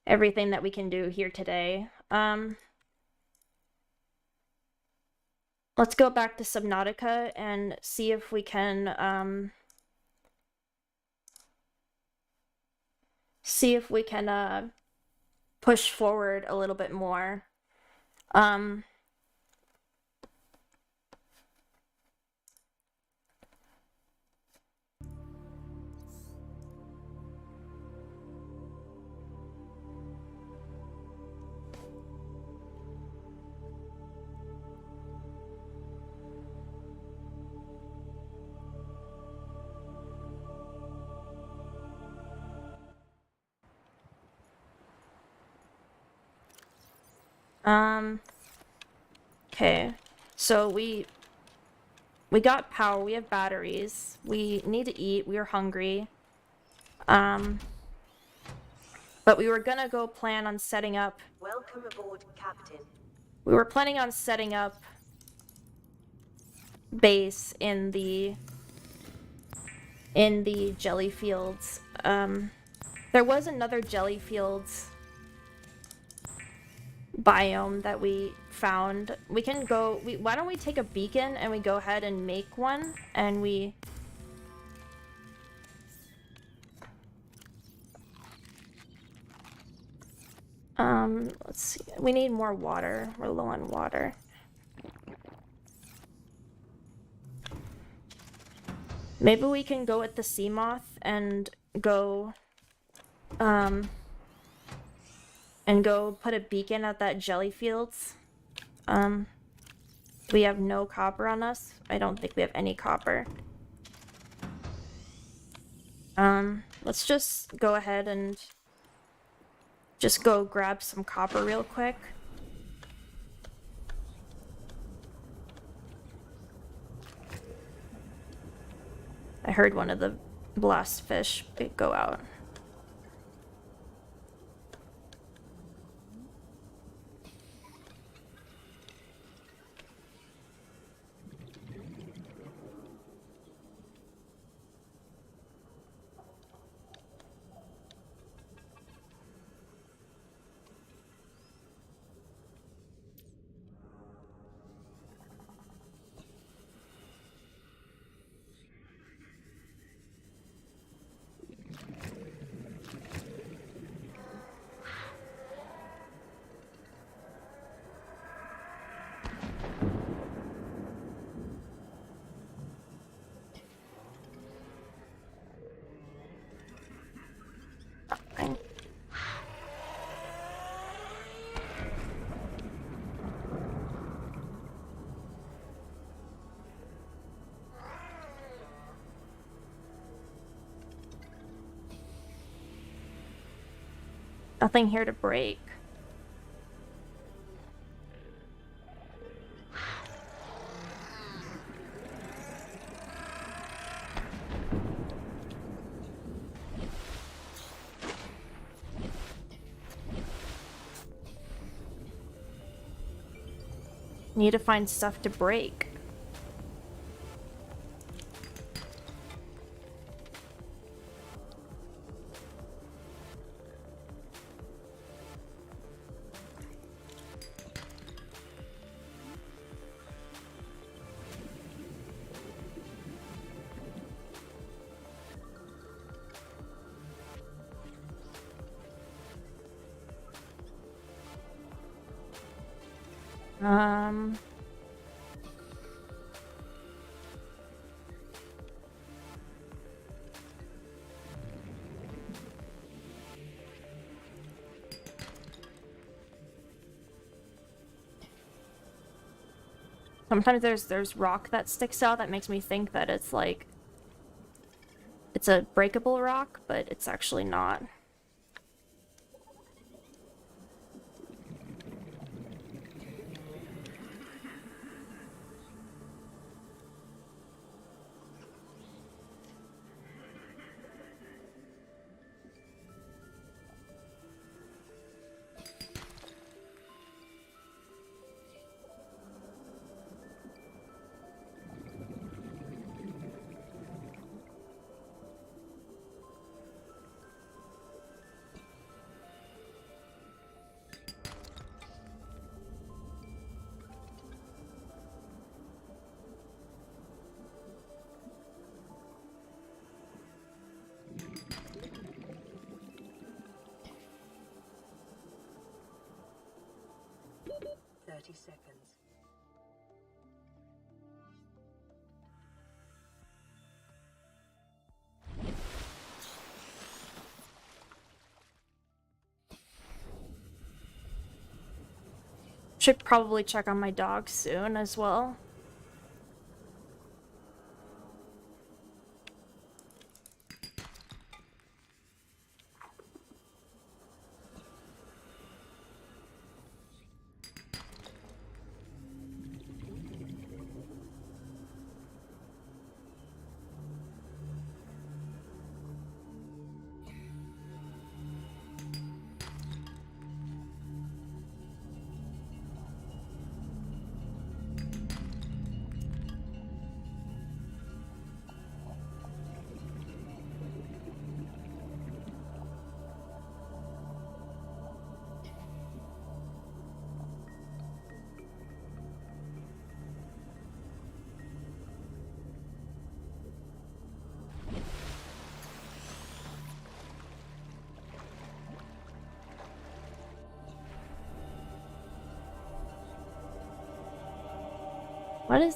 Everything that we can do here today. Let's go back to Subnautica and see if we can, push forward a little bit more. Okay, so we got power, we have batteries, we need to eat, we are hungry, but we were gonna go plan on setting up... Welcome aboard, Captain. We were planning on setting up base in the jelly fields. There was another jelly fields biome that we found. We can go... why don't we take a beacon and we go ahead and make one, and we... let's see. We need more water. We're low on water. Maybe we can go with the sea moth and go... and go put a beacon at that jelly fields. We have no copper on us. I don't think we have any copper. Let's just go ahead and just go grab some copper real quick. I heard one of the blast fish go out. Nothing here to break. Need to find stuff to break. Um... Sometimes there's rock that sticks out that makes me think that it's like it's a breakable rock, but it's actually not. Seconds. Should probably check on my dog soon as well.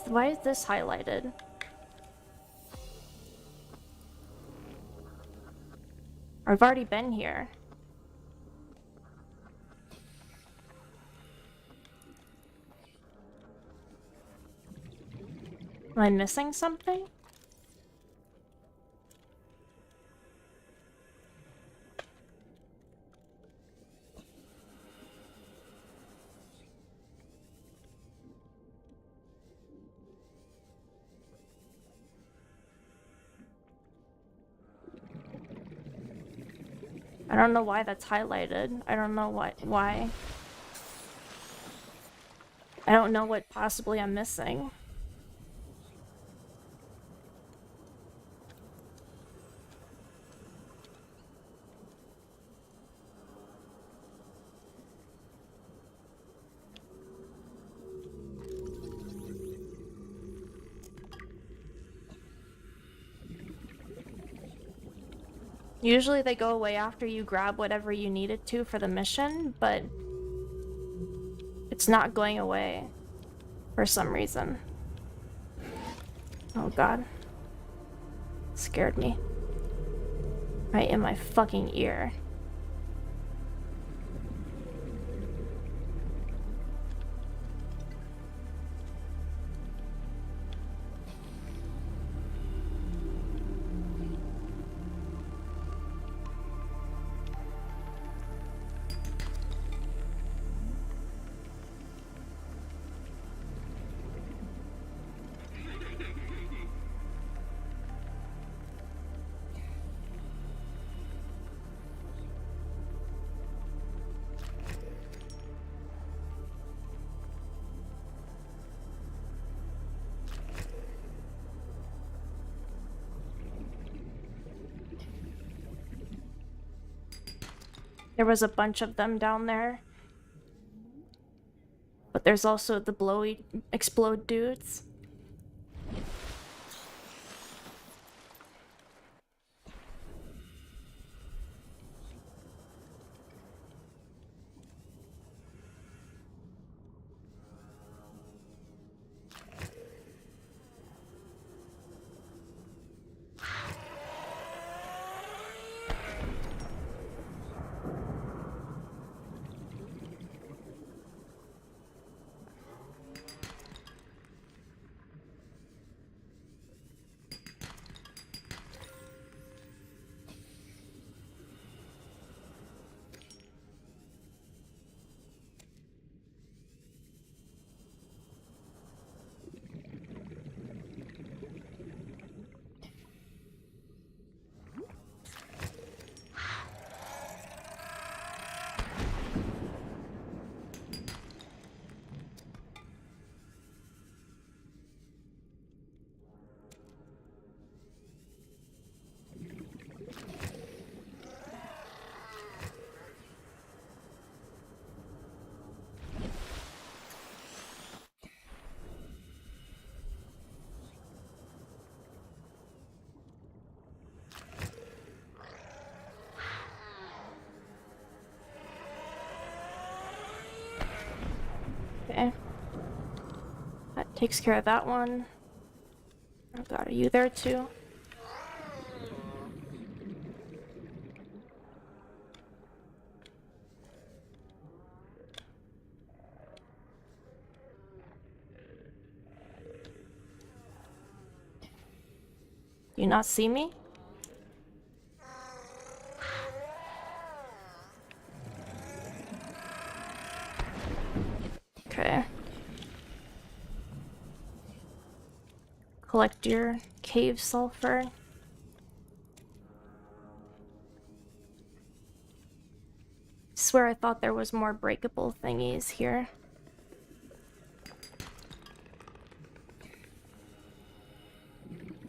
Why is this highlighted? I've already been here. Am I missing something? I don't know why that's highlighted. I don't know why. I don't know what possibly I'm missing. Usually they go away after you grab whatever you needed to for the mission, but it's not going away for some reason. Oh god. Scared me. Right in my fucking ear. There was a bunch of them down there. But there's also the blowy explode dudes. Takes care of that one. Oh god, are you there too? Do you not see me? Okay. Collect your cave sulfur. Swear I thought there was more breakable thingies here.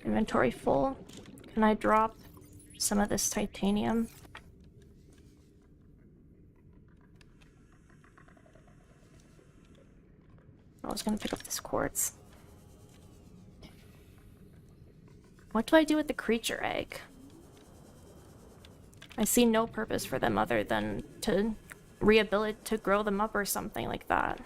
Inventory full. Can I drop some of this titanium? I was gonna pick up this quartz. What do I do with the creature egg? I see no purpose for them other than to rehabilitate, to grow them up or something like that.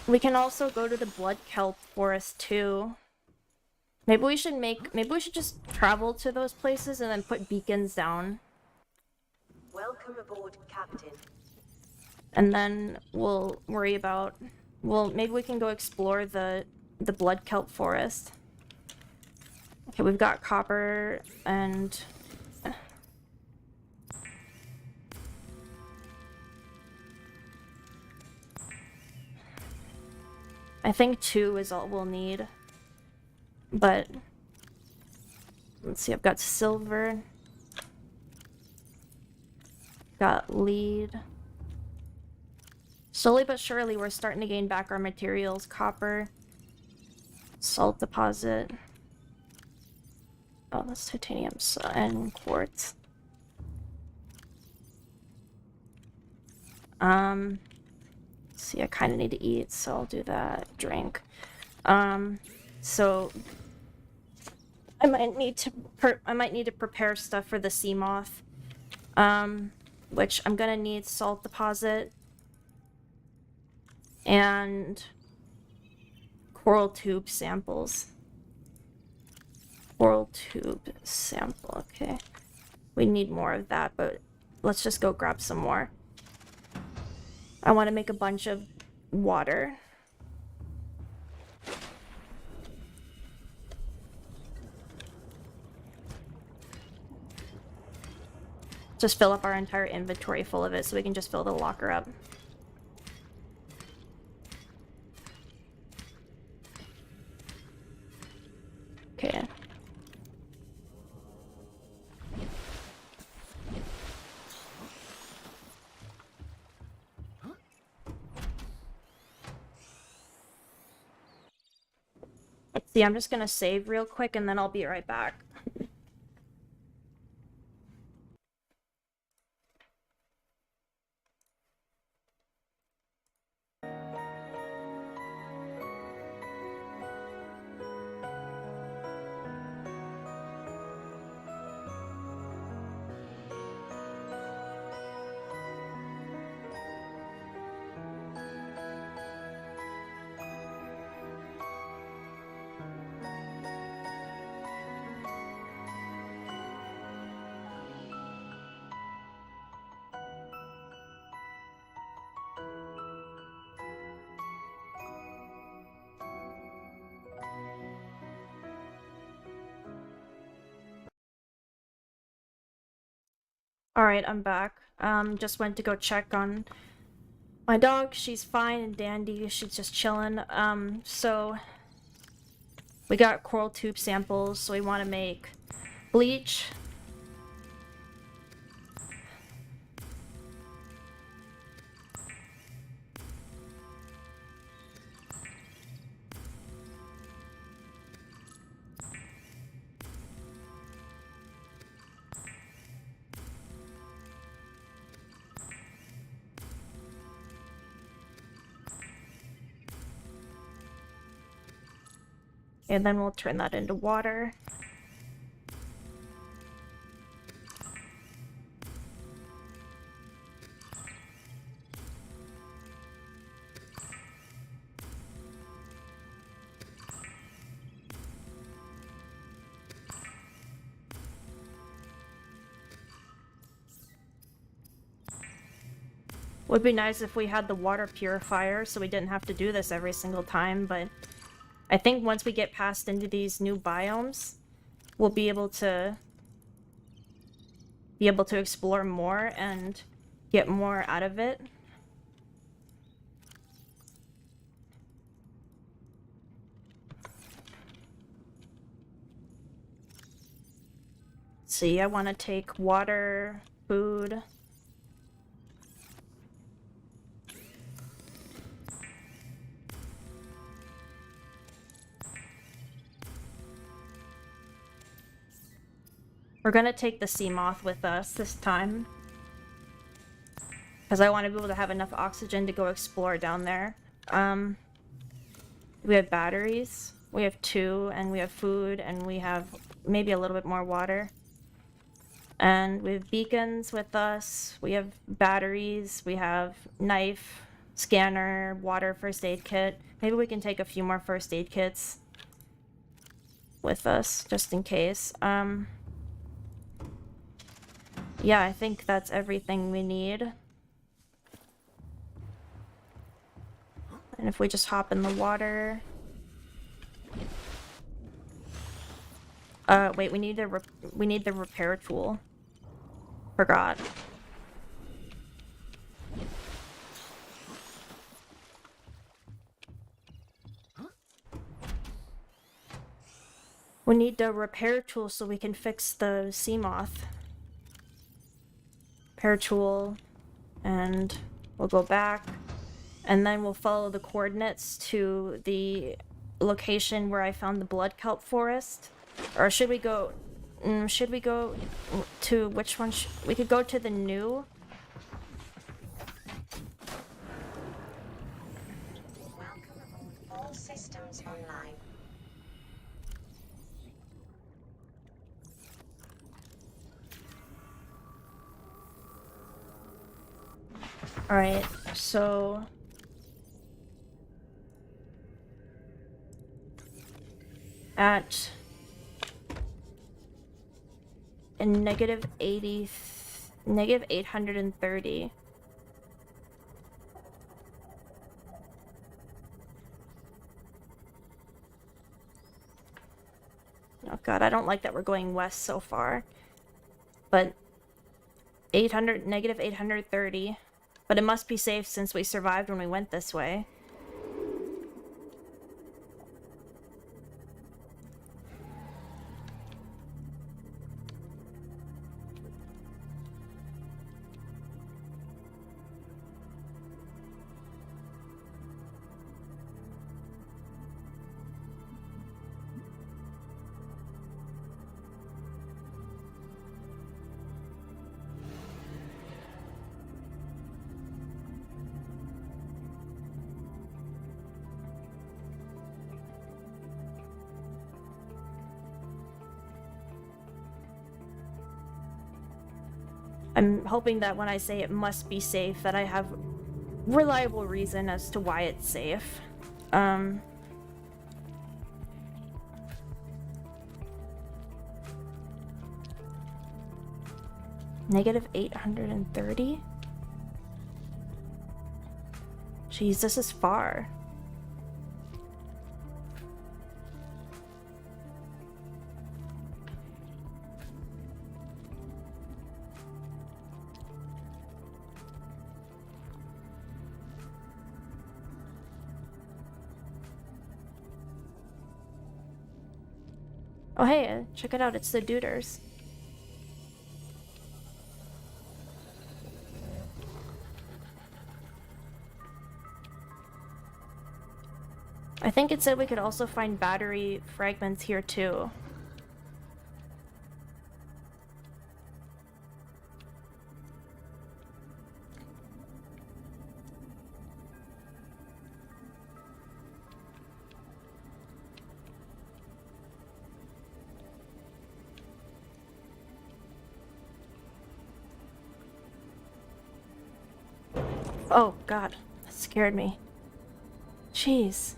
We can also go to the blood kelp forest too. Maybe we should just travel to those places and then put beacons down. Welcome aboard, Captain. And then we'll worry about, well, maybe we can go explore the blood kelp forest. Okay, we've got copper and I think 2 is all we'll need. But let's see, I've got silver. Got lead. Slowly but surely we're starting to gain back our materials. Copper. Salt deposit. Oh, that's titanium and quartz. See, I kind of need to eat, so I'll do that. Drink. So I might need to prepare stuff for the sea moth. Which I'm gonna need salt deposit and coral tube samples. Coral tube sample, okay. We need more of that, but let's just go grab some more. I want to make a bunch of water. Just fill up our entire inventory full of it so we can just fill the locker up. Okay. Let's see, I'm just gonna save real quick and then I'll be right back. Alright, I'm back. Just went to go check on my dog. She's fine and dandy. She's just chilling. So we got coral tube samples, so we want to make bleach. And then we'll turn that into water. Would be nice if we had the water purifier so we didn't have to do this every single time, but I think once we get past into these new biomes, we'll be able to explore more and get more out of it. See, I want to take water, food. We're gonna take the sea moth with us this time, because I want to be able to have enough oxygen to go explore down there. We have batteries, we have 2, and we have food, and we have maybe a little bit more water. And we have beacons with us, we have batteries, we have knife, scanner, water, first aid kit. Maybe we can take a few more first aid kits with us, just in case. Yeah, I think that's everything we need. And if we just hop in the water... wait, we need the repair tool. Forgot. We need the repair tool so we can fix the sea moth. Repair tool, and we'll go back, and then we'll follow the coordinates to the location where I found the blood kelp forest. Or should we go to which one? We could go to the new. Welcome aboard. All systems online. Alright, so... at... in negative 830... Oh god, I don't like that we're going west so far. But... negative 830... But it must be safe since we survived when we went this way. I'm hoping that when I say it must be safe, that I have reliable reason as to why it's safe. Negative 830? Jeez, this is far. Oh hey, check it out, it's the Duders. I think it said we could also find battery fragments here too. Oh god, that scared me. Jeez.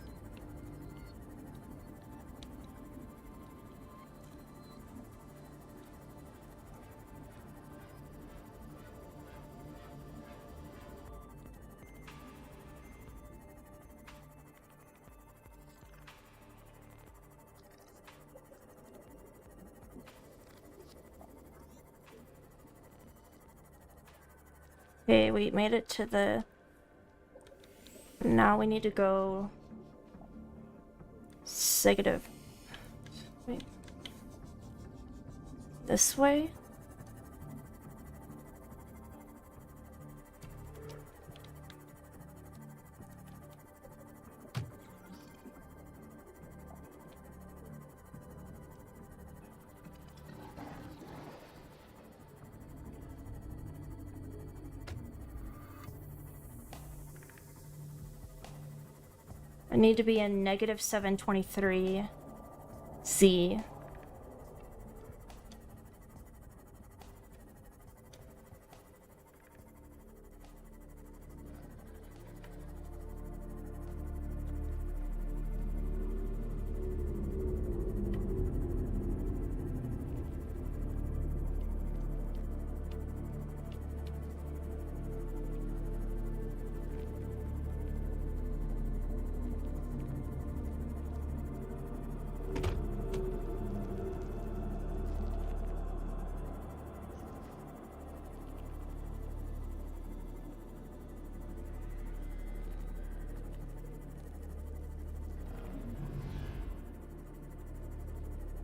Okay, we made it to the... Now we need to go... Negative. Wait. This way? I need to be in negative 723 Z.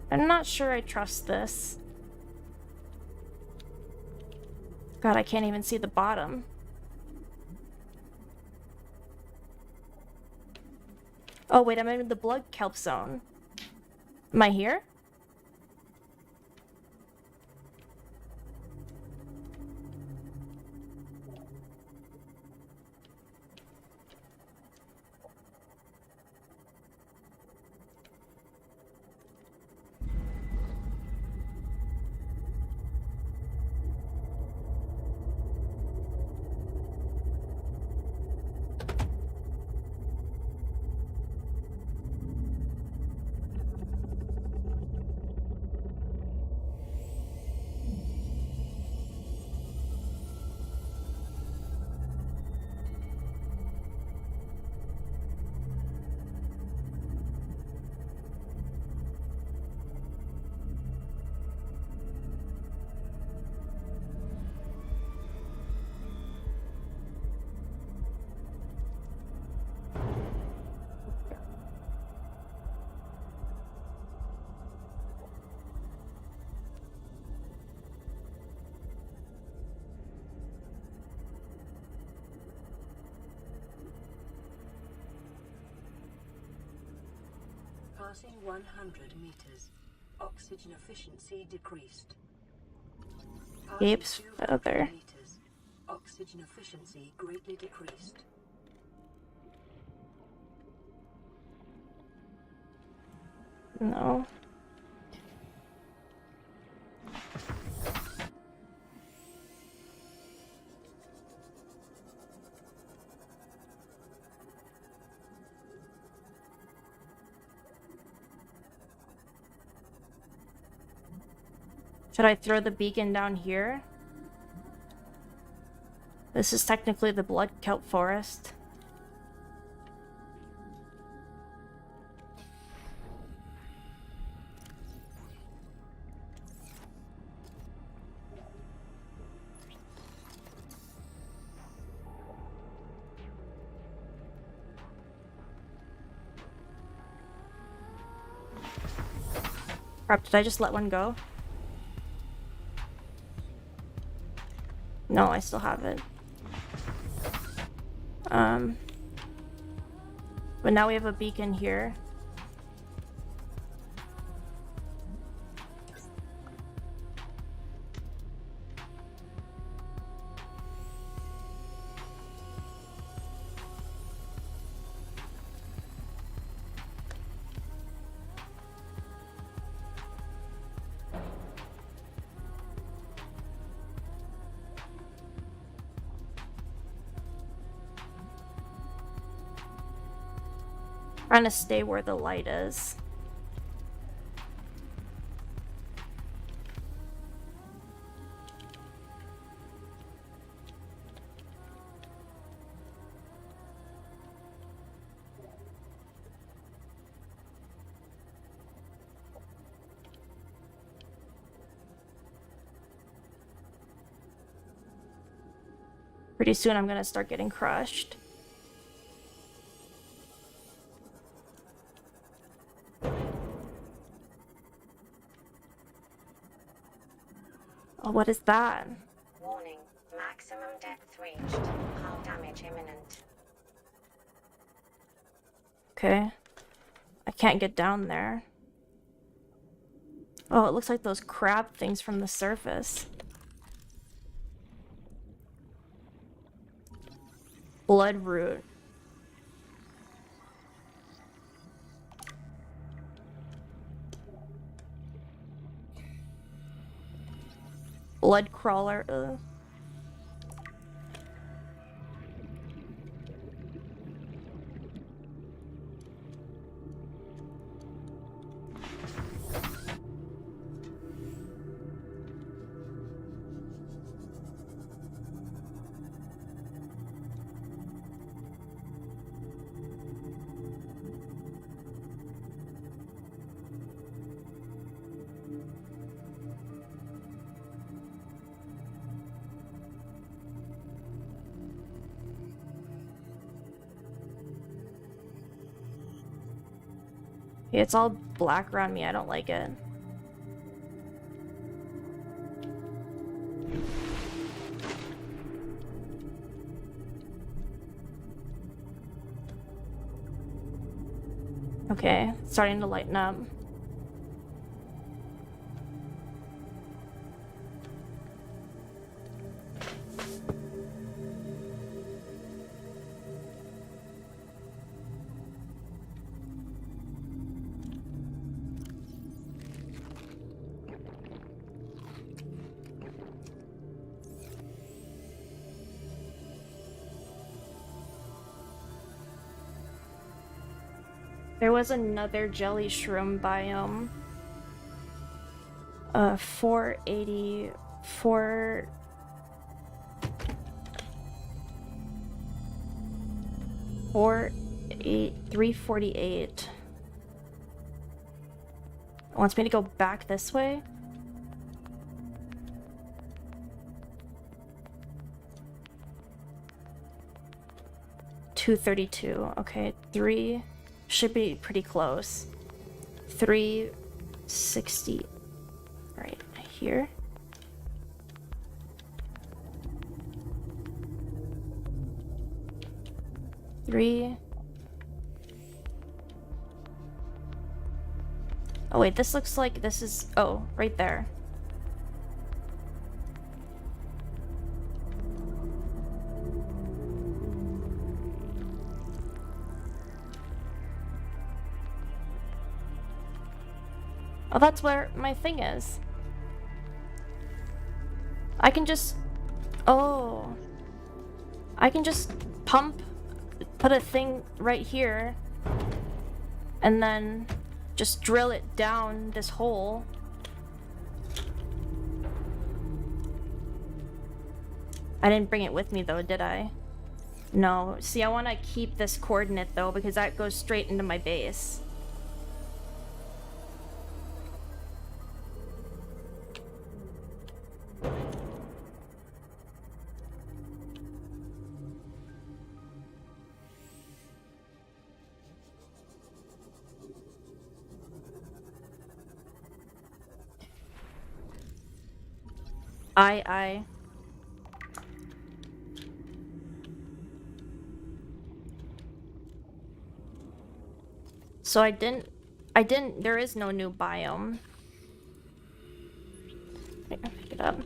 I'm not sure I trust this. God, I can't even see the bottom. Oh wait, I'm in the blood kelp zone. Am I here? Passing 100 meters. Oxygen efficiency decreased. Apes feather. Meters. Oxygen efficiency greatly decreased. No. Should I throw the beacon down here? This is technically the blood kelp forest. Crap, did I just let one go? No, I still have it. But now we have a beacon here. trying to stay where the light is. Pretty soon I'm gonna start getting crushed. Oh, what is that? Warning, maximum depth reached. Hull damage imminent. Okay. I can't get down there. Oh, it looks like those crab things from the surface. Bloodroot. Blood crawler. Ugh. It's all black around me. I don't like it. Okay, it's starting to lighten up. There was another jelly shroom biome. 484... 348. It wants me to go back this way? $232. Okay, 3 should be pretty close. 360. Right here. Oh wait, this looks like this is, oh, right there. Oh, that's where my thing is. I can just, oh, I can just put a thing right here, and then just drill it down this hole. I didn't bring it with me though, did I? No. See, I want to keep this coordinate though, because that goes straight into my base. Aye. So I didn't, there is no new biome. Pick it up.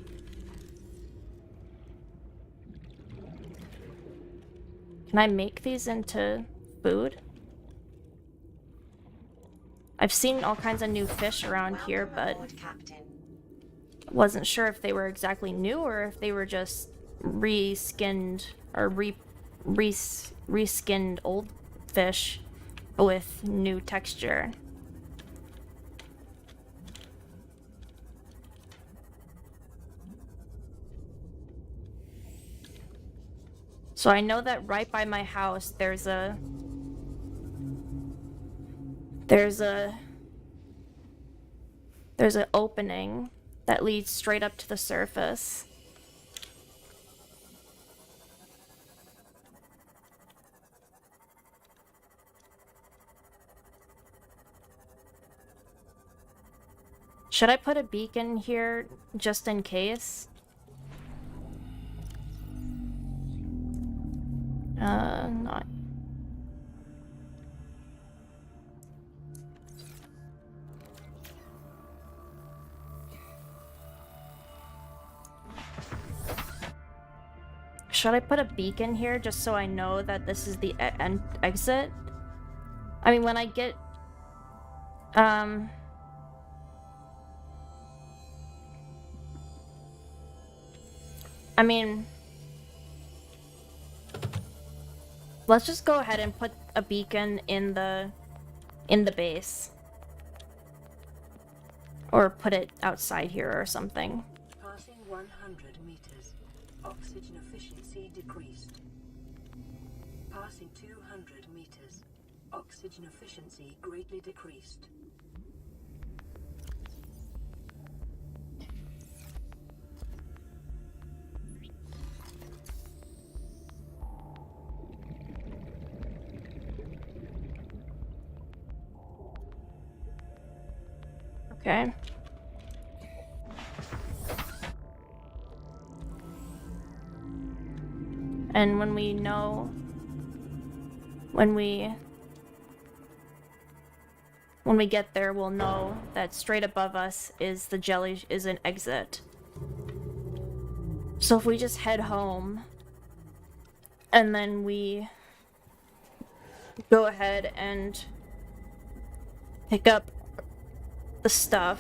Can I make these into food? I've seen all kinds of new fish around here, but wasn't sure if they were exactly new or if they were just reskinned or reskinned old fish. with new texture. So I know that right by my house there's an opening that leads straight up to the surface. Should I put a beacon here just in case? Not. Should I put a beacon here just so I know that this is the exit? I mean, when I get... I mean... Let's just go ahead and put a beacon in the base. Or put it outside here or something. Passing 100 meters. Oxygen efficiency decreased. Passing 200 meters. Oxygen efficiency greatly decreased. Okay. And when we know... When we get there, we'll know that straight above us is the jelly... is an exit. So if we just head home... And then we... go ahead and... pick up the stuff.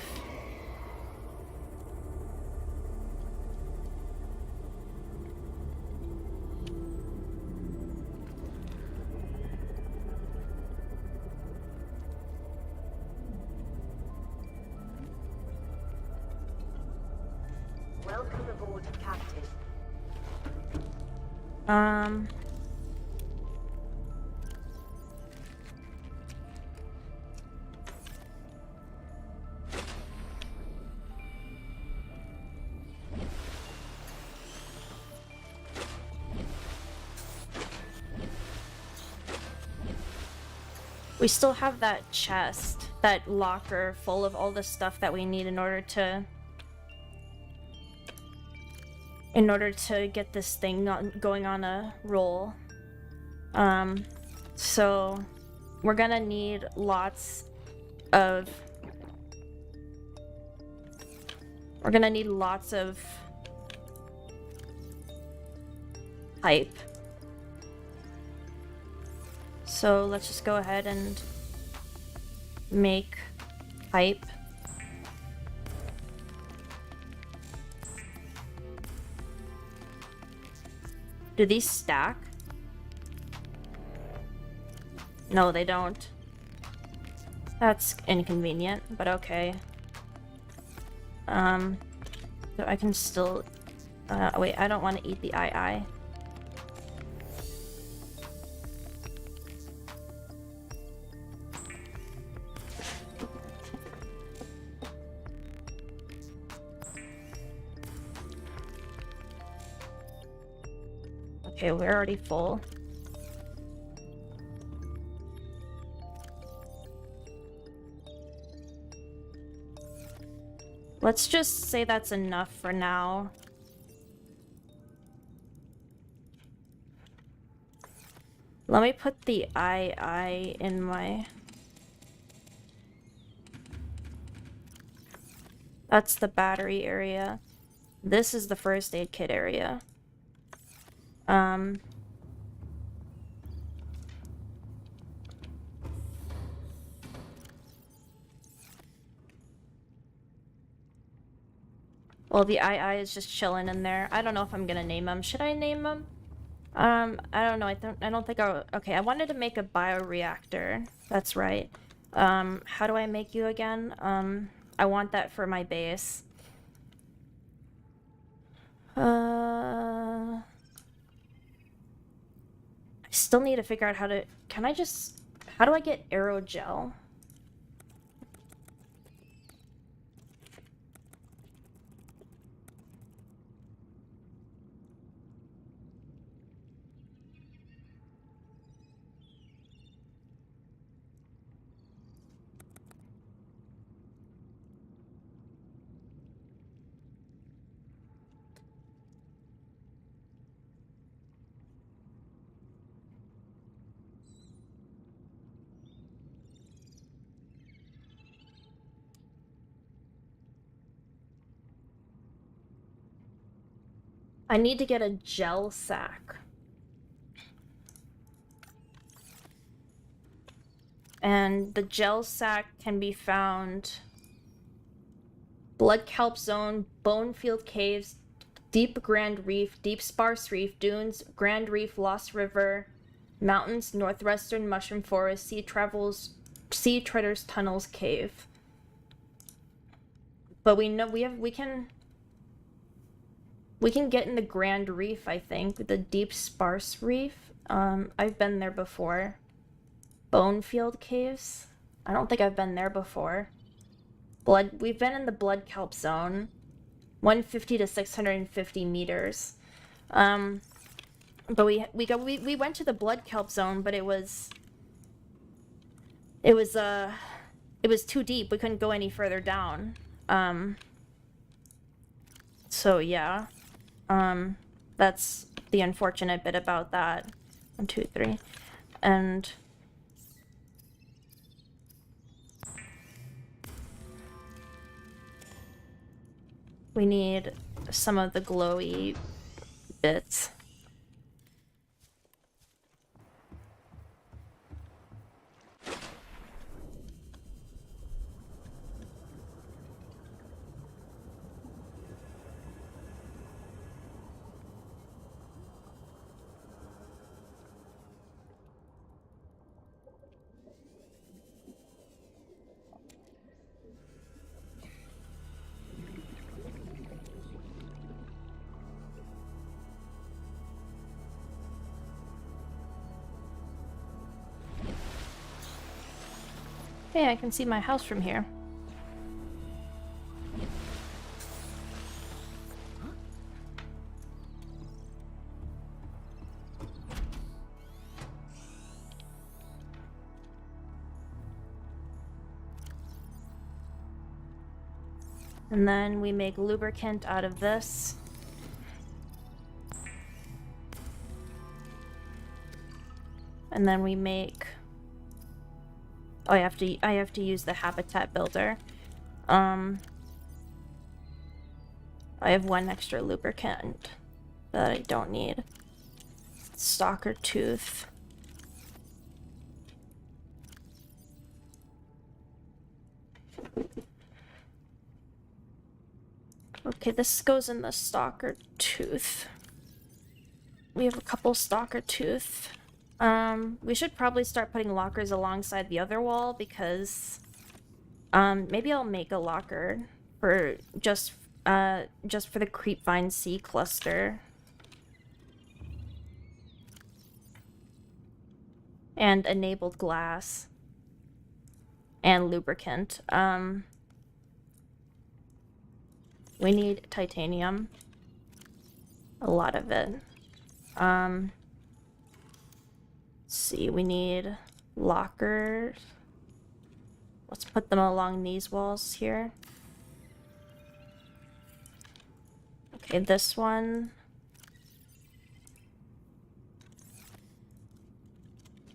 Welcome aboard, Captain. We still have that chest, that locker full of all the stuff that we need in order to get this thing going on a roll. So we're gonna need lots of pipe. So let's just go ahead and make pipe. Do these stack? No, they don't. That's inconvenient, but okay. So I can still... wait, I don't want to eat the eye. Okay, we're already full. Let's just say that's enough for now. Let me put the eye in my... That's the battery area. This is the first aid kit area. Well, the eye is just chilling in there. I don't know if I'm gonna name him. Should I name him? I don't know. I don't think okay, I wanted to make a bioreactor. That's right. How do I make you again? I want that for my base. I still need to figure out how to... How do I get aerogel? I need to get a gel sack. And the gel sack can be found... Blood Kelp Zone, Bonefield Caves, Deep Grand Reef, Deep Sparse Reef, Dunes, Grand Reef, Lost River, Mountains, Northwestern Mushroom Forest, Sea Treaders Tunnels Cave. But we know we can get in the Grand Reef, I think, the Deep Sparse Reef. I've been there before. Bonefield Caves. I don't think I've been there before. We've been in the Blood Kelp Zone. 150 to 650 meters. But we went to the Blood Kelp Zone, but it was too deep. We couldn't go any further down. So yeah. That's the unfortunate bit about that. 1, 2, 3. And we need some of the glowy bits. Hey, I can see my house from here. And then we make lubricant out of this. And then we make... Oh, I have to use the habitat builder. I have 1 extra lubricant that I don't need. Stalker tooth. Okay, this goes in the stalker tooth. We have a couple stalker tooth. We should probably start putting lockers alongside the other wall because maybe I'll make a locker for just for the Creepvine C cluster. And enabled glass. And lubricant. We need titanium. A lot of it. Let's see, we need lockers. Let's put them along these walls here. Okay, this one.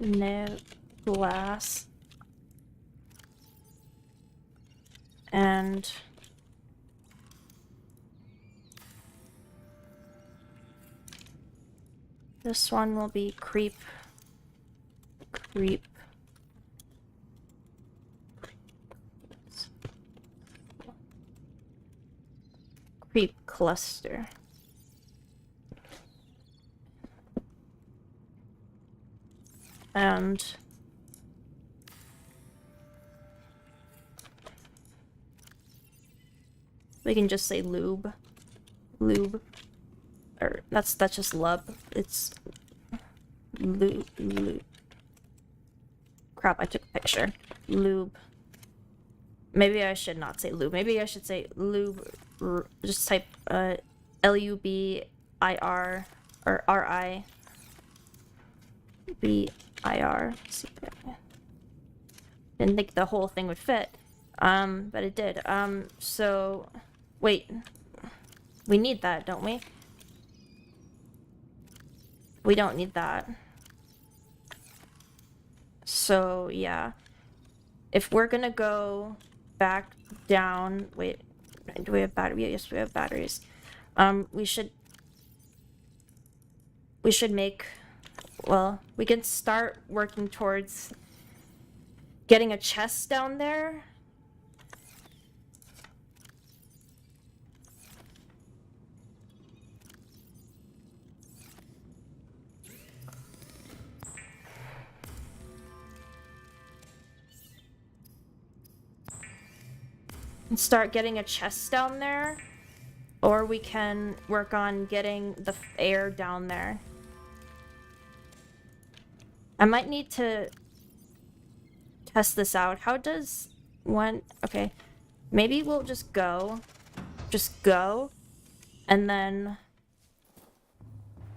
No glass. And this one will be creep cluster. and we can just say lube. Lube. Or that's just lub. It's lube. Crap, I took a picture. Lube. Maybe I should not say lube. Maybe I should say lube. Just type L-U-B-I-R or R-I-B-I-R. Didn't think the whole thing would fit. But it did. So wait. We need that, don't we? We don't need that. So, yeah. If we're gonna go back down... Wait, do we have batteries? Yes, we have batteries. We should make... Well, we can start working towards getting a chest down there. And start getting a chest down there, or we can work on getting the air down there. I might need to test this out. How does one... Okay, maybe we'll just go, and then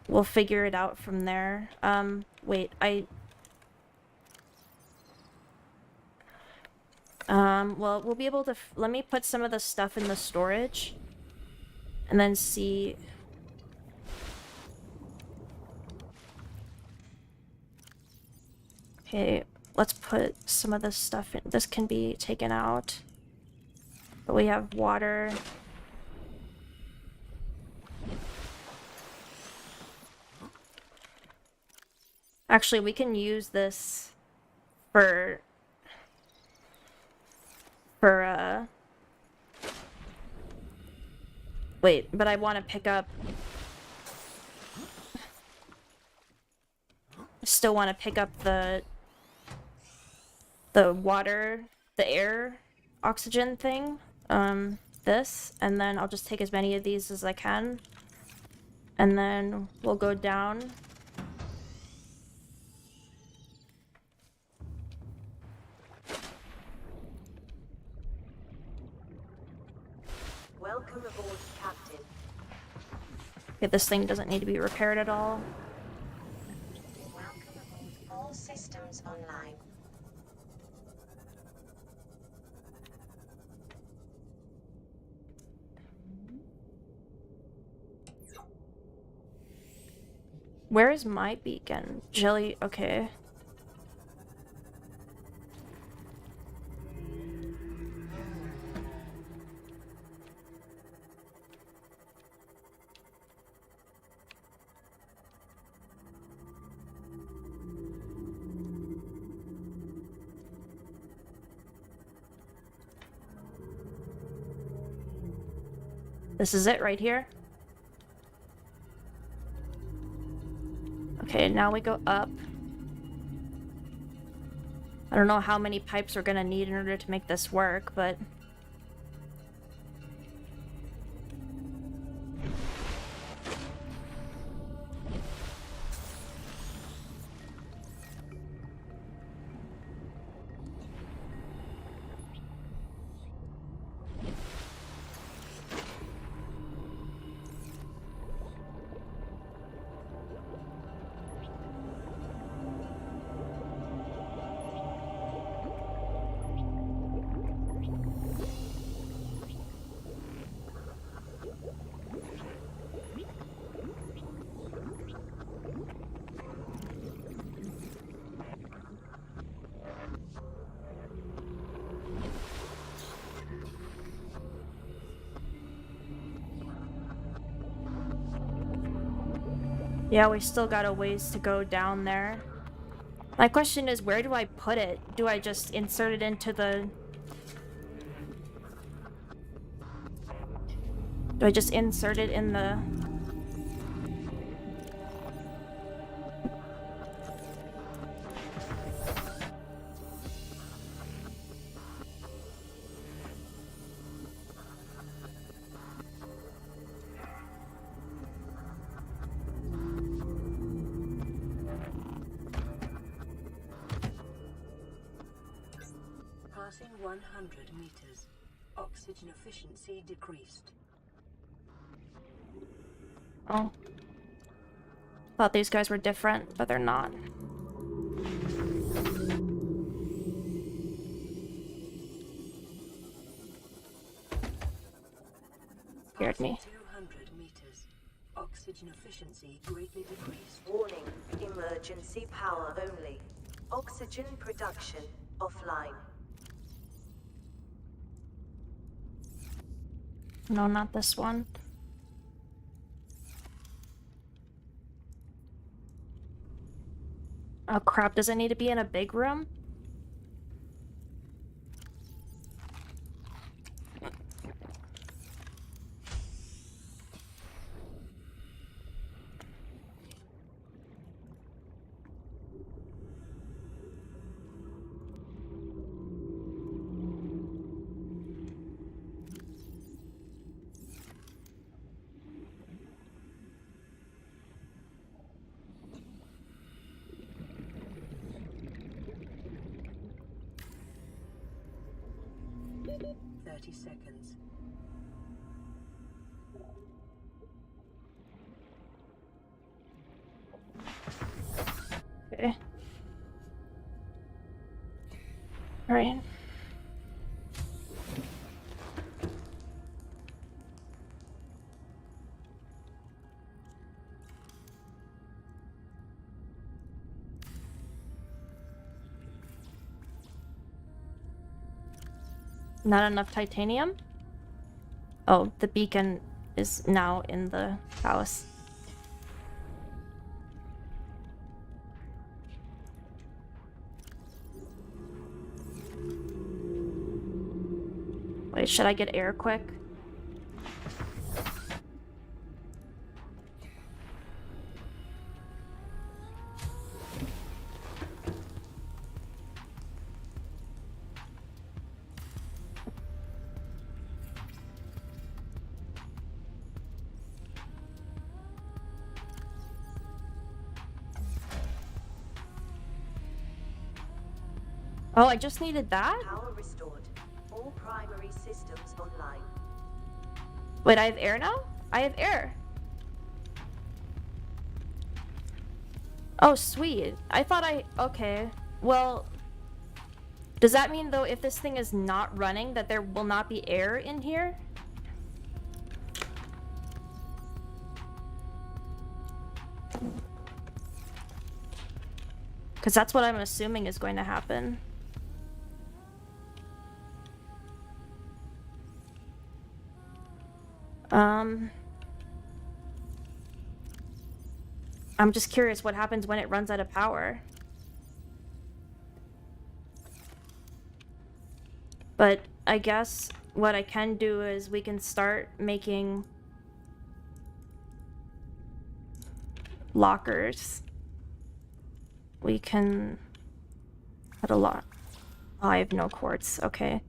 we'll figure it out from there. Wait, well, we'll be able to... Let me put some of the stuff in the storage. And then see... Okay, let's put some of this stuff in. This can be taken out. But we have water. Actually, we can use this for wait, but I want to pick up... I still want to pick up the water, the air, oxygen thing. This, and then I'll just take as many of these as I can. And then we'll go down. Welcome aboard, Captain. Okay, this thing doesn't need to be repaired at all. Welcome aboard. All systems online. Where is my beacon? Jelly, okay. This is it right here. Okay, now we go up. I don't know how many pipes we're gonna need in order to make this work, but... Yeah, we still got a ways to go down there. My question is, where do I put it? Do I just insert it into the... Do I just insert it in the... Passing 100 meters. Oxygen efficiency decreased. Oh. Thought these guys were different, but they're not. Scared me. 200 meters. Oxygen efficiency greatly decreased. Warning, emergency power only. Oxygen production offline. No, not this one. Oh crap, does it need to be in a big room? Seconds. Okay. All right. Not enough titanium? Oh, the beacon is now in the house. Wait, should I get air quick? Oh, I just needed that? Power restored. All primary systems online. Wait, I have air now? I have air. Oh, sweet. I thought okay. Well, does that mean, though, if this thing is not running, that there will not be air in here? Because that's what I'm assuming is going to happen. I'm just curious what happens when it runs out of power. But I guess what I can do is we can start making lockers. We can put a lot. Oh, I have no quartz. Okay.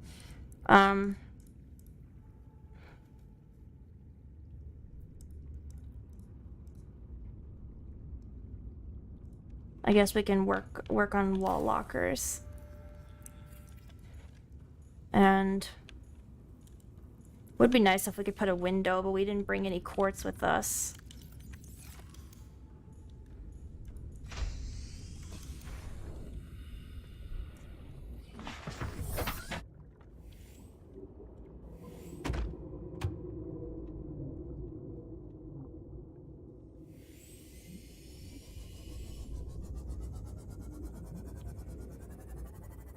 I guess we can work on wall lockers. And would be nice if we could put a window, but we didn't bring any quartz with us.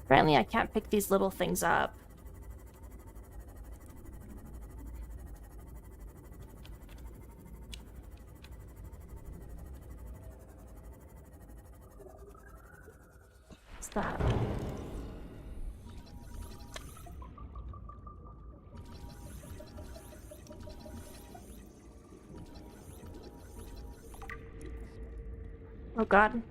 Apparently I can't pick these little things up. What's that? Oh God.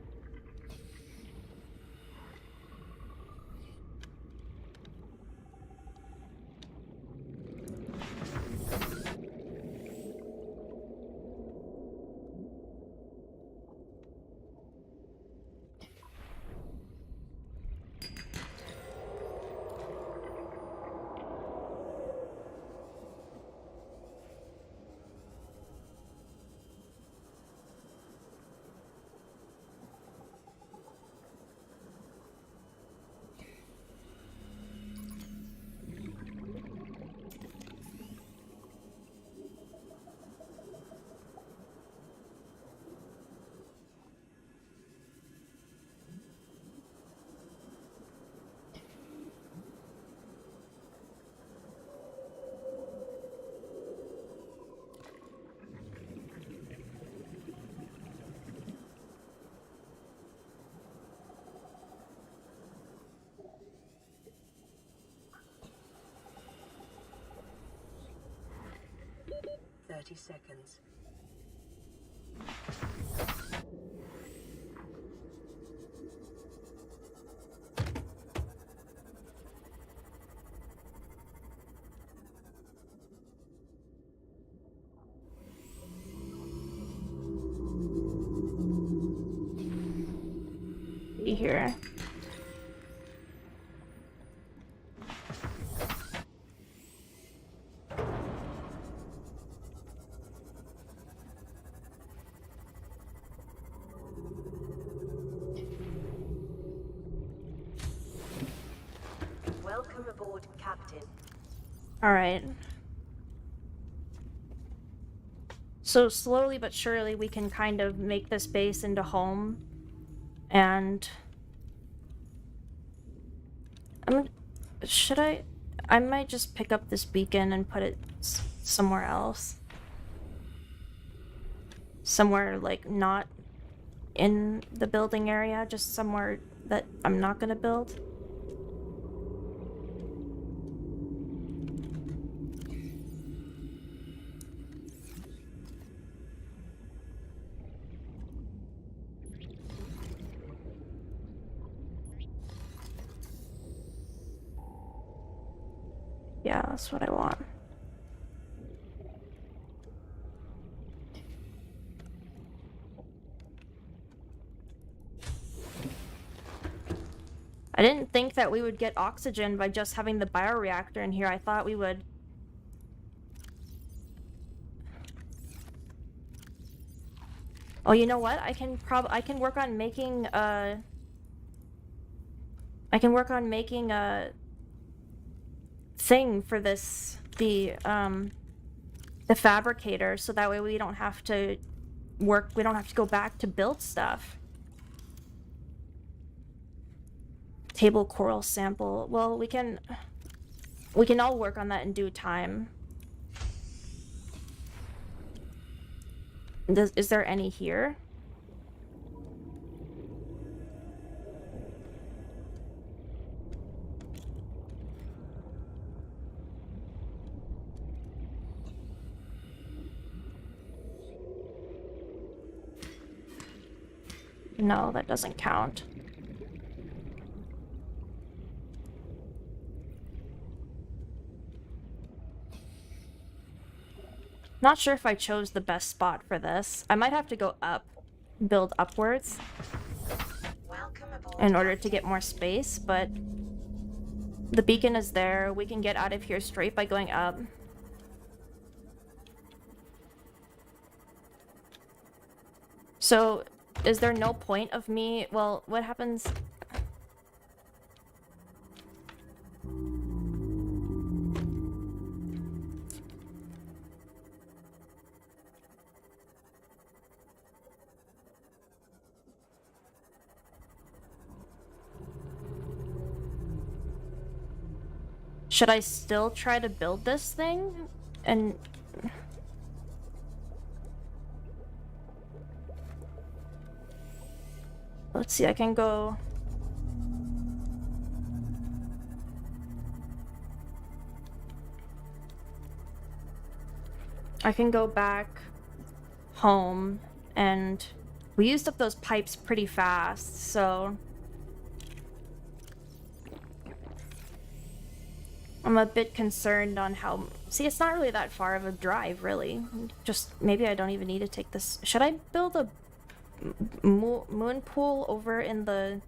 30 seconds. Be here. Welcome aboard, Captain. All right. So slowly but surely we can kind of make this base into home. And should I might just pick up this beacon and put it somewhere else. Somewhere like not in the building area, just somewhere that I'm not gonna build. Yeah, that's what I want. I didn't think that we would get oxygen by just having the bioreactor in here. I thought we would... Oh, you know what? I can work on making a thing for this, the fabricator, so that way we don't have to go back to build stuff. Table coral sample. Well, we can all work on that in due time. Is there any here? No, that doesn't count. Not sure if I chose the best spot for this. I might have to go up, build upwards in order to get more space, but the beacon is there. We can get out of here straight by going up. So, is there no point of me... Well, what happens... Should I still try to build this thing? And... Let's see, I can go... I can go back home, and we used up those pipes pretty fast, so... I'm a bit concerned on how... See, it's not really that far of a drive, really. Just, maybe I don't even need to take this... Should I build a moon pool over in the...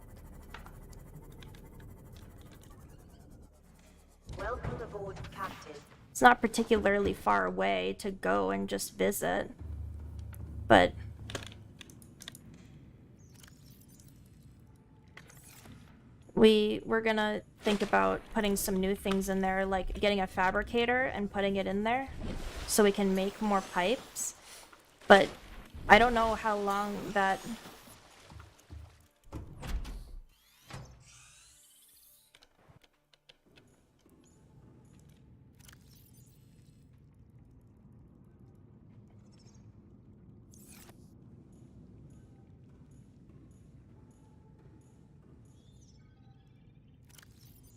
Welcome aboard, Captain. It's not particularly far away to go and just visit. But... We're gonna think about putting some new things in there, like getting a fabricator and putting it in there so we can make more pipes. But I don't know how long that...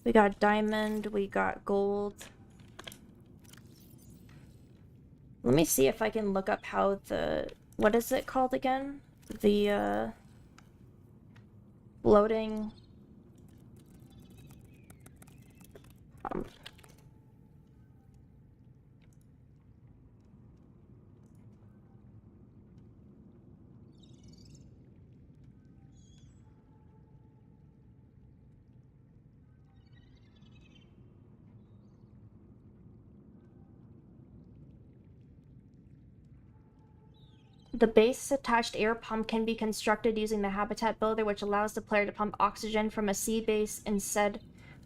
We got diamond, we got gold. Let me see if I can look up how the... What is it called again? The, floating... The base-attached air pump can be constructed using the habitat builder, which allows the player to pump oxygen from a sea base instead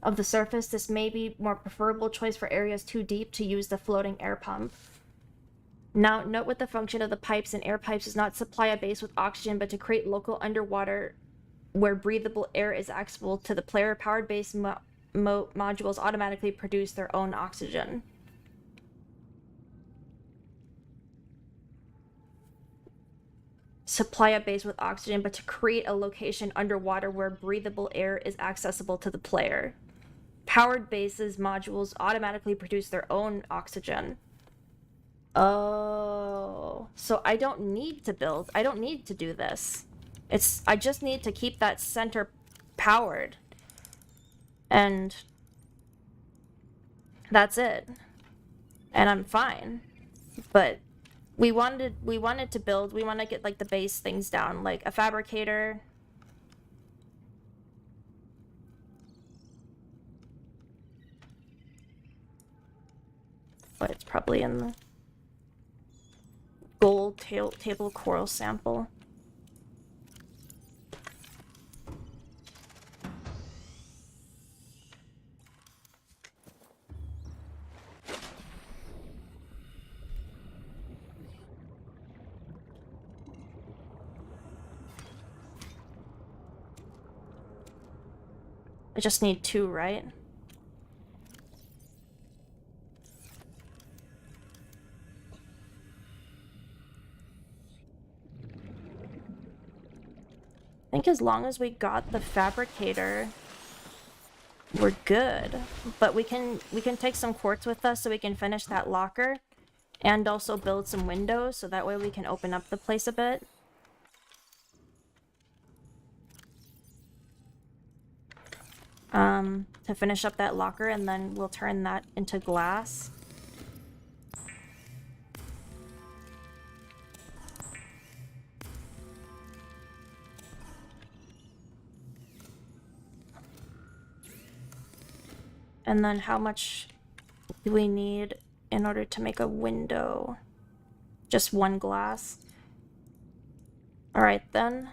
of the surface. This may be more preferable choice for areas too deep to use the floating air pump. Now, note what the function of the pipes and air pipes is not supply a base with oxygen, but to create local underwater where breathable air is accessible to the player. Powered base modules automatically produce their own oxygen. Supply a base with oxygen, but to create a location underwater where breathable air is accessible to the player. Powered bases modules automatically produce their own oxygen. Oh, so I don't need to build. I don't need to do this. I just need to keep that center powered. And that's it. And I'm fine. But we wanted to build, we want to get like the base things down, like a fabricator. But it's probably in the gold table coral sample. I just need 2, right? I think as long as we got the fabricator, we're good. But we can take some quartz with us so we can finish that locker and also build some windows so that way we can open up the place a bit. To finish up that locker, and then we'll turn that into glass. And then how much do we need in order to make a window? Just 1 glass. All right, then.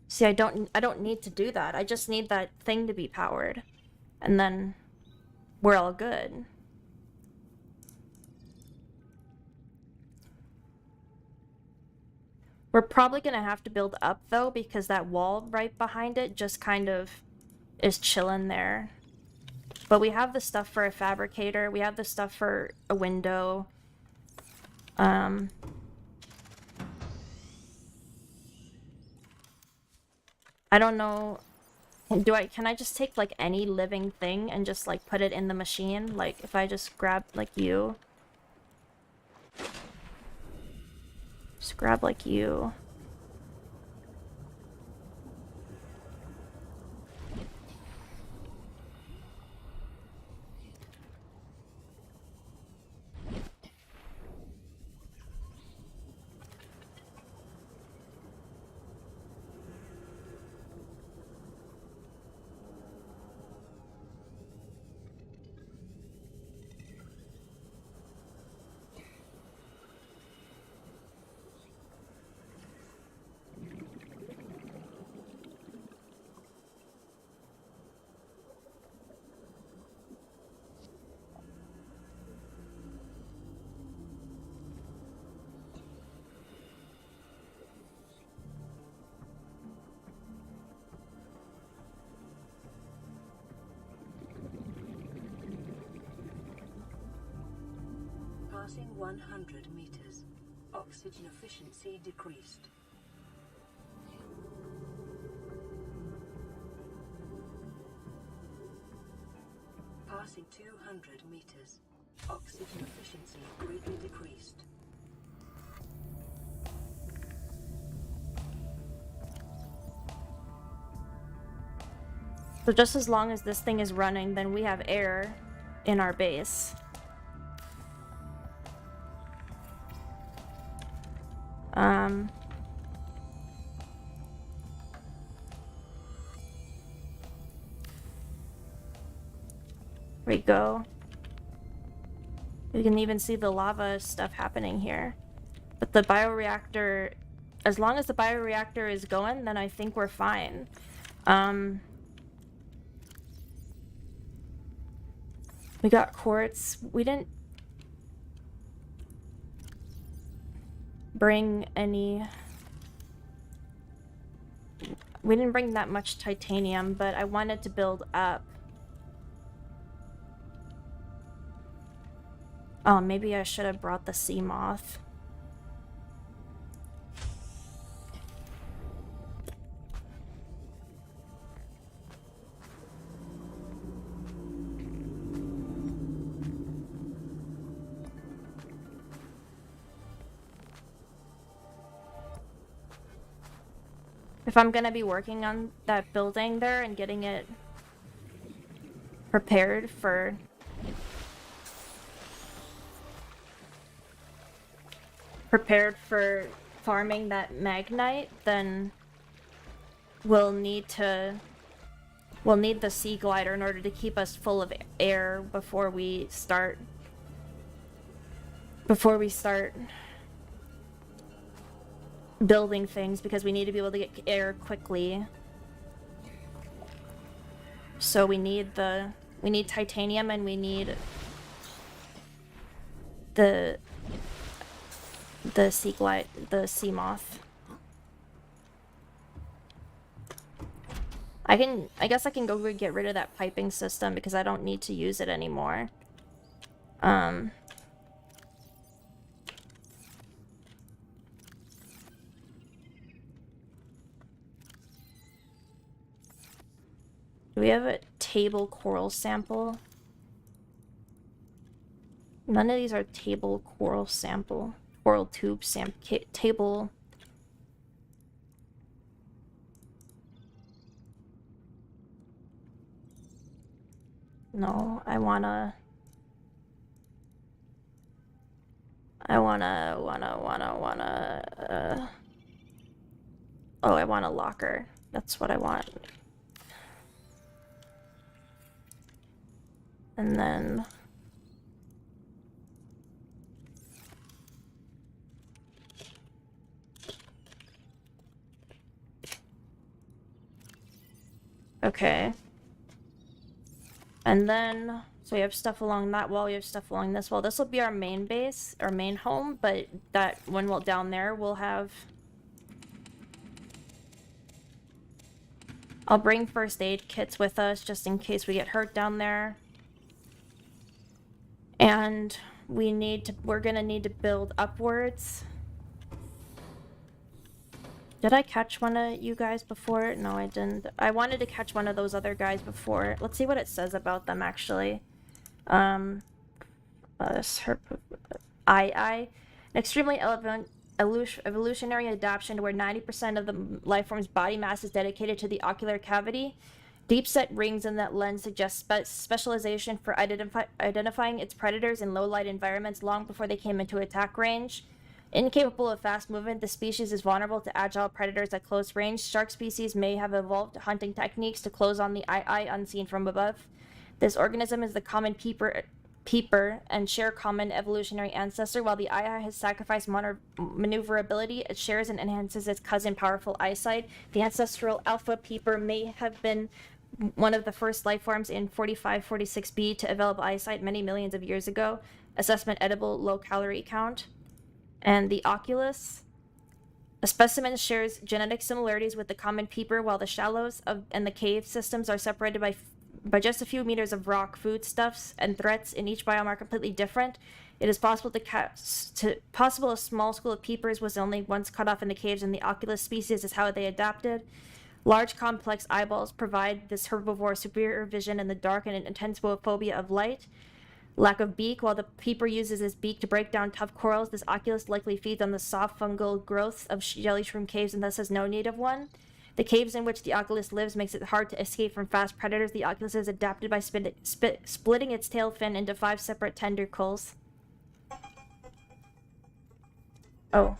See, I don't need to do that. I just need that thing to be powered. And then we're all good. We're probably gonna have to build up though, because that wall right behind it just kind of is chilling there. But we have the stuff for a fabricator. We have the stuff for a window. I don't know. Can I just take like any living thing and just like put it in the machine? Like if I just grab like you. Just grab like you. Passing 100 meters. Oxygen efficiency decreased. Passing 200 meters. Oxygen efficiency greatly decreased. So just as long as this thing is running, then we have air in our base. Here we go. You can even see the lava stuff happening here. But the bioreactor, as long as the bioreactor is going, then I think we're fine. We got quartz. We didn't bring any... We didn't bring that much titanium, but I wanted to build up. Oh, maybe I should have brought the sea moth. If I'm gonna be working on that building there and getting it prepared for farming that magnite, then we'll need the sea glider in order to keep us full of air before we start building things, because we need to be able to get air quickly. So we need titanium, and we need the sea moth. I guess I can go get rid of that piping system because I don't need to use it anymore. Do we have a table coral sample? None of these are table coral sample. Coral tube table. No, I wanna oh, I want a locker. That's what I want. And then okay. And then, so we have stuff along that wall, we have stuff along this wall. This will be our main base, our main home, but that when we're down there, we'll have... I'll bring first aid kits with us just in case we get hurt down there. And we're gonna need to build upwards. Did I catch one of you guys before? No, I didn't. I wanted to catch one of those other guys before. Let's see what it says about them, actually. An extremely evolutionary adaptation where 90% of the life form's body mass is dedicated to the ocular cavity. Deep-set rings in that lens suggest specialization for identifying its predators in low-light environments long before they came into attack range. Incapable of fast movement, the species is vulnerable to agile predators at close range. Shark species may have evolved hunting techniques to close on the eye unseen from above. This organism is the common peeper and share common evolutionary ancestor. While the eye has sacrificed maneuverability, it shares and enhances its cousin powerful eyesight. The ancestral alpha peeper may have been one of the first life forms in 4546b to develop eyesight many millions of years ago. Assessment edible, low calorie count. And the oculus. A specimen shares genetic similarities with the common peeper, while the shallows and the cave systems are separated by just a few meters of rock. Foodstuffs and threats in each biome are completely different. It is possible a small school of peepers was only once cut off in the caves, and the oculus species is how they adapted. Large, complex eyeballs provide this herbivore superior vision in the dark and an intense phobia of light. Lack of beak. While the peeper uses his beak to break down tough corals, this oculus likely feeds on the soft fungal growths of jelly shroom caves and thus has no need of one. The caves in which the oculus lives makes it hard to escape from fast predators. The oculus is adapted by splitting its tail fin into 5 separate tentacles. Oh.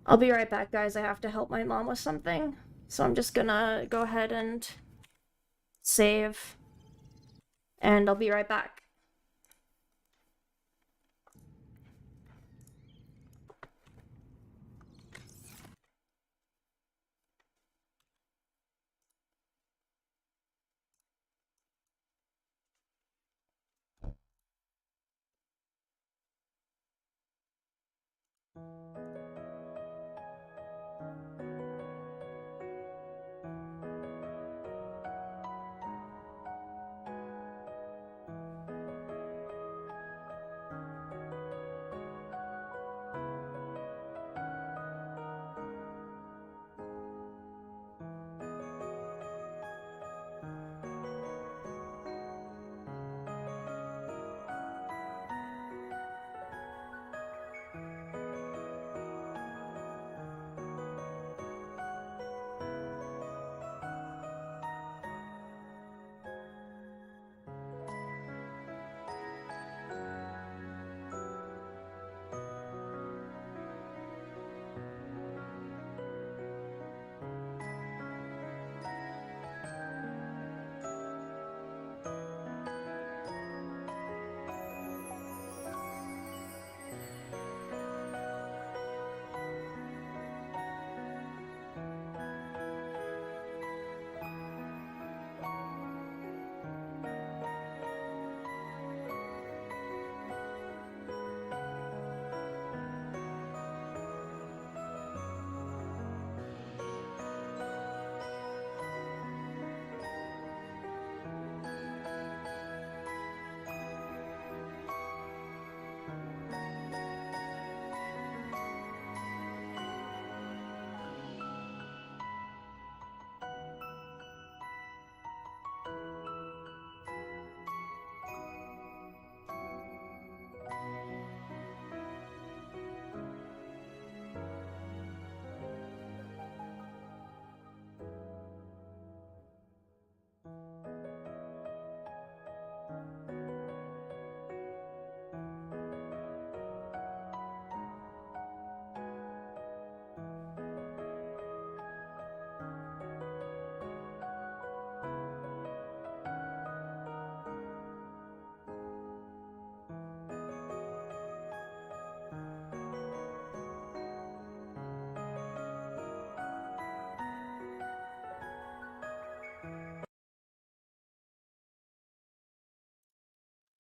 I'll be right back, guys. I have to help my mom with something. So I'm just gonna go ahead and save. And I'll be right back.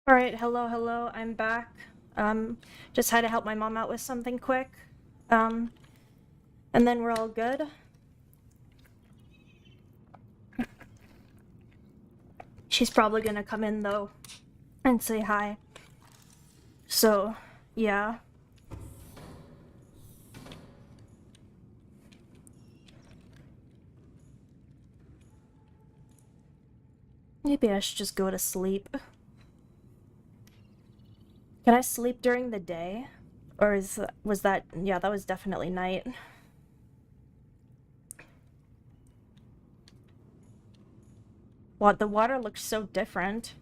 Alright, hello, I'm back. Just had to help my mom out with something quick. And then we're all good. She's probably gonna come in though and say hi. So, yeah. Maybe I should just go to sleep. Can I sleep during the day? Or was that, yeah, that was definitely night. What, the water looks so different.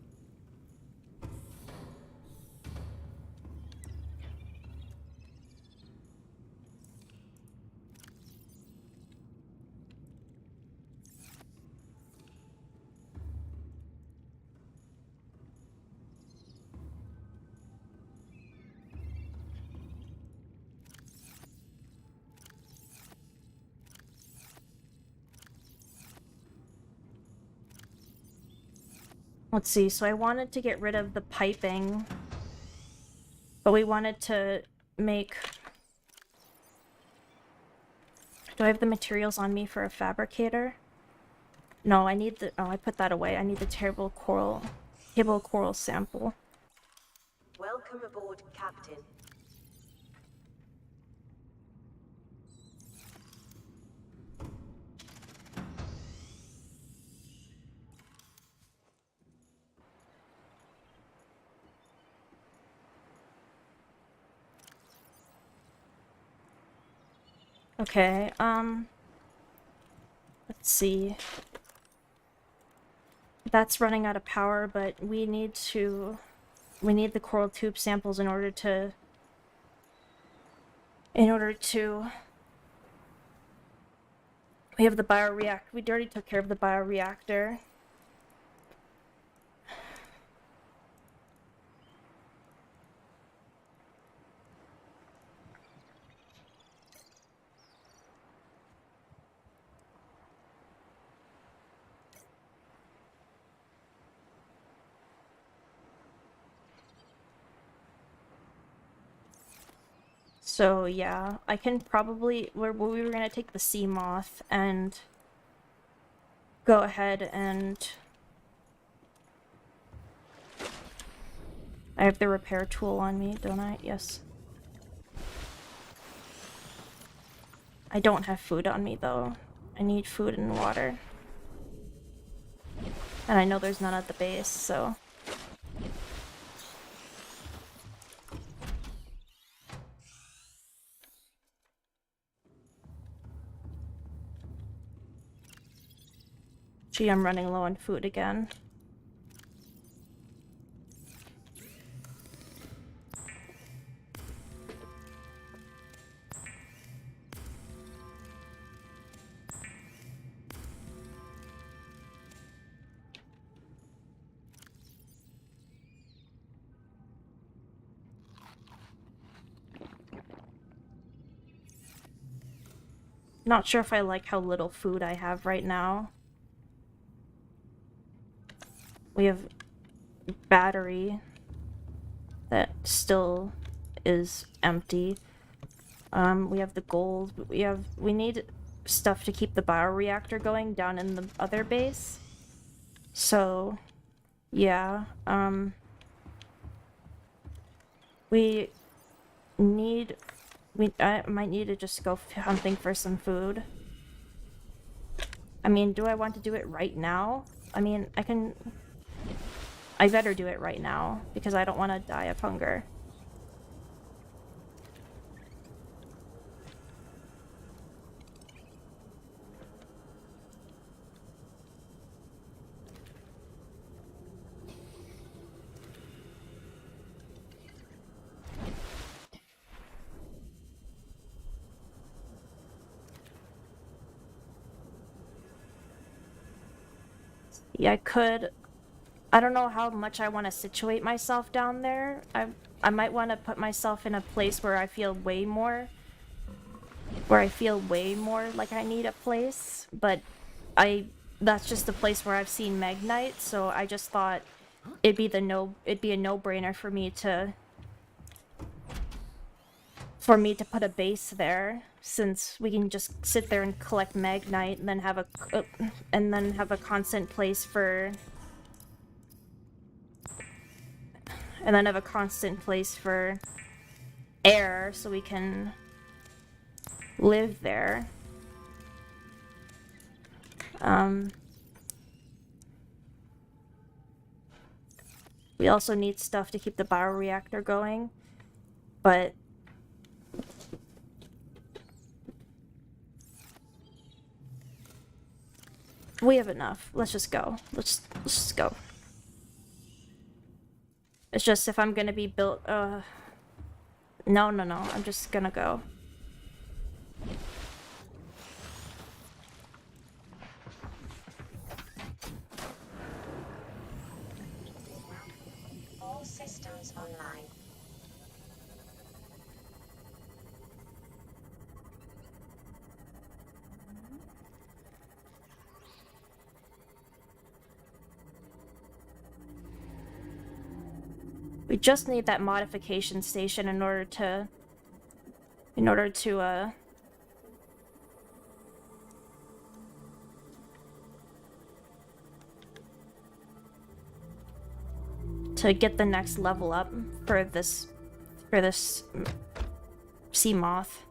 Let's see, so I wanted to get rid of the piping, but we wanted to make... Do I have the materials on me for a fabricator? No, I need the... Oh, I put that away. I need the table coral sample. Welcome aboard, Captain. Okay, let's see. That's running out of power, but we need the coral tube samples in order to we have the bioreactor. We already took care of the bioreactor. So yeah, I can probably, we were gonna take the sea moth and go ahead and I have the repair tool on me, don't I? Yes. I don't have food on me though. I need food and water. And I know there's none at the base, so... Gee, I'm running low on food again. Not sure if I like how little food I have right now. We have battery that still is empty. We have the gold. We need stuff to keep the bioreactor going down in the other base. So, yeah. I might need to just go hunting for some food. I mean, do I want to do it right now? I mean, I better do it right now, because I don't want to die of hunger. Yeah, I don't know how much I want to situate myself down there. I might want to put myself in a place where I feel way more like I need a place, but that's just the place where I've seen Magnite, so I just thought it'd be a no-brainer for me to put a base there, since we can just sit there and collect Magnite and then have a constant place for air, so we can live there. We also need stuff to keep the bioreactor going, but we have enough. Let's just go. Let's just go. It's just if I'm gonna be built, no, I'm just gonna go. All systems online. We just need that modification station in order to in order to get the next level up for this sea moth.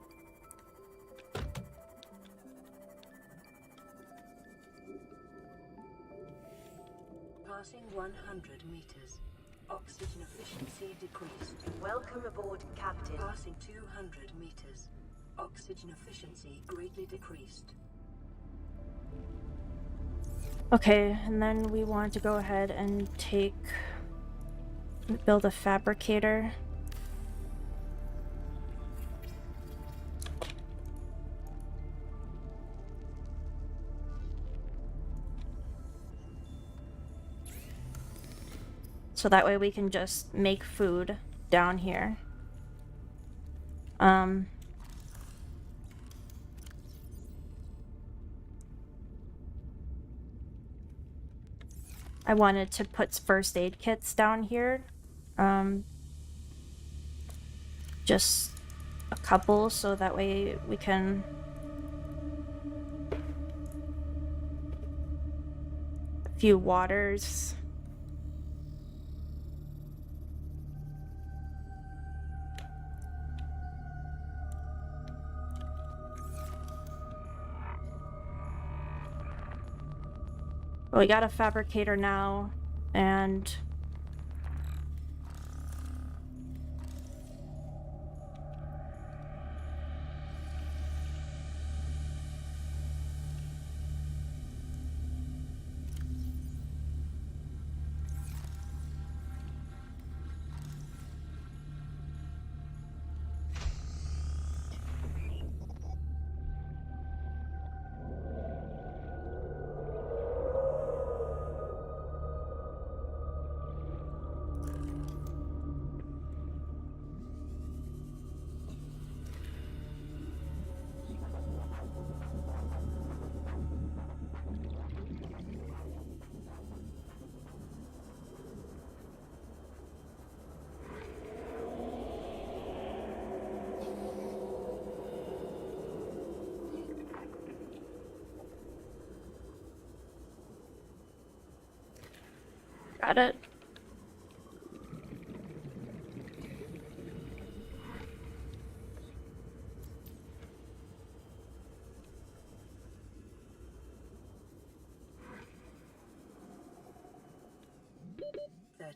Passing 100 meters. Oxygen efficiency decreased. Welcome aboard, Captain. Passing 200 meters. Oxygen efficiency greatly decreased. Okay, and then we want to go ahead and build a fabricator. So that way we can just make food down here. I wanted to put first aid kits down here. Just a couple, so that way we can a few waters. Well, we got a fabricator now, and got it.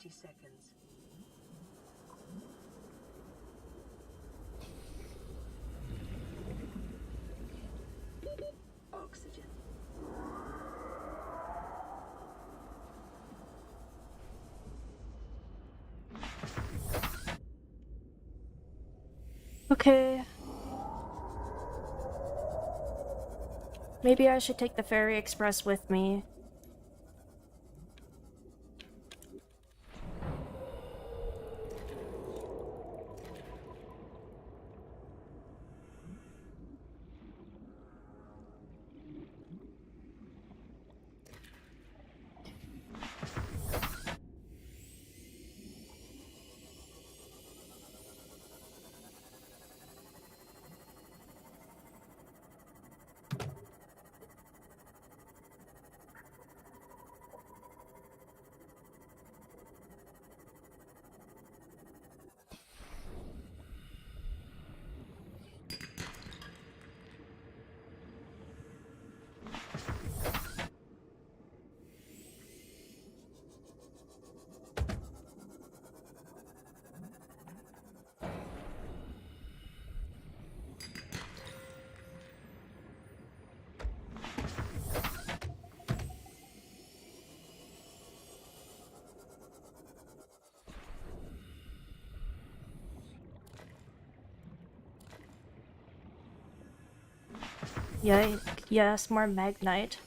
Seconds. Oxygen. Okay. Maybe I should take the ferry express with me. Yeah, yes, more magnite.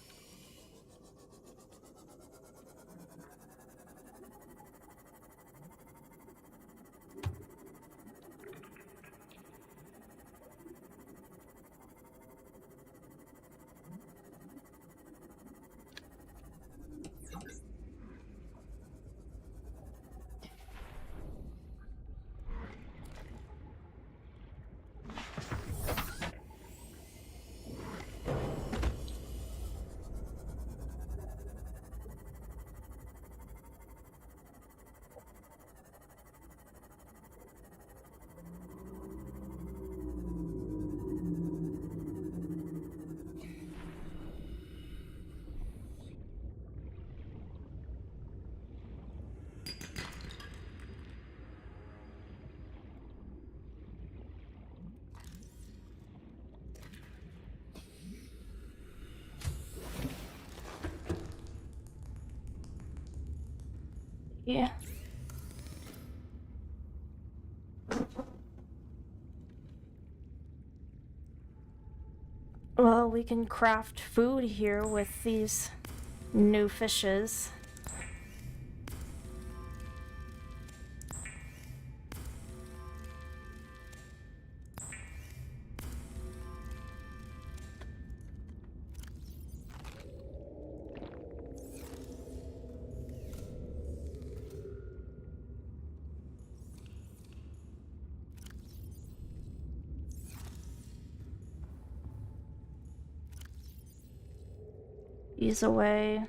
Yeah. Well, we can craft food here with these new fishes. Ease away.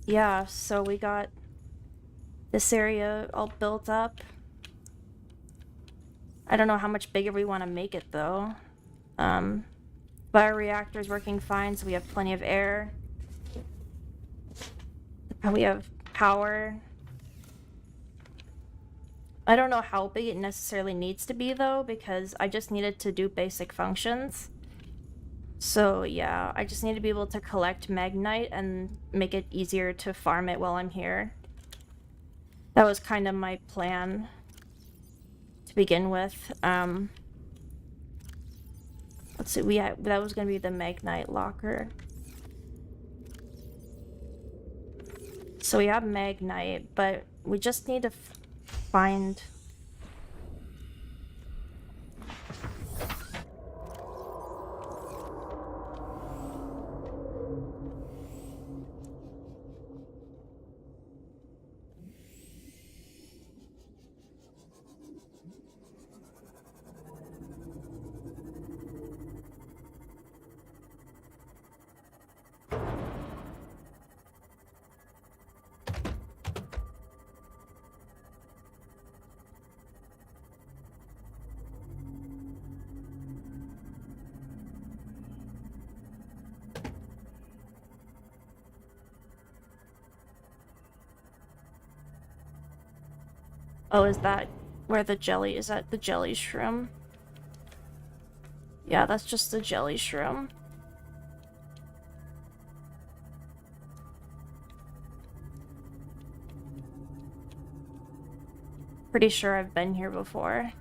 Yeah, so we got this area all built up. I don't know how much bigger we want to make it though. Bioreactor's working fine, so we have plenty of air. We have power. I don't know how big it necessarily needs to be though, because I just needed to do basic functions. So yeah, I just need to be able to collect Magnite and make it easier to farm it while I'm here. That was kind of my plan to begin with. Let's see, that was gonna be the Magnite locker. So we have Magnite, but we just need to find... Oh, is that where the jelly is? That the jelly shroom? Yeah, that's just the jelly shroom. Pretty sure I've been here before.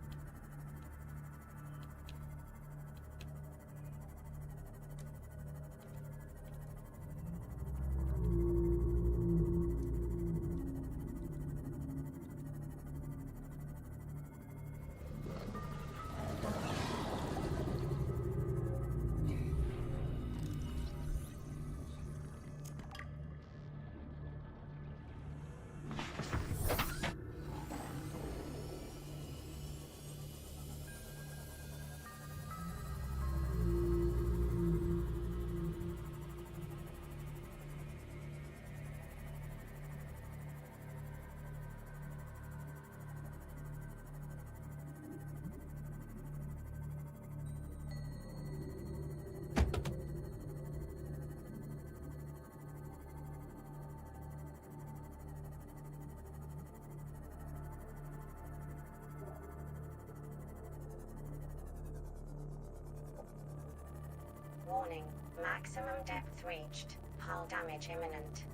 Warning, maximum depth reached. Hull damage imminent.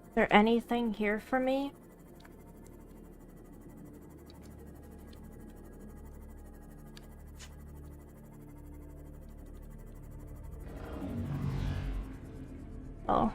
Is there anything here for me? Oh.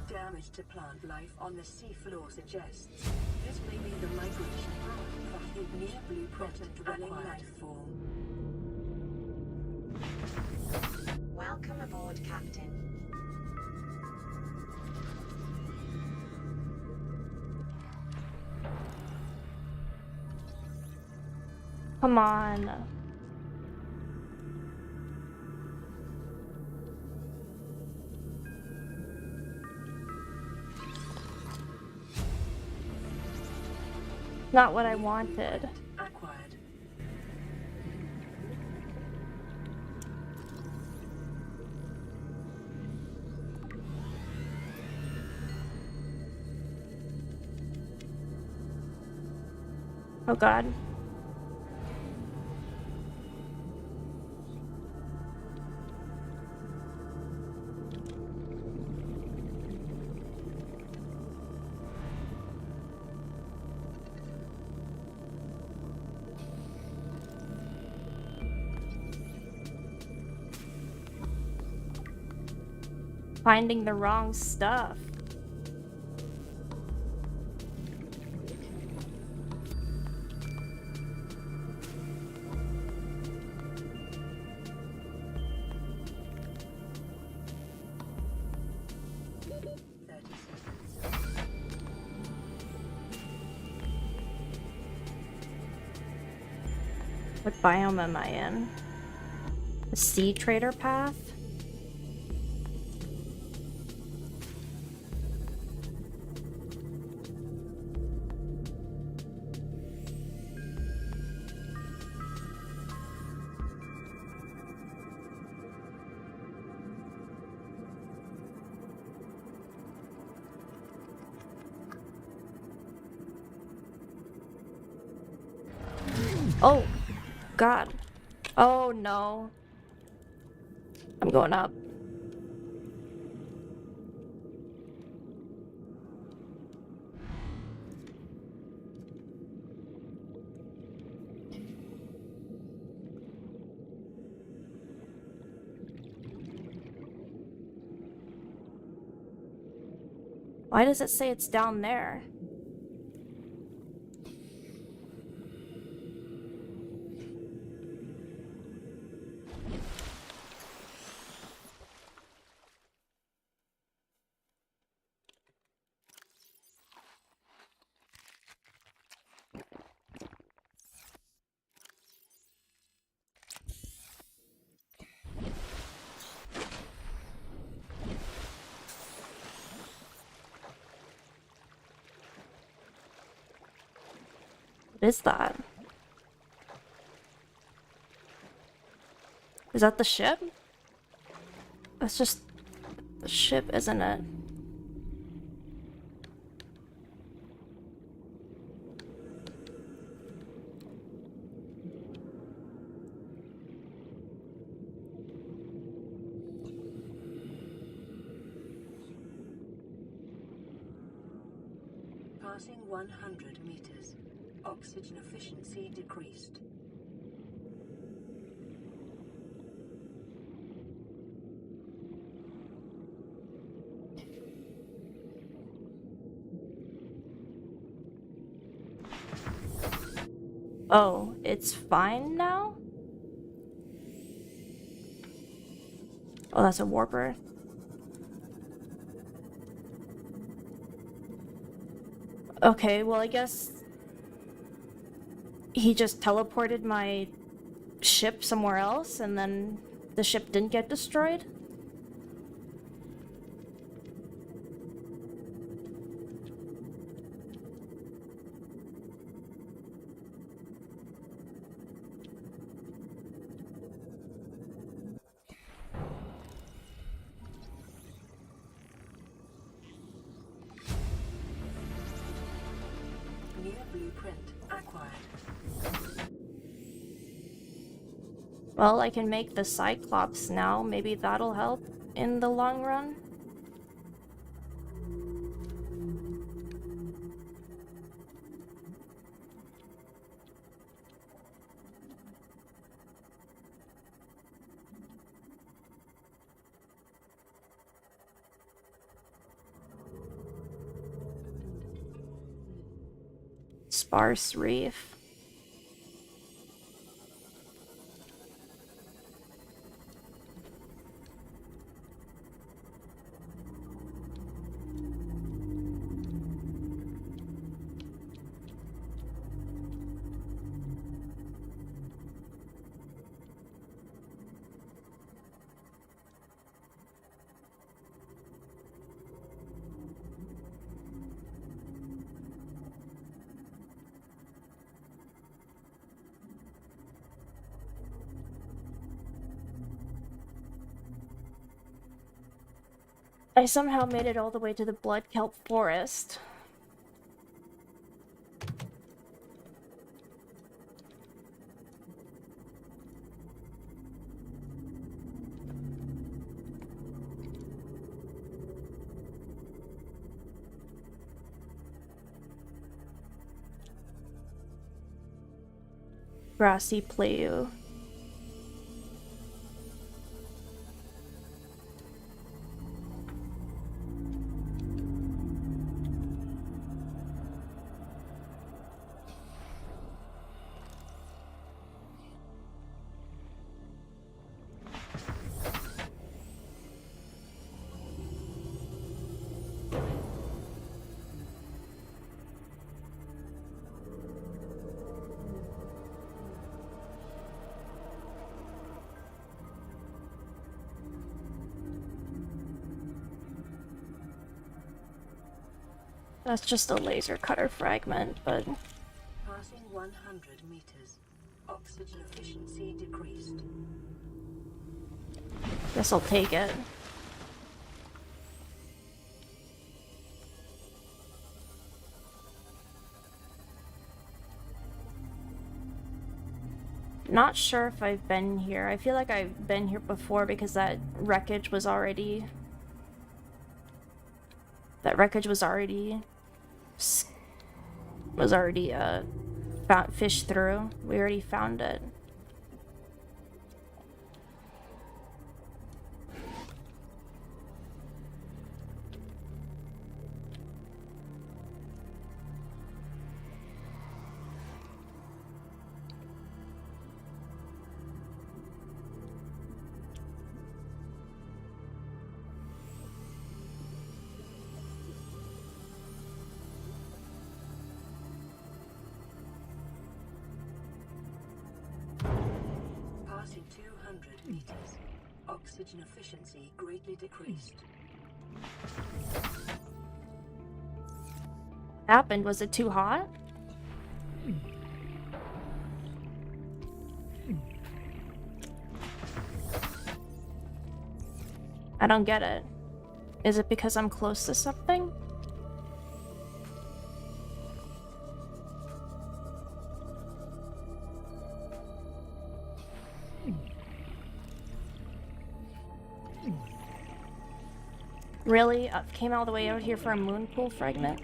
Damage to plant life on the seafloor suggests this may be the migration path of the near blueprint dwelling life form. Welcome aboard, Captain. Come on. Not what I wanted. Acquired. Oh god. Finding the wrong stuff. What biome am I in? The sea trader path? Oh, God. Oh, no. I'm going up. Why does it say it's down there? What is that? Is that the ship? That's just the ship, isn't it? Passing 100 meters. Oxygen efficiency decreased. Oh, it's fine now? Oh, that's a warper. Okay, well, I guess he just teleported my ship somewhere else and then the ship didn't get destroyed? blueprint acquired. Well, I can make the Cyclops now. Maybe that'll help in the long run. Sparse reef. I somehow made it all the way to the blood kelp forest. Grassy Playo. That's just a laser cutter fragment, but... Passing 100 meters. Oxygen efficiency decreased. Guess I'll take it. Not sure if I've been here. I feel like I've been here before because that wreckage was already... fished through. We already found it. Passing 200 meters. Oxygen efficiency greatly decreased. Happened? Was it too hot? I don't get it. Is it because I'm close to something? Really? Came all the way out here for a moon pool fragment?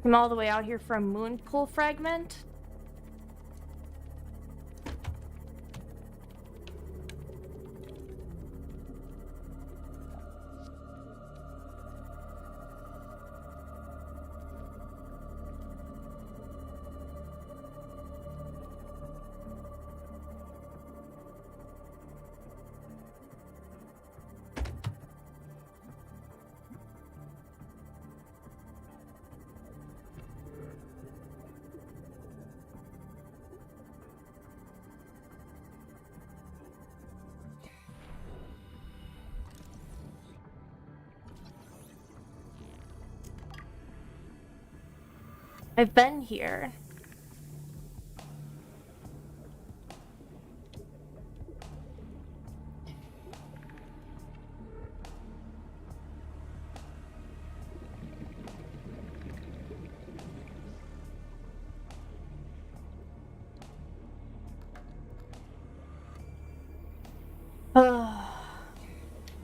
Came all the way out here for a moon pool fragment? I've been here.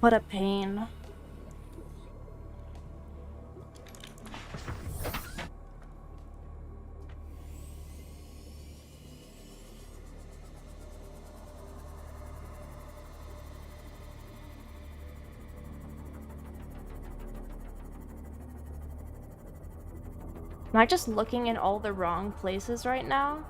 What a pain. Am I just looking in all the wrong places right now?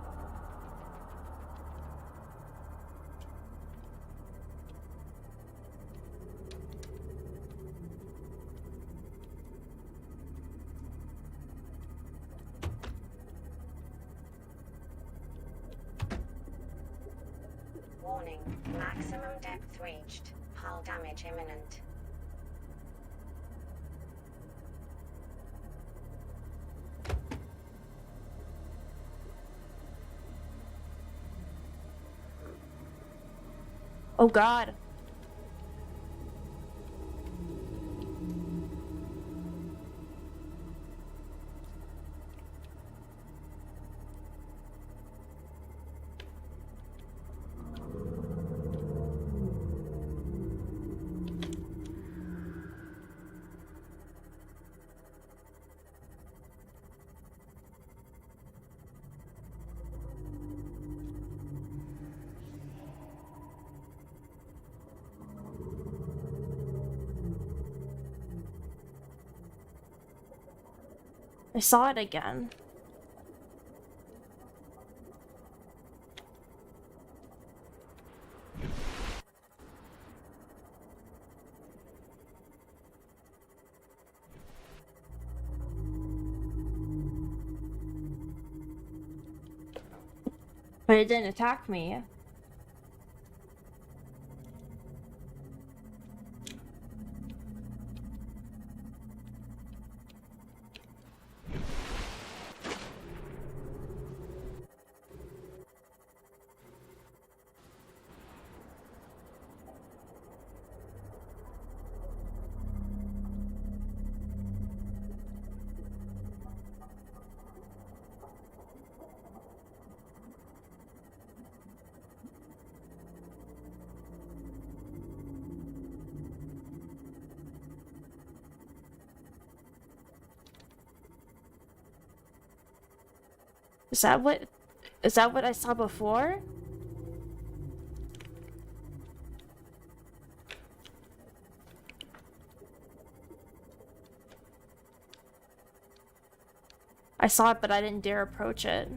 Warning, maximum depth reached. Hull damage imminent. Oh God. I saw it again. But it didn't attack me. Is that what I saw before? I saw it, but I didn't dare approach it.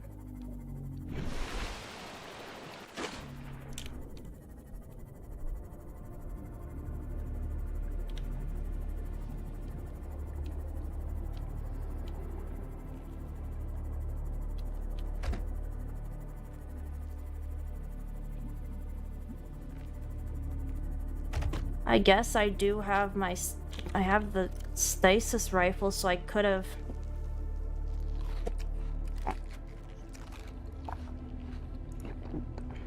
I guess I do have I have the stasis rifle, so I could have.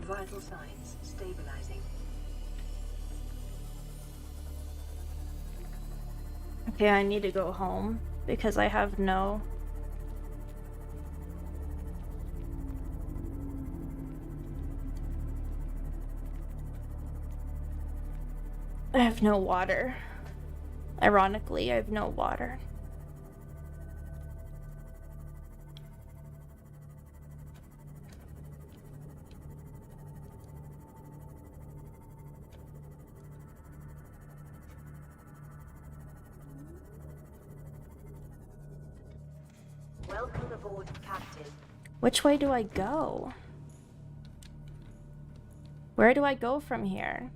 Vital signs stabilizing. Okay, I need to go home because I have no. I have no water. Ironically, I have no water. Welcome aboard, Captain. Which way do I go? Where do I go from here?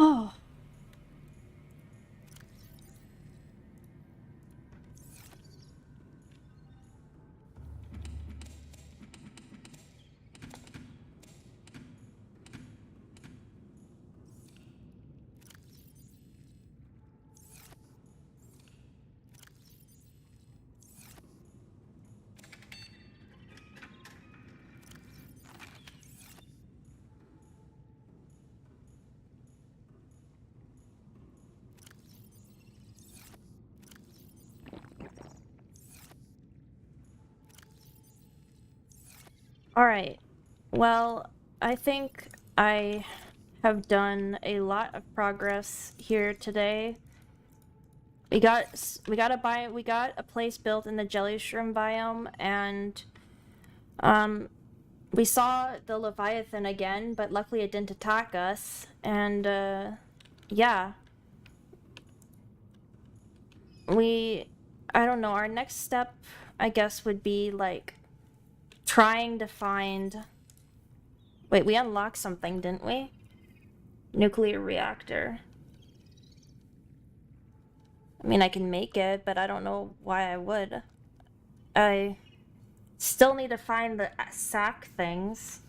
Oh, Alright, well, I think I have done a lot of progress here today. We got a place built in the jelly shroom biome, and we saw the Leviathan again, but luckily it didn't attack us, and yeah. I don't know, our next step, I guess, would be, like, trying to find... Wait, we unlocked something, didn't we? Nuclear reactor. I mean, I can make it, but I don't know why I would. I still need to find the sack things.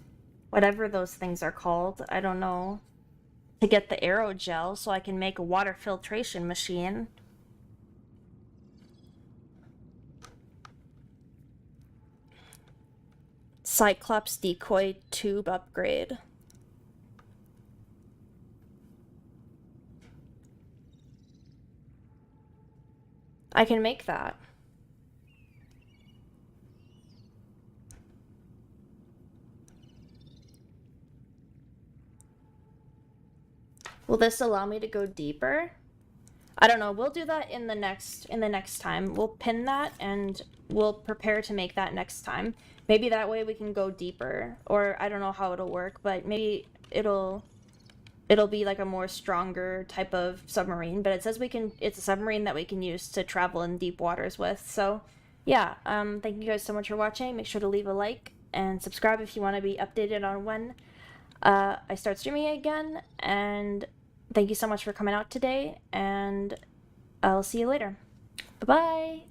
Whatever those things are called, I don't know. To get the aerogel so I can make a water filtration machine. Cyclops decoy tube upgrade. I can make that. Will this allow me to go deeper? I don't know. We'll do that in the next time. We'll pin that and we'll prepare to make that next time. Maybe that way we can go deeper, or I don't know how it'll work, but maybe it'll be like a more stronger type of submarine, but it says it's a submarine that we can use to travel in deep waters with. So yeah, thank you guys so much for watching. Make sure to leave a like and subscribe if you want to be updated on when I start streaming again, and thank you so much for coming out today, and I'll see you later. Bye-bye!